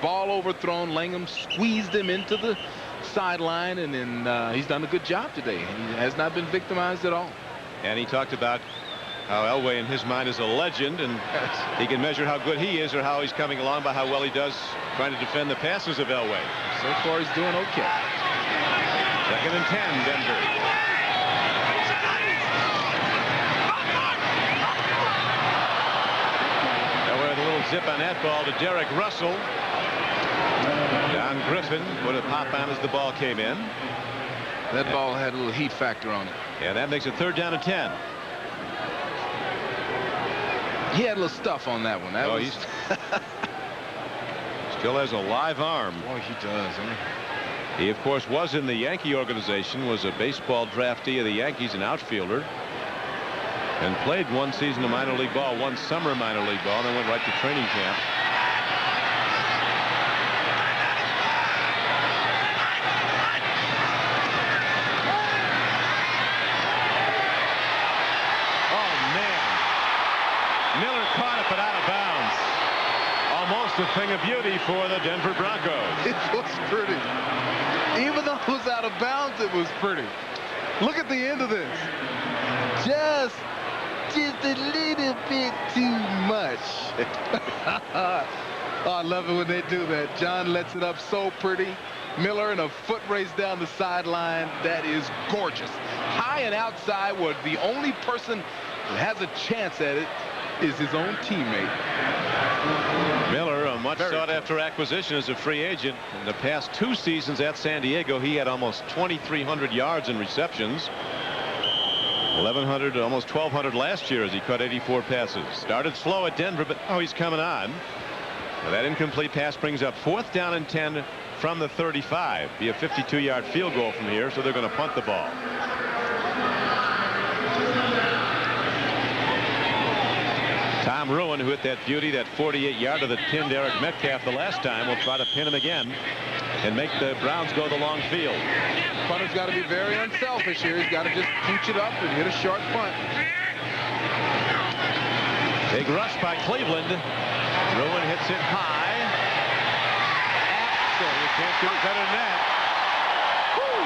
Ball overthrown. Langham squeezed him into the sideline, and then he's done a good job today. He has not been victimized at all. And he talked about how Elway in his mind is a legend, and he can measure how good he is or how he's coming along by how well he does trying to defend the passes of Elway. So far he's doing okay. 2nd and 10, Denver. Elway with a little zip on that ball to Derek Russell. Don Griffin put a pop on as the ball came in. That ball had a little heat factor on it. Yeah, that makes it 3rd down and 10. He had a little stuff on that one. He still has a live arm. Boy, he does, huh? He, of course, was in the Yankee organization, was a baseball draftee of the Yankees, an outfielder, and played one season of minor league ball, one summer minor league ball, and then went right to training camp. A thing of beauty for the Denver Broncos. It was pretty. Even though it was out of bounds, it was pretty. Look at the end of this. Just a little bit too much. Oh, I love it when they do that. John lets it up so pretty. Miller in a foot race down the sideline. That is gorgeous. High and outside, where the only person who has a chance at it is his own teammate. Miller, a much sought-after acquisition as a free agent. In the past 2 seasons at San Diego, he had almost 2,300 yards in receptions. 1,100, almost 1,200 last year as he caught 84 passes. Started slow at Denver, but oh, he's coming on. Now, that incomplete pass brings up 4th down and 10 from the 35. Be a 52-yard field goal from here, so they're going to punt the ball. Tom Ruin, who hit that beauty, that 48-yarder that pinned Eric Metcalf the last time, will try to pin him again and make the Browns go the long field. Punter's got to be very unselfish here. He's got to just pooch it up and hit a short punt. Big rush by Cleveland. Ruin hits it high. So you can't do it better than that. Woo!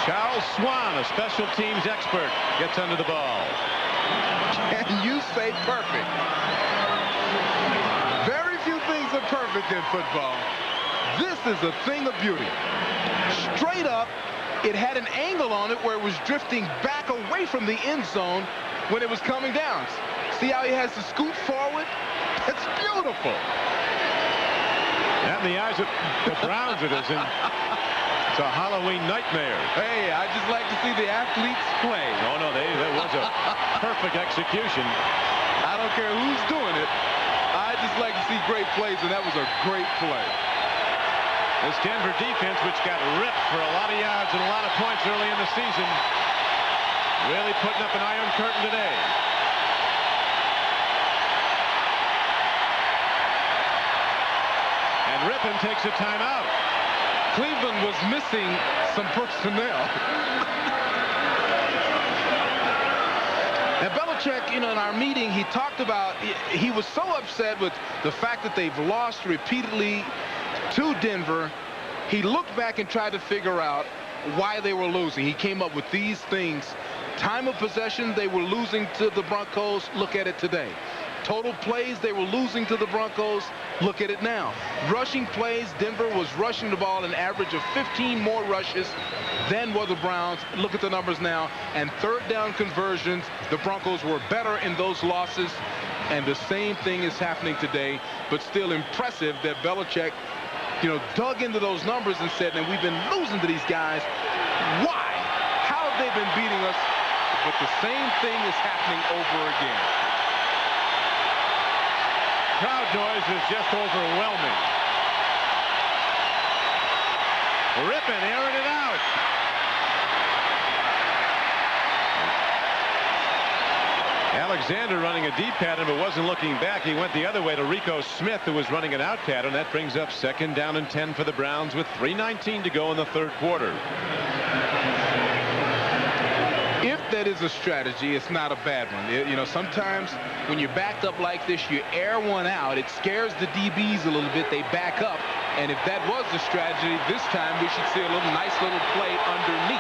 Charles Swan, a special teams expert, gets under the ball. Can you say perfect? Very few things are perfect in football. This is a thing of beauty. Straight up, it had an angle on it where it was drifting back away from the end zone when it was coming down. See how he has to scoot forward? It's beautiful. And the eyes of the Browns, it isn't. It's a Halloween nightmare. Hey, I just like to see the athletes play. No, that was a perfect execution. I don't care who's doing it. I just like to see great plays, and that was a great play. This Denver defense, which got ripped for a lot of yards and a lot of points early in the season, really putting up an iron curtain today. And Rypien takes a timeout. Cleveland was missing some personnel. And Belichick, in our meeting, he talked about, he was so upset with the fact that they've lost repeatedly to Denver. He looked back and tried to figure out why they were losing. He came up with these things. Time of possession, they were losing to the Broncos. Look at it today. Total plays, they were losing to the Broncos. Look at it now. Rushing plays, Denver was rushing the ball an average of 15 more rushes than were the Browns. Look at the numbers now. And third down conversions, the Broncos were better in those losses. And the same thing is happening today. But still impressive that Belichick, dug into those numbers and said, and we've been losing to these guys. Why? How have they been beating us? But the same thing is happening over again. Crowd noise is just overwhelming. Rypien airing it out. Alexander running a deep pattern but wasn't looking back. He went the other way to Rico Smith, who was running an out pattern. That brings up 2nd down and 10 for the Browns with 3:19 to go in the third quarter. If that is a strategy, it's not a bad one. Sometimes when you're backed up like this, you air one out. It scares the DBs a little bit. They back up. And if that was the strategy, this time we should see a nice little play underneath.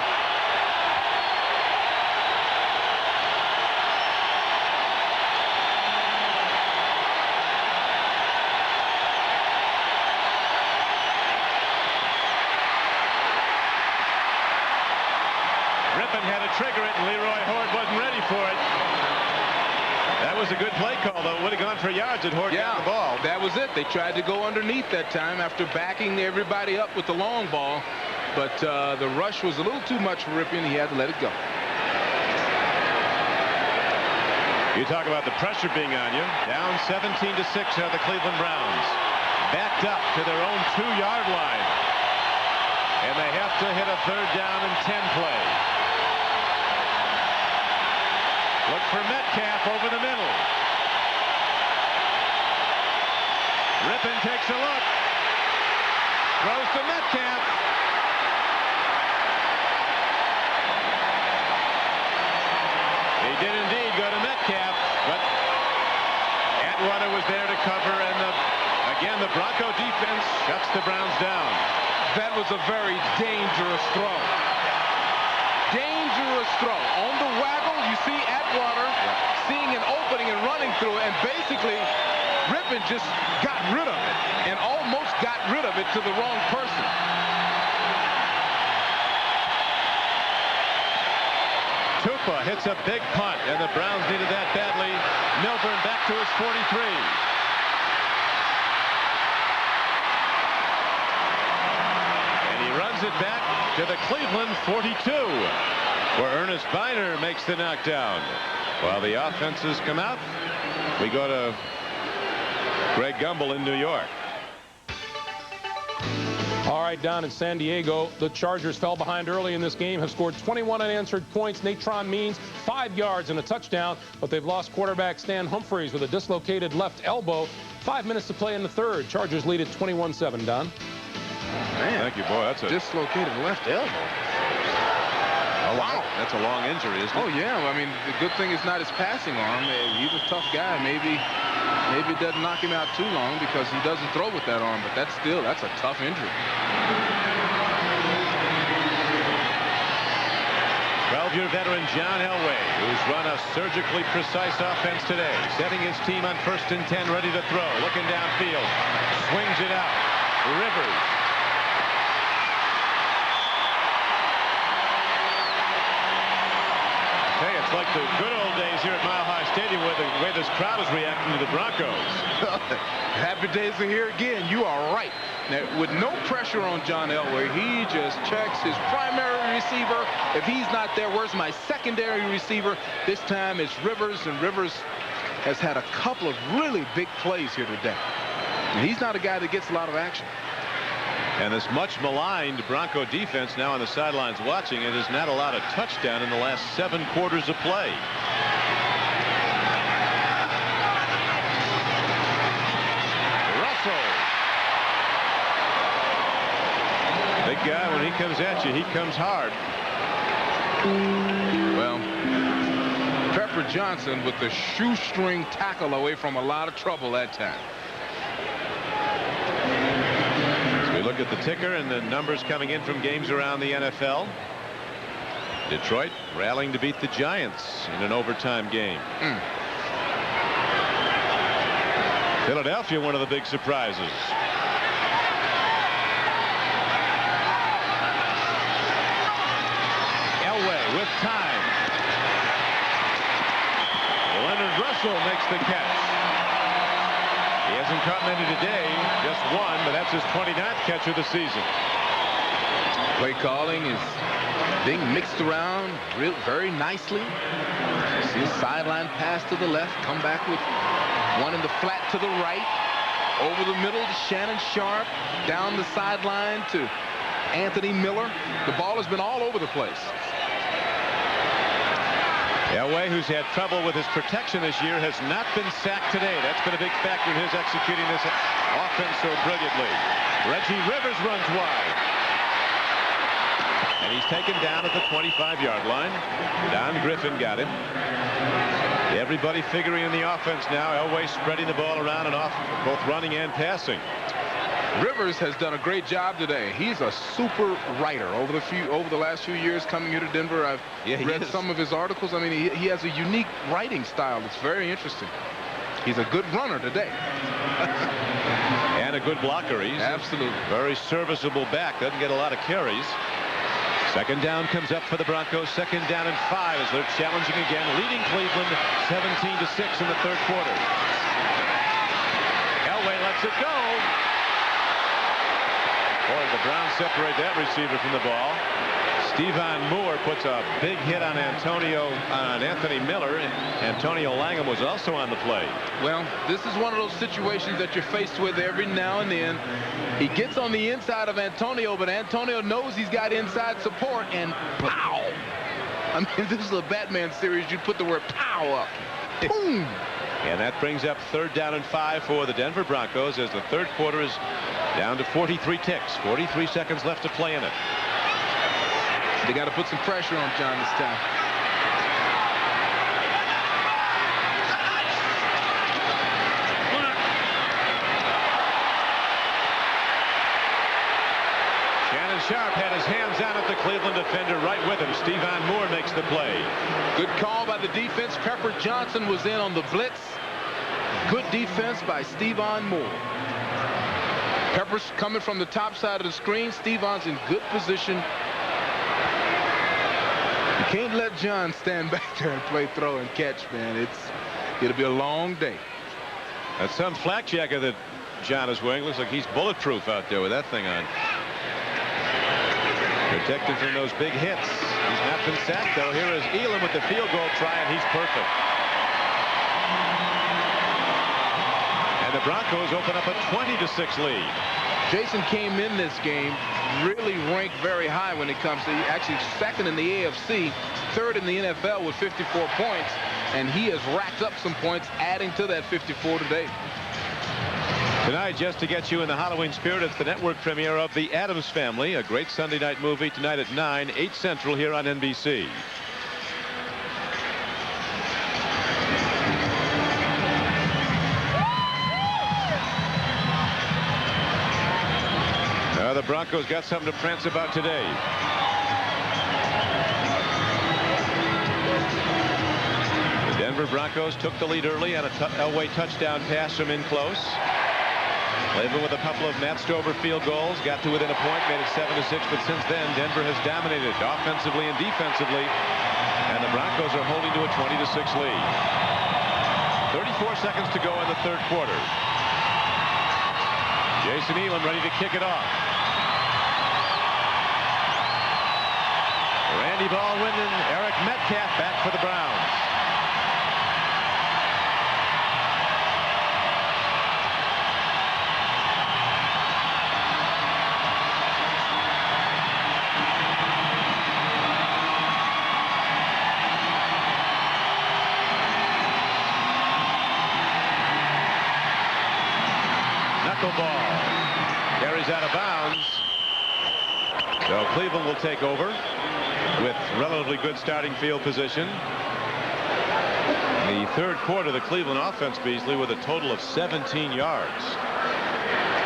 Rypien had to trigger it, and Leroy Horde wasn't ready for it. That was a good play call, though. It would have gone for yards had Horde got the ball. That was it. They tried to go underneath that time after backing everybody up with the long ball. But the rush was a little too much for Rypien. He had to let it go. You talk about the pressure being on you. Down 17-6 are the Cleveland Browns. Backed up to their own 2-yard line. And they have to hit a 3rd down and 10 play. Look for Metcalf over the middle. Rypien takes a look. Throws to Metcalf. He did indeed go to Metcalf, but Atwater was there to cover, and again the Bronco defense shuts the Browns down. That was a very dangerous throw. Dangerous throw. On the waggle, you see Atwater seeing an opening and running through it, and basically Rypien just got rid of it and almost got rid of it to the wrong person. Tupa hits a big punt, and the Browns needed that badly. Milburn back to his 43. Runs it back to the Cleveland 42, where Ernest Biner makes the knockdown. While the offenses come out, we go to Greg Gumbel in New York. All right, down in San Diego, the Chargers fell behind early in this game, have scored 21 unanswered points. Natron Means 5 yards and a touchdown, but they've lost quarterback Stan Humphries with a dislocated left elbow. 5 minutes to play in the third. Chargers lead at 21-7, Don. Man, thank you, boy. That's a dislocated left elbow. Oh, wow. That's a long injury, isn't it? Oh, yeah. I mean, the good thing is not his passing arm. He's a tough guy. Maybe it doesn't knock him out too long because he doesn't throw with that arm, but that's a tough injury. 12-year veteran John Elway, who's run a surgically precise offense today, setting his team on 1st and 10, ready to throw, looking downfield, swings it out. Rivers. Hey, it's like the good old days here at Mile High Stadium where the way this crowd is reacting to the Broncos. Happy days are here again. You are right. Now, with no pressure on John Elway, he just checks his primary receiver. If he's not there, where's my secondary receiver? This time it's Rivers, and Rivers has had a couple of really big plays here today. And he's not a guy that gets a lot of action. And this much maligned Bronco defense now on the sidelines watching it has not allowed a touchdown in the last 7 quarters of play. Russell. Big guy, when he comes at you, he comes hard. Well, Pepper Johnson with the shoestring tackle away from a lot of trouble that time. Look at the ticker and the numbers coming in from games around the NFL. Detroit rallying to beat the Giants in an overtime game. Philadelphia, one of the big surprises. Elway with time. Leonard Russell makes the catch. He hasn't caught many today, just one, but that's his 29th catch of the season. Play calling is being mixed around very nicely. See a sideline pass to the left, come back with one in the flat to the right, over the middle to Shannon Sharp, down the sideline to Anthony Miller. The ball has been all over the place. Elway, who's had trouble with his protection this year, has not been sacked today. That's been a big factor in his executing this offense so brilliantly. Reggie Rivers runs wide. And he's taken down at the 25-yard line. Don Griffin got him. Everybody figuring in the offense now. Elway spreading the ball around and off, both running and passing. Rivers has done a great job today. He's a super writer. Over the last few years coming here to Denver, I've read some of his articles. I mean, he has a unique writing style that's very interesting. He's a good runner today. And a good blocker. He's absolutely very serviceable back. Doesn't get a lot of carries. Second down comes up for the Broncos. Second down and 5 as they're challenging again, leading Cleveland 17-6 in the third quarter. Elway lets it go. Boy, the Browns separate that receiver from the ball. Stevan Moore puts a big hit on Anthony Miller. Antonio Langham was also on the play. Well, this is one of those situations that you're faced with every now and then. He gets on the inside of Antonio, but Antonio knows he's got inside support, and pow! I mean, if this is a Batman series, you'd put the word pow up. Boom! And that brings up third down and 5 for the Denver Broncos as the third quarter is down to 43 ticks. 43 seconds left to play in it. They got to put some pressure on John this time. Shannon Sharp had his hands down at the Cleveland defender right with him. Stevan Moore makes the play. Good call by the defense. Pepper Johnson was in on the blitz. Good defense by Stevan Moore. Pepper's coming from the top side of the screen. Stevan's in good position. You can't let John stand back there and play throw and catch, man. It'll be a long day. That's some flak jacket that John is wearing. Looks like he's bulletproof out there with that thing on. Protected from those big hits. He's not been sacked, though. Here is Elam with the field goal try, and he's perfect. And the Broncos open up a 20-6 lead. Jason came in this game really ranked very high when it comes to actually second in the AFC, third in the NFL with 54 points, and he has racked up some points adding to that 54 today. Tonight, just to get you in the Halloween spirit, it's the network premiere of The Addams Family, a great Sunday night movie tonight at 9, 8 Central here on NBC. The Broncos got something to prance about today. The Denver Broncos took the lead early on a Elway touchdown pass from in close. Cleveland with a couple of Matt Stover field goals, got to within a point, made it 7-6, but since then Denver has dominated offensively and defensively, and the Broncos are holding to a 20-6 lead. 34 seconds to go in the third quarter. Jason Elam ready to kick it off. Randy Baldwin and Eric Metcalf back for the Browns. Ball carries out of bounds. So Cleveland will take over with relatively good starting field position. The third quarter, the Cleveland offense, Beasley, with a total of 17 yards.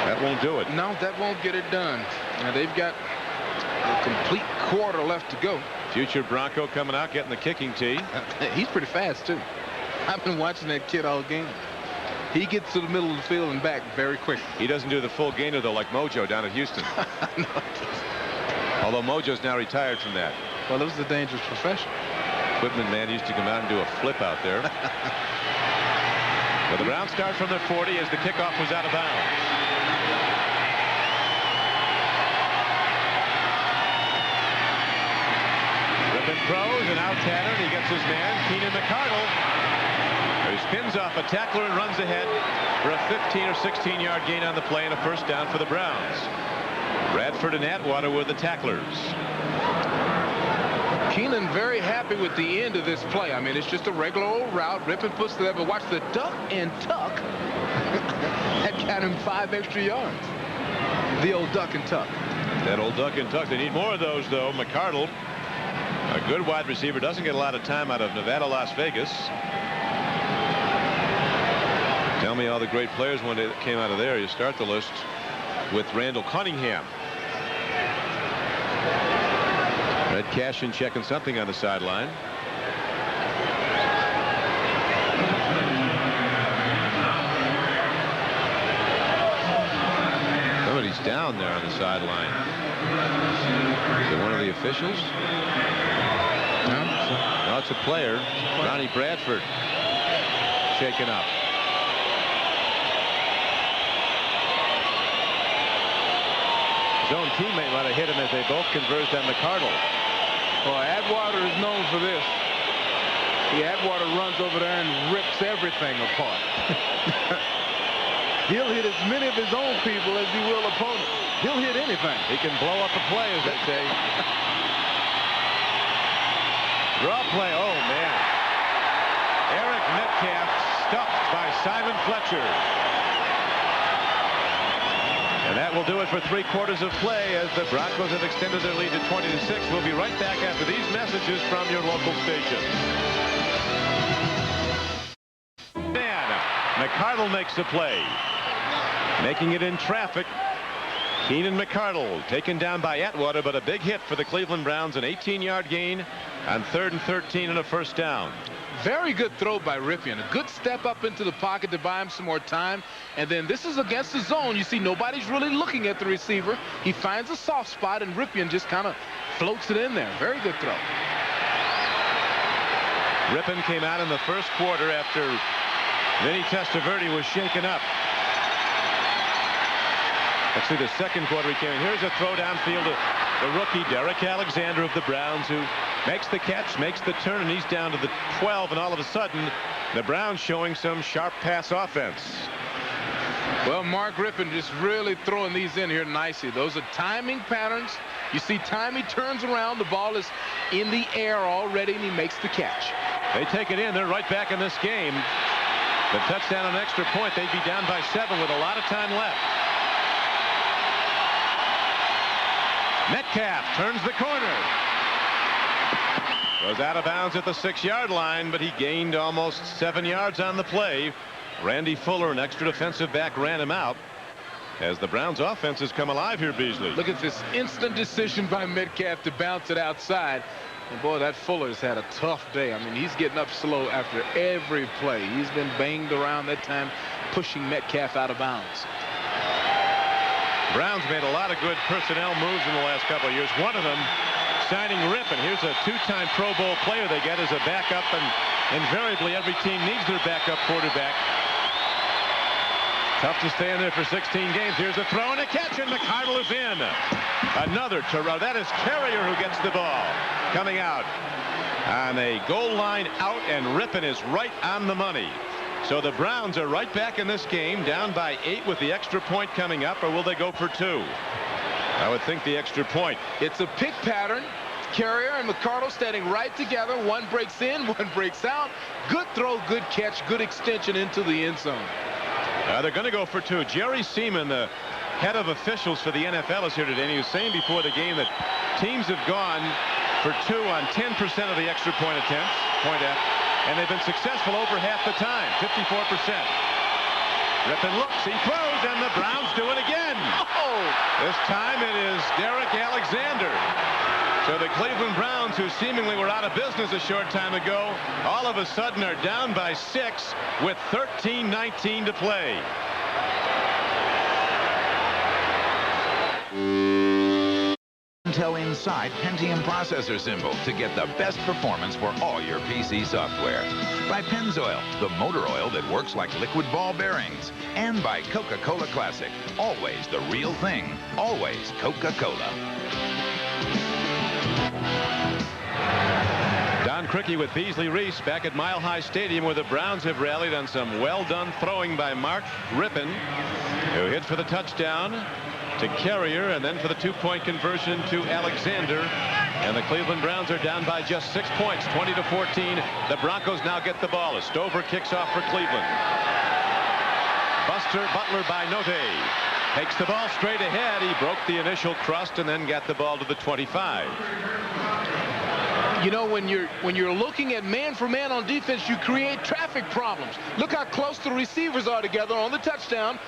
That won't do it. No, that won't get it done. Now they've got a complete quarter left to go. Future Bronco coming out, getting the kicking tee. He's pretty fast, too. I've been watching that kid all game. He gets to the middle of the field and back very quick. He doesn't do the full gainer, though, like Mojo down at Houston. No. Although Mojo's now retired from that. Well, it was a dangerous profession. Equipment man used to come out and do a flip out there. But the Browns start from their 40 as the kickoff was out of bounds. Rypien throws and out Tanner, and he gets his man, Keenan McCardle, who spins off a tackler and runs ahead for a 15 or 16 yard gain on the play and a first down for the Browns. Bradford and Atwater were the tacklers. Keenan very happy with the end of this play. I mean, it's just a regular old route. Rypien puts it there, but watch the duck and tuck. That got him 5 extra yards. The old duck and tuck. That old duck and tuck. They need more of those, though. McCardle, a good wide receiver, doesn't get a lot of time out of Nevada, Las Vegas. Tell me all the great players when they came out of there. You start the list with Randall Cunningham. Red Cashin checking something on the sideline. Somebody's down there on the sideline. Is it one of the officials? No, it's a player. Ronnie Bradford shaken up. His own teammate might have hit him as they both converged on McCardle. Well, Atwater is known for this. The Atwater runs over there and rips everything apart. He'll hit as many of his own people as he will opponents. He'll hit anything. He can blow up a play, as they say. Draw play. Oh, man. Eric Metcalf stuffed by Simon Fletcher. And that will do it for 3/4 of play as the Broncos have extended their lead to 20-6. We'll be right back after these messages from your local station. Man, McCardle makes the play. Making it in traffic. Keenan McCardle taken down by Atwater, but a big hit for the Cleveland Browns. An 18-yard gain on 3rd and 13 and a first down. Very good throw by Rypien. A good step up into the pocket to buy him some more time. And then this is against the zone. You see nobody's really looking at the receiver. He finds a soft spot, and Rypien just kind of floats it in there. Very good throw. Rypien came out in the first quarter after Vinny Testaverde was shaken up. Let's see, the second quarter he came in. Here's a throw downfield to the rookie, Derek Alexander of the Browns, who makes the catch, makes the turn, and he's down to the 12, and all of a sudden, the Browns showing some sharp pass offense. Well, Mark Rypien just really throwing these in here nicely. Those are timing patterns. You see time he turns around, the ball is in the air already, and he makes the catch. They take it in. They're right back in this game. The touchdown on an extra point, they'd be down by 7 with a lot of time left. Metcalf turns the corner. Goes out of bounds at the 6-yard line, but he gained almost 7 yards on the play. Randy Fuller, an extra defensive back, ran him out as the Browns offense has come alive here, Beasley. Look at this instant decision by Metcalf to bounce it outside. And boy, that Fuller's had a tough day. I mean, he's getting up slow after every play. He's been banged around that time, pushing Metcalf out of bounds. Browns made a lot of good personnel moves in the last couple of years. One of them signing Rypien. Here's a two-time Pro Bowl player they get as a backup, and invariably every team needs their backup quarterback. Tough to stay in there for 16 games. Here's a throw and a catch, and McCardle is in. Another Terrell. That is Carrier who gets the ball. Coming out on a goal line out, and Rypien is right on the money. So the Browns are right back in this game, down by 8 with the extra point coming up, or will they go for 2? I would think the extra point. It's a pick pattern. Carrier and McCardle standing right together. One breaks in, one breaks out. Good throw, good catch, good extension into the end zone. They're going to go for 2. Jerry Seaman, the head of officials for the NFL, is here today, and he was saying before the game that teams have gone for 2 on 10% of the extra point attempts, and they've been successful over half the time, 54%. Rypien looks, he throws, and the Browns do it again. Oh! This time it is Derek Alexander. So the Cleveland Browns, who seemingly were out of business a short time ago, all of a sudden are down by 6 with 13:19 to play. Intel Inside Pentium processor symbol to get the best performance for all your PC software. By Pennzoil, the motor oil that works like liquid ball bearings. And by Coca-Cola Classic, always the real thing, always Coca-Cola. Don Criqui with Beasley Reese back at Mile High Stadium, where the Browns have rallied on some well-done throwing by Mark Rypien, who hit for the touchdown to Carrier, and then for the 2-point conversion to Alexander. And the Cleveland Browns are down by just 6 points, 20-14. The Broncos now get the ball as Stover kicks off for Cleveland. Buster Butler by Note takes the ball straight ahead. He broke the initial crust and then got the ball to the 25. You know, when you're looking at man for man on defense, you create traffic problems. Look how close the receivers are together on the touchdown.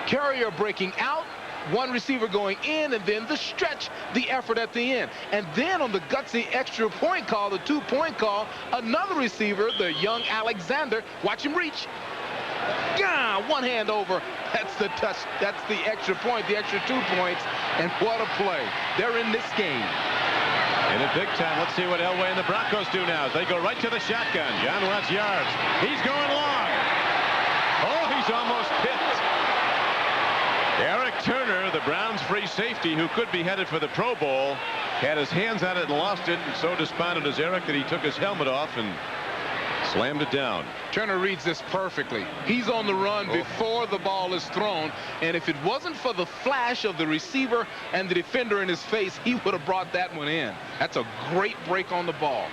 Carrier breaking out, one receiver going in, and then the stretch, the effort at the end. And then on the gutsy extra point call, the 2-point call, another receiver, the young Alexander, watch him reach. Yeah, one hand over. That's the touch. That's the extra point, the extra 2 points. And what a play. They're in this game. In it big time. Let's see what Elway and the Broncos do now. They go right to the shotgun. John wants yards. He's going long. Oh, he's almost pipped. Eric Turner, the Browns free safety, who could be headed for the Pro Bowl, had his hands on it and lost it, and so despondent as Eric that he took his helmet off and slammed it down. Turner reads this perfectly. He's on the run before the ball is thrown, and if it wasn't for the flash of the receiver and the defender in his face, he would have brought that one in. That's a great break on the ball.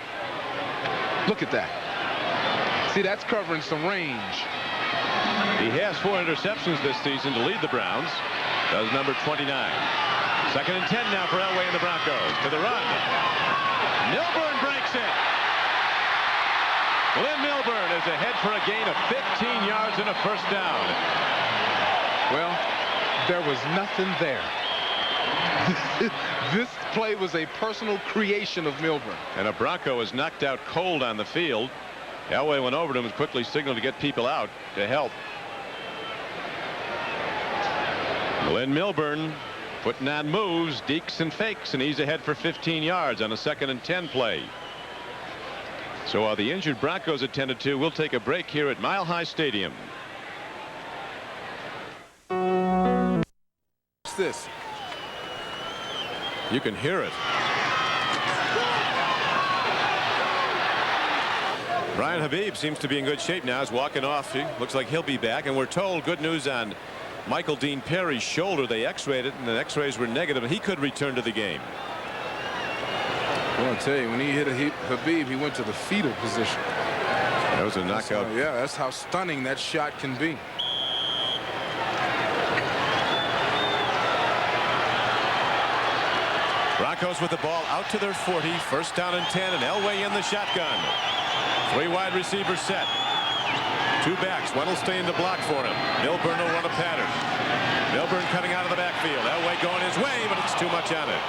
Look at that. See, that's covering some range. He has 4 interceptions this season to lead the Browns. Does number 29. 2nd and 10 now for Elway and the Broncos. To the run. Milburn breaks it. Glyn Milburn is ahead for a gain of 15 yards and a first down. Well, there was nothing there. This play was a personal creation of Milburn. And a Bronco is knocked out cold on the field. Elway went over to him and quickly signaled to get people out to help. Glyn Milburn putting on moves, dekes and fakes, and he's ahead for 15 yards on a 2nd and 10 play. So while the injured Broncos attended to, we'll take a break here at Mile High Stadium. What's this? You can hear it. Brian Habib seems to be in good shape now. He's walking off. He looks like he'll be back. And we're told good news on Michael Dean Perry's shoulder. They x-rayed it, and the x-rays were negative. He could return to the game. Well, I'll tell you, when he hit Habib, he went to the fetal position. That was a knockout. Yeah, that's how stunning that shot can be. Broncos with the ball out to their 40. 1st down and 10, and Elway in the shotgun. 3 wide receivers set. 2 backs. One will stay in the block for him. Milburn will run a pattern. Milburn cutting out of the backfield. Elway going his way, but it's too much on it.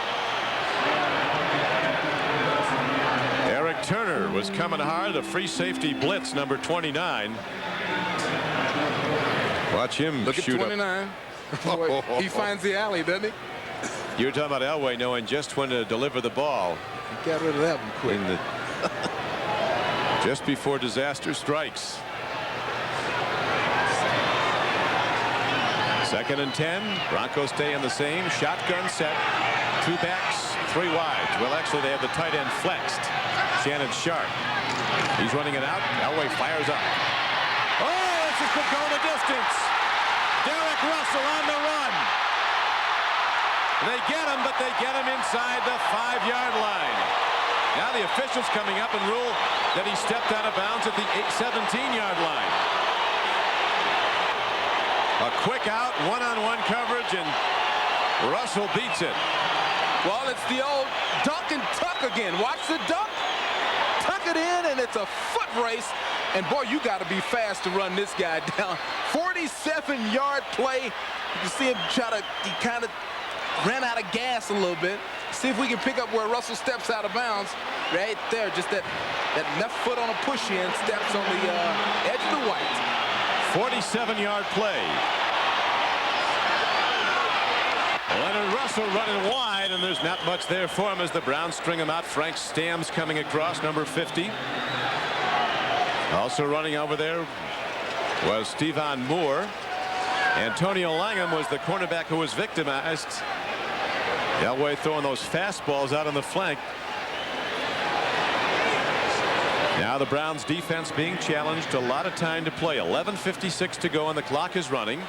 Eric Turner was coming hard. The free safety blitz, number 29. Watch him look shoot at 29. up. Boy, he finds the alley, doesn't he? You're talking about Elway knowing just when to deliver the ball. He got rid of that one quick. Just before disaster strikes. 2nd and 10. Broncos stay in the same shotgun set. 2 backs, 3 wides. Well, actually, they have the tight end flexed. Shannon Sharp. He's running it out. Elway fires up. Oh, this is could go the distance. Derek Russell on the run. They get him, but they get him inside the 5-yard line. Now the officials coming up and rule that he stepped out of bounds at the 17-yard line. A quick out, one-on-one coverage, and Russell beats it. Well, it's the old dunk and tuck again. Watch the dunk, tuck it in, and it's a foot race. And boy, you got to be fast to run this guy down. 47-yard play. You can see him he kind of ran out of gas a little bit. See if we can pick up where Russell steps out of bounds. Right there, just that left foot on a push-in, steps on the edge of the white. 47-yard play. Leonard Russell running wide, and there's not much there for him as the Browns string him out. Frank Stamms coming across, number 50. Also running over there was Stevan Moore. Antonio Langham was the cornerback who was victimized. Elway throwing those fastballs out on the flank. Now the Browns defense being challenged. A lot of time to play. 11:56 to go and the clock is running.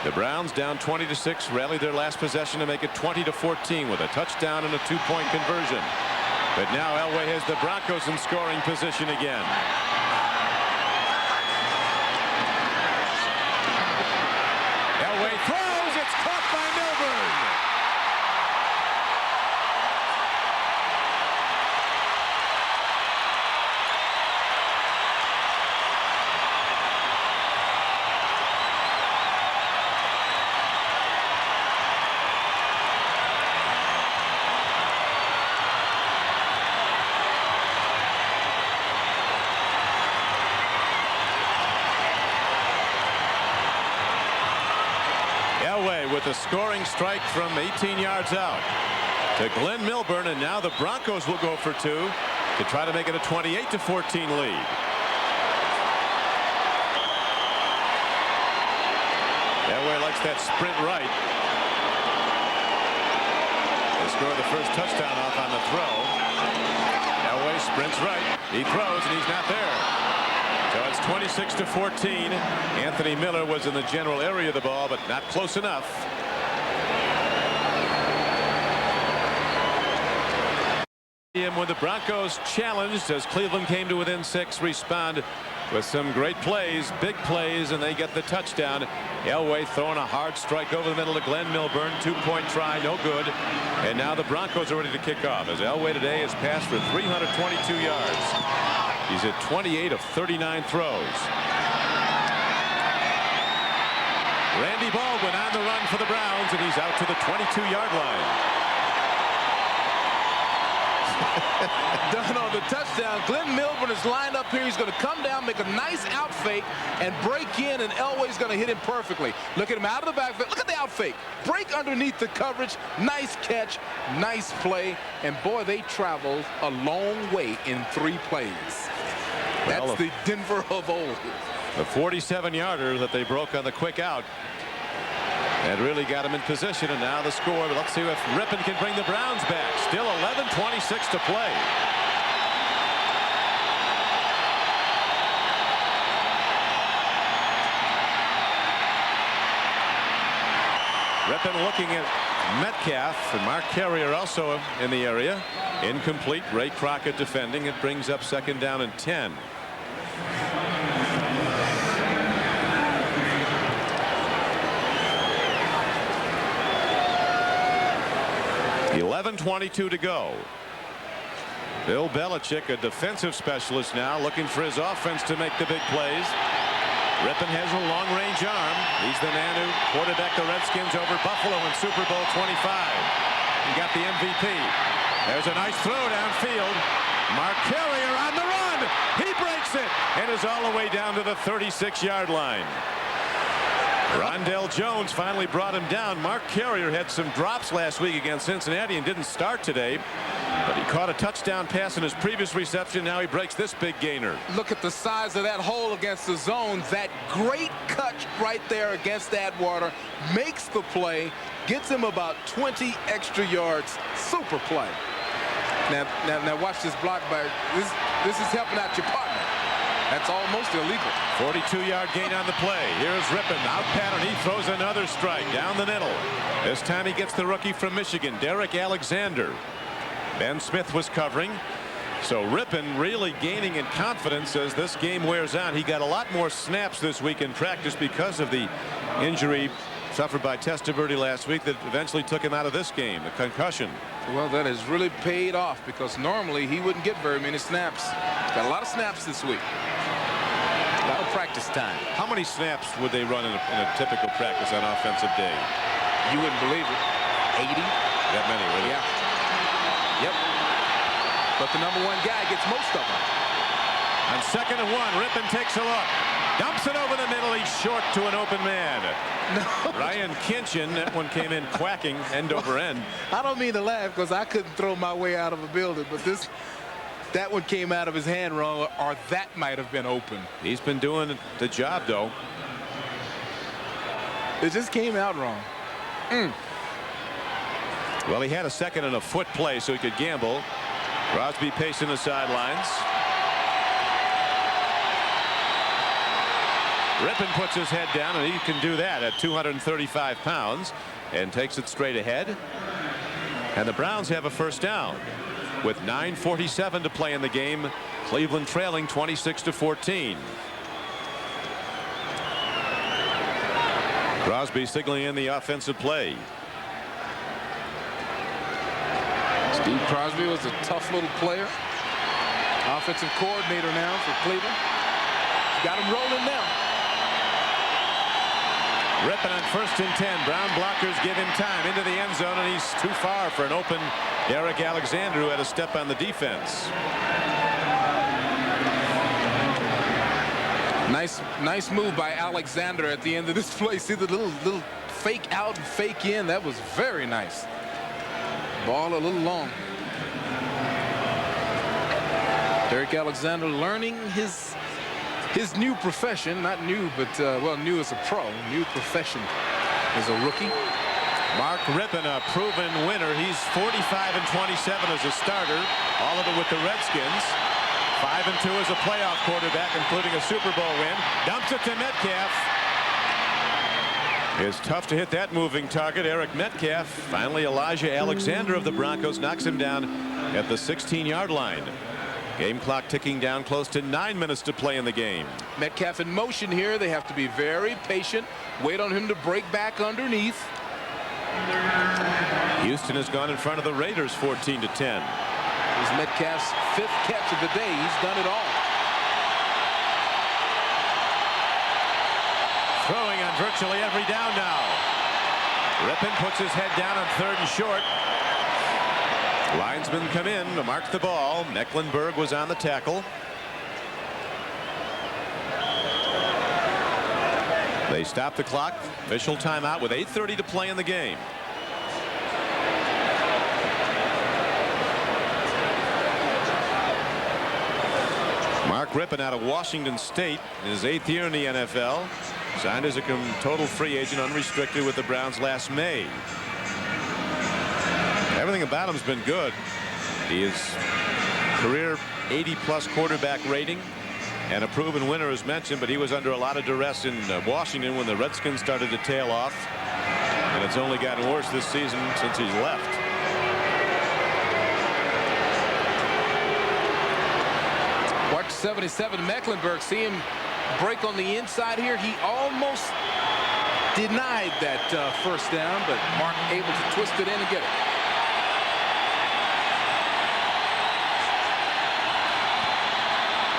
The Browns down 20-6 rallied their last possession to make it 20-14 with a touchdown and a 2-point conversion. But now Elway has the Broncos in scoring position again. Elway throws. It's caught by Milburn. With a scoring strike from 18 yards out to Glyn Milburn, and now the Broncos will go for 2 to try to make it a 28-14 lead. Elway likes that sprint right. They score the first touchdown off on the throw. Elway sprints right. He throws, and he's not there. So it's 26-14. Anthony Miller was in the general area of the ball, but not close enough. When the Broncos challenged as Cleveland came to within 6, respond with some great plays, big plays, and they get the touchdown. Elway throwing a hard strike over the middle to Glyn Milburn. 2-point try, no good. And now the Broncos are ready to kick off as Elway today has passed for 322 yards. He's at 28 of 39 throws. Randy Baldwin on the run for the Browns, and he's out to the 22-yard line. Done on the touchdown. Glyn Milburn is lined up here. He's going to come down, make a nice out fake, and break in, and Elway's going to hit him perfectly. Look at him out of the backfield. Look at the out fake. Break underneath the coverage. Nice catch. Nice play. And, boy, they traveled a long way in 3 plays. That's the Denver of old. The 47-yarder that they broke on the quick out. That really got him in position, and now the score. But let's see if Rypien can bring the Browns back. Still 11:26 to play. Rypien looking at Metcalf, and Mark Carrier also in the area. Incomplete. Ray Crockett defending. It brings up 2nd down and 10. 11:22 to go. Bill Belichick, a defensive specialist now, looking for his offense to make the big plays. Rypien has a long-range arm. He's the man who quarterbacked the Redskins over Buffalo in Super Bowl 25. He got the MVP. There's a nice throw downfield. Mark Carrier on the run. He breaks it and is all the way down to the 36-yard line. Rondell Jones finally brought him down. Mark Carrier had some drops last week against Cincinnati and didn't start today. But he caught a touchdown pass in his previous reception. Now he breaks this big gainer. Look at the size of that hole against the zone. That great catch right there against Atwater makes the play, gets him about 20 extra yards. Super play. Now watch this block by this is helping out your partner. That's almost illegal. 42-yard gain on the play. Here's Rypien out pattern. He throws another strike down the middle. This time he gets the rookie from Michigan, Derek Alexander. Ben Smith was covering. So Rypien really gaining in confidence as this game wears on. He got a lot more snaps this week in practice because of the injury suffered by Testaverde last week that eventually took him out of this game, the concussion. Well, that has really paid off because normally he wouldn't get very many snaps. Got a lot of snaps this week. A lot of practice time. How many snaps would they run in a typical practice on offensive day? You wouldn't believe it. 80. That many, really? Yeah. Yep. But the #1 guy gets most of them. On 2nd and 1, Rypien takes a look. Dumps it over the middle. He's short to an open man. No. Ryan Kinchin, that one came in quacking end over end. I don't mean to laugh because I couldn't throw my way out of a building, but that one came out of his hand wrong, or that might have been open. He's been doing the job, though. It just came out wrong. Well, he had a 2nd and a foot play so he could gamble. Crosby pacing the sidelines. Rypien puts his head down, and he can do that at 235 pounds and takes it straight ahead. And the Browns have a first down with 9:47 to play in the game. Cleveland trailing 26-14. Crosby signaling in the offensive play. Steve Crosby was a tough little player. Offensive coordinator now for Cleveland. Got him rolling now. Rypien on 1st and 10. Brown blockers give him time into the end zone, and he's too far for an open Derek Alexander, who had a step on the defense. Nice move by Alexander at the end of this play. See the little fake out and fake in. That was very nice. Ball a little long. Derek Alexander learning his new profession. Not new, but well, new as a pro. New profession as a rookie. Mark Rypien, a proven winner. He's 45-27 as a starter. All of it with the Redskins. 5-2 as a playoff quarterback, including a Super Bowl win. Dumps it to Metcalf. It's tough to hit that moving target. Eric Metcalf. Finally, Elijah Alexander of the Broncos knocks him down at the 16-yard line. Game clock ticking down, close to 9 minutes to play in the game. Metcalf in motion here. They have to be very patient. Wait on him to break back underneath. Houston has gone in front of the Raiders 14-10. This is Metcalf's 5th catch of the day. He's done it all. Throwing on virtually every down now. Rypien puts his head down on 3rd and short. Linesmen come in to mark the ball. Mecklenburg was on the tackle. They stop the clock. Official timeout with 8:30 to play in the game. Mark Rypien out of Washington State in his 8th year in the NFL. Signed as a total free agent, unrestricted with the Browns last May. Everything about him's been good. He is career 80+ quarterback rating and a proven winner, as mentioned, but he was under a lot of duress in Washington when the Redskins started to tail off, and it's only gotten worse this season since he's left. Watch 77 Mecklenburg. See him break on the inside here. He almost denied that first down, but Mark able to twist it in and get it.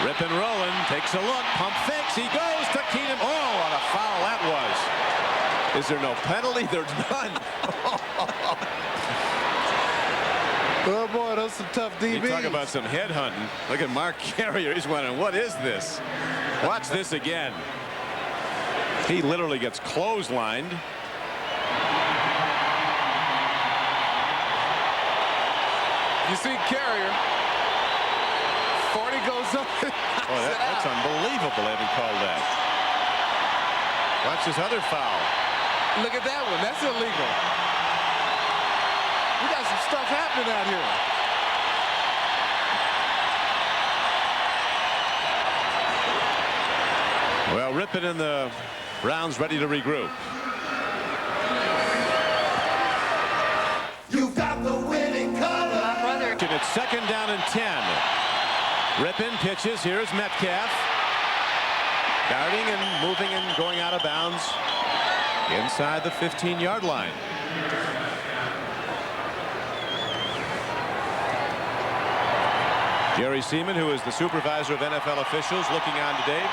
Rypien rolling, takes a look, pump fakes, he goes to Keenum. Oh, what a foul that was. Is there no penalty? There's none. Oh boy, those some tough DBs. You talk about some head hunting. Look at Mark Carrier. He's wondering, what is this? Watch this again. He literally gets clotheslined. You see Carrier. 40 goes up. That's unbelievable. They haven't called that. Watch this other foul. Look at that one. That's illegal. We got some stuff happening out here. Well, Rypien and the Browns ready to regroup. You've got the winning color. It's 2nd down and 10. Rypien pitches. Here's Metcalf. Darting and moving and going out of bounds inside the 15-yard line. Jerry Seaman, who is the supervisor of NFL officials, looking on today.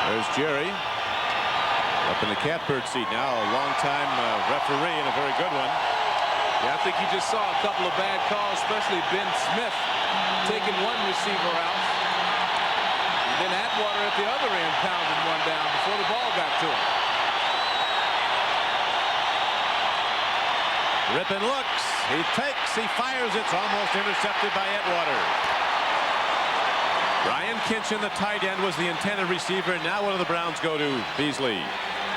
There's Jerry up in the catbird seat now, a long-time referee and a very good one. Yeah, I think he just saw a couple of bad calls, especially Ben Smith taking one receiver out. And then Atwater at the other end pounding one down before the ball got to him. Rypien looks, he takes, he fires, it's almost intercepted by Atwater. Brian Kinchin, the tight end, was the intended receiver, and now what do the Browns go to Beasley?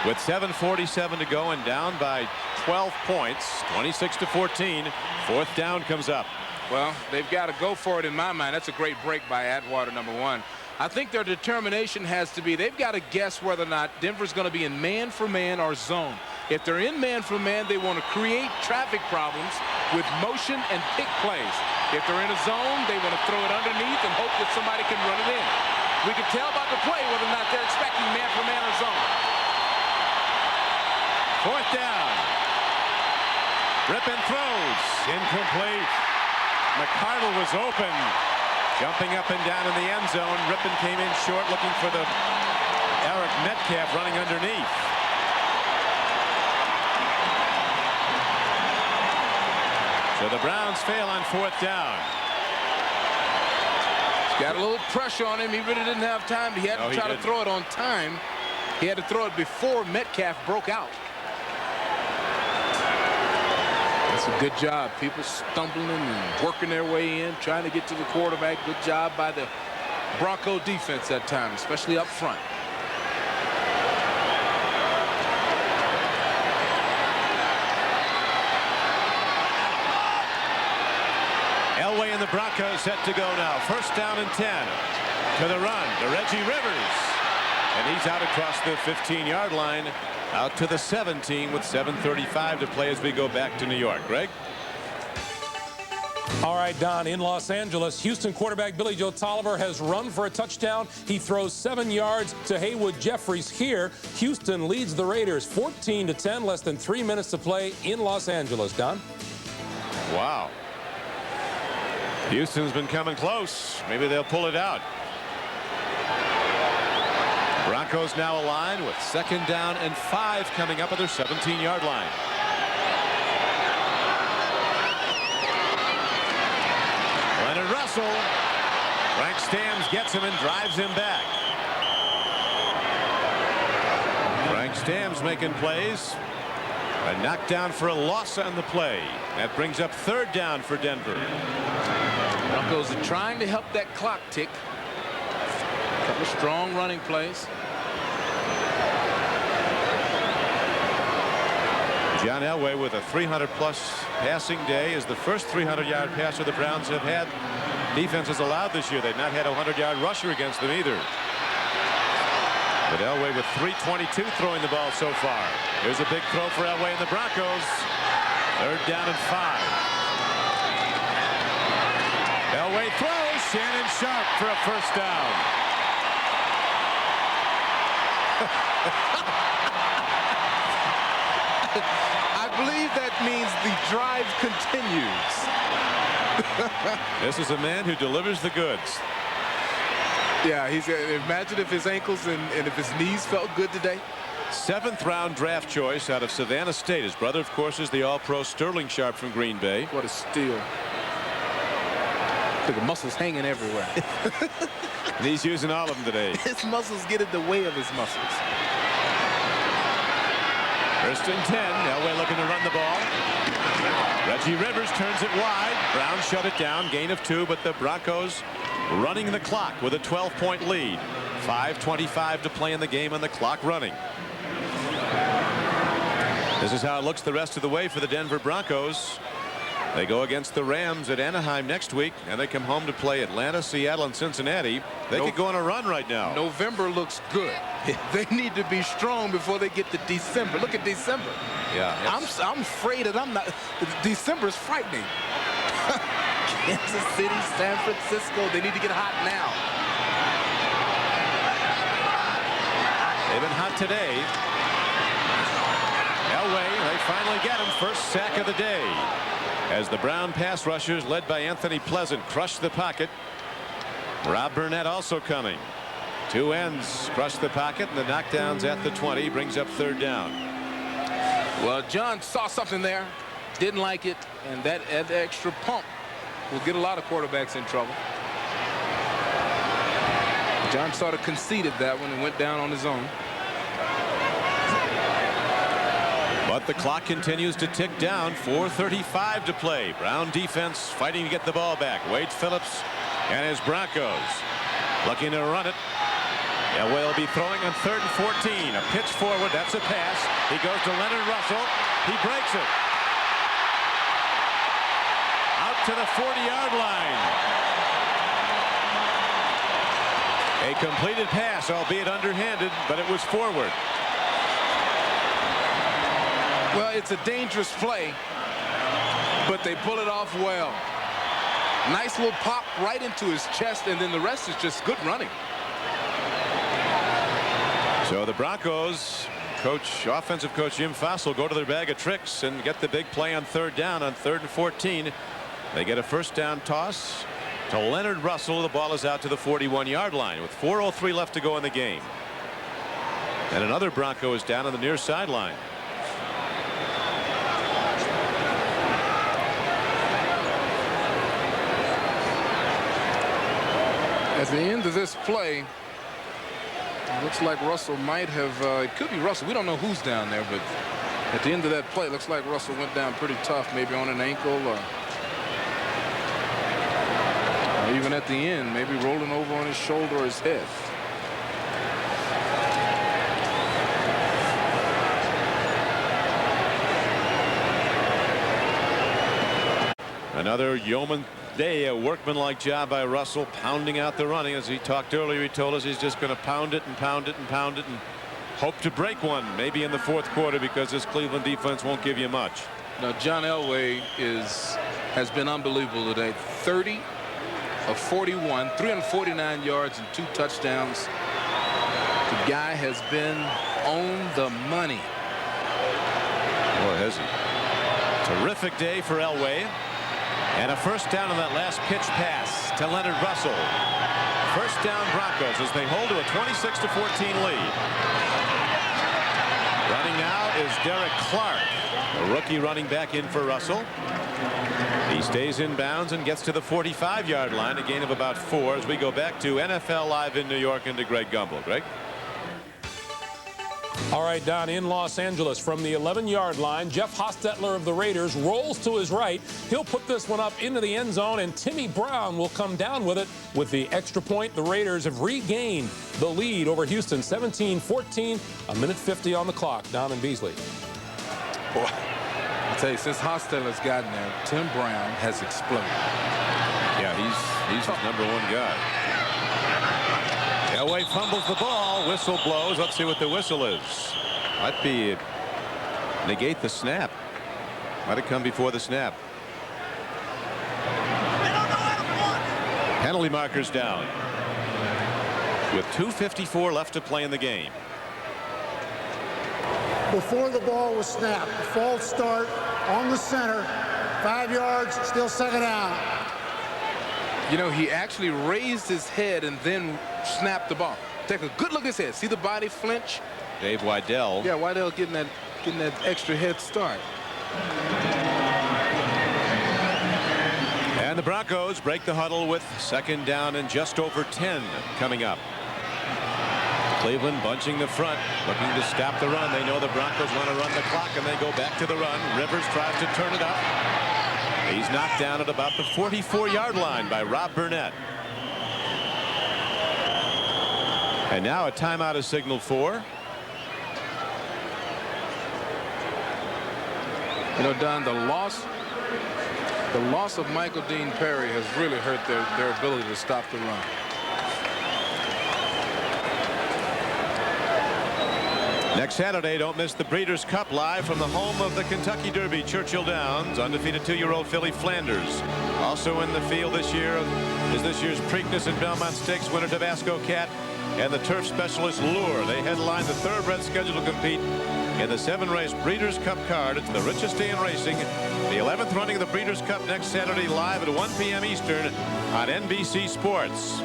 With 7:47 to go and down by 12 points, 26-14, 4th down comes up. Well, they've got to go for it in my mind. That's a great break by Atwater, number one. I think their determination has to be they've got to guess whether or not Denver's going to be in man-for-man or zone. If they're in man-for-man, they want to create traffic problems with motion and pick plays. If they're in a zone, they want to throw it underneath and hope that somebody can run it in. We can tell by the play whether or not they're expecting man-for-man or zone. 4th down. Rypien throws. Incomplete. McCardle was open. Jumping up and down in the end zone. Rypien came in short looking for the Eric Metcalf running underneath. So the Browns fail on 4th down. He's got a little pressure on him. He really didn't have time. He had to try to throw it on time. He had to throw it before Metcalf broke out. That's a good job. People stumbling and working their way in, trying to get to the quarterback. Good job by the Bronco defense that time, especially up front. Elway and the Broncos set to go now. 1st down and 10. To the run to Reggie Rivers. And he's out across the 15-yard line. Out to the 17 with 7:35 to play as we go back to New York. Greg? All right, Don, in Los Angeles, Houston quarterback Billy Joe Tolliver has run for a touchdown. He throws 7 yards to Haywood Jeffries here. Houston leads the Raiders 14-10, less than 3 minutes to play in Los Angeles. Don? Wow. Houston's been coming close. Maybe they'll pull it out. Broncos now aligned with 2nd down and 5 coming up at their 17-yard line. Leonard Russell. Frank Stamms gets him and drives him back. Frank Stamms making plays. A knockdown for a loss on the play. That brings up 3rd down for Denver. Broncos are trying to help that clock tick. A couple of strong running plays. John Elway with a 300-plus passing day is the first 300-yard passer the Browns have had. Defense has allowed this year. They've not had a 100-yard rusher against them either. But Elway with 322 throwing the ball so far. Here's a big throw for Elway and the Broncos. 3rd down and 5. Elway throws. Shannon Sharp for a 1st down. I believe that means the drive continues. This is a man who delivers the goods. Yeah, imagine if his ankles and if his knees felt good today. 7th round draft choice out of Savannah State. His brother, of course, is the All-Pro Sterling Sharp from Green Bay. What a steal. Look, the muscles hanging everywhere. And he's using all of them today. His muscles get in the way of his muscles. First and 10. Elway looking to run the ball. Reggie Rivers turns it wide. Browns shut it down. Gain of 2, but the Broncos running the clock with a 12-point lead. 5:25 to play in the game and the clock running. This is how it looks the rest of the way for the Denver Broncos. They go against the Rams at Anaheim next week, and they come home to play Atlanta, Seattle, and Cincinnati. They could go on a run right now. November looks good. They need to be strong before they get to December. Look at December. Yeah, I'm afraid that I'm not. December is frightening. Kansas City, San Francisco, they need to get hot now. They've been hot today. Elway, they finally get him. First sack of the day. As the Brown pass rushers, led by Anthony Pleasant, crush the pocket. Rob Burnett also coming. Two ends crush the pocket, and the knockdowns at the 20 brings up third down. Well, John saw something there, didn't like it, and that extra pump will get a lot of quarterbacks in trouble. John sort of conceded that one and went down on his own. But the clock continues to tick down. 4:35 to play. Brown defense fighting to get the ball back. Wade Phillips and his Broncos looking to run it. Elway will be throwing on 3rd and 14. A pitch forward. That's a pass. He goes to Leonard Russell. He breaks it. Out to the 40-yard line. A completed pass, albeit underhanded, but it was forward. Well, it's a dangerous play, but they pull it off well. Nice little pop right into his chest, and then the rest is just good running. So the Broncos, offensive coach Jim Fassel, go to their bag of tricks and get the big play on 3rd down on 3rd and 14. They get a first down toss to Leonard Russell. The ball is out to the 41-yard line with 4:03 left to go in the game. And another Bronco is down on the near sideline. At the end of this play, it looks like Russell might have, it could be Russell. We don't know who's down there, but at the end of that play, it looks like Russell went down pretty tough, maybe on an ankle or even at the end, maybe rolling over on his shoulder or his head. Another yeoman day, a workmanlike job by Russell, pounding out the running. As he talked earlier, he told us he's just going to pound it and pound it and pound it and hope to break one maybe in the 4th quarter, because this Cleveland defense won't give you much. Now, John Elway has been unbelievable today. 30 of 41, 349 yards and 2 touchdowns. The guy has been on the money. Boy, has he. Terrific day for Elway. And a first down on that last pitch pass to Leonard Russell. First down Broncos as they hold to a 26-14 lead. Running now is Derek Clark, a rookie running back in for Russell. He stays in bounds and gets to the 45-yard line, a gain of about 4 as we go back to NFL Live in New York and to Greg Gumbel. Greg? All right, Don, in Los Angeles from the 11-yard line, Jeff Hostetler of the Raiders rolls to his right. He'll put this one up into the end zone, and Timmy Brown will come down with it. With the extra point, the Raiders have regained the lead over Houston, 17-14, a minute 50 on the clock. Don and Beasley. Boy, I'll tell you, since Hostetler's gotten there, Tim Brown has exploded. Yeah, he's his #1 guy. Elway fumbles the ball. Whistle blows. Let's see what the whistle is. Might be negate the snap. Might have come before the snap. Penalty markers down. With 2:54 left to play in the game. Before the ball was snapped, false start on the center. 5 yards, still 2nd down. You know, he actually raised his head and then snapped the ball. Take a good look at his head. See the body flinch? Dave Weidel. Yeah, Weidel getting that extra head start. And the Broncos break the huddle with 2nd down and just over 10 coming up. Cleveland bunching the front, looking to stop the run. They know the Broncos want to run the clock, and they go back to the run. Rivers tries to turn it up. He's knocked down at about the 44-yard line by Rob Burnett. And now a timeout is signaled for. You know, Don, the loss of Michael Dean Perry has really hurt their ability to stop the run. Next Saturday, don't miss the Breeders' Cup live from the home of the Kentucky Derby, Churchill Downs. Undefeated 2-year-old filly Flanders. Also in the field this year is this year's Preakness and Belmont Stakes winner Tabasco Cat and the turf specialist Lure. They headline the thoroughbred schedule to compete in the 7-race Breeders' Cup card. It's the richest day in racing. The 11th running of the Breeders' Cup next Saturday live at 1 p.m. Eastern on NBC Sports.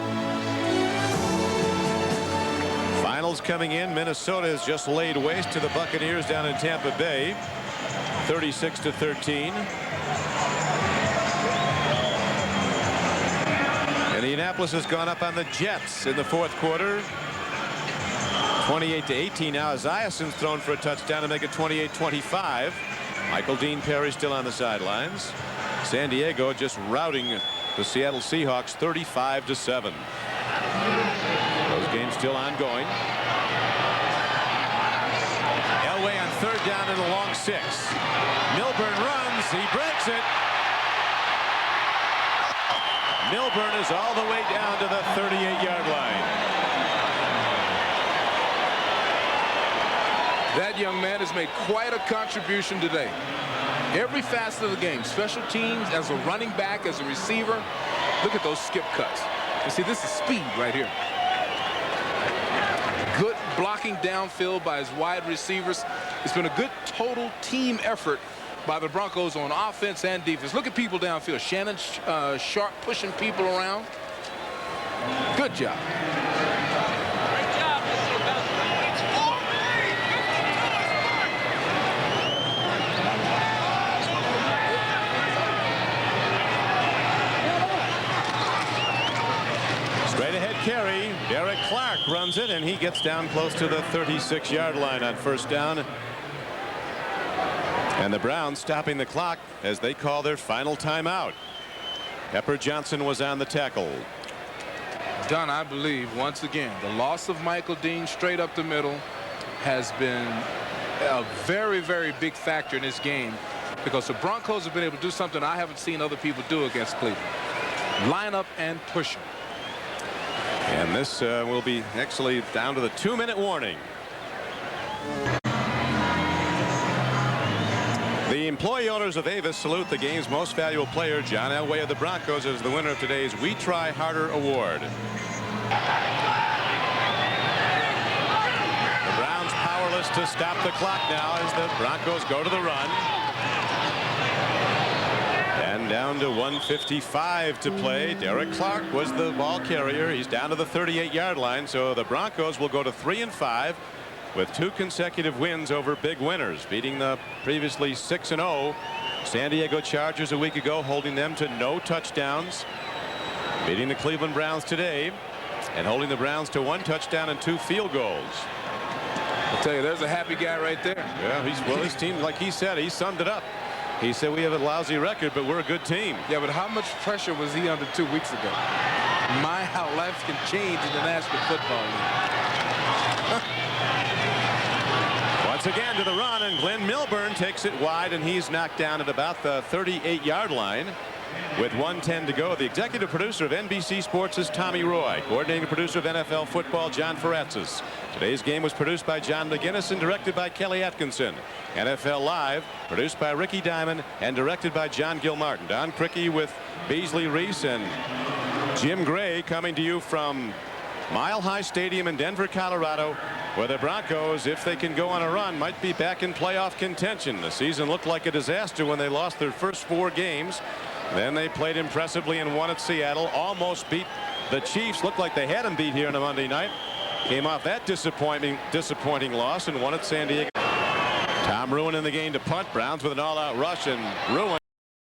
Finals coming in. Minnesota has just laid waste to the Buccaneers down in Tampa Bay, 36-13. Indianapolis has gone up on the Jets in the 4th quarter, 28-18. Now Esiason's thrown for a touchdown to make it 28-25. Michael Dean Perry still on the sidelines. San Diego just routing the Seattle Seahawks 35-7. Those games still ongoing. Elway on 3rd down and a long 6. Milburn runs. He breaks it. Milburn is all the way down to the 38-yard line. That young man has made quite a contribution today. Every facet of the game, special teams, as a running back, as a receiver. Look at those skip cuts. You see, this is speed right here. Good blocking downfield by his wide receivers. It's been a good total team effort by the Broncos on offense and defense. Look at people downfield. Shannon Sharp pushing people around. Good job. Straight ahead carry. Derek Clark runs it, and he gets down close to the 36-yard line on 1st down. And the Browns stopping the clock as they call their final timeout. Pepper Johnson was on the tackle. Don, I believe once again the loss of Michael Dean straight up the middle has been a very, very big factor in this game, because the Broncos have been able to do something I haven't seen other people do against Cleveland. Line up and push them. And this will be actually down to the 2-minute warning. The employee owners of Avis salute the game's most valuable player, John Elway of the Broncos, as the winner of today's We Try Harder award. The Browns powerless to stop the clock now as the Broncos go to the run. And down to 1:55 to play. Derek Clark was the ball carrier. He's down to the 38-yard line, so the Broncos will go to 3-5. with 2 consecutive wins over big winners, beating the previously 6-0 San Diego Chargers a week ago, holding them to no touchdowns, beating the Cleveland Browns today, and holding the Browns to 1 touchdown and 2 field goals. I'll tell you, there's a happy guy right there. Yeah, well, his team, like he said, he summed it up. He said, we have a lousy record, but we're a good team. Yeah, but how much pressure was he under 2 weeks ago? My, how life can change in the National Football League. Once again to the run, and Glyn Milburn takes it wide, and he's knocked down at about the 38-yard line with 1:10 to go. The executive producer of NBC Sports is Tommy Roy. Coordinating producer of NFL Football, John Faratzis. Today's game was produced by John McGinnis and directed by Kelly Atkinson. NFL Live, produced by Ricky Diamond and directed by John Gilmartin. Don Criqui with Beasley Reese and Jim Gray coming to you from Mile High Stadium in Denver, Colorado, where the Broncos, if they can go on a run, might be back in playoff contention. The season looked like a disaster when they lost their first 4 games. Then they played impressively and won at Seattle, almost beat the Chiefs. Looked like they had them beat here on a Monday night. Came off that disappointing loss and won at San Diego. Tom Ruin in the game to punt. Browns with an all-out rush, and Ruin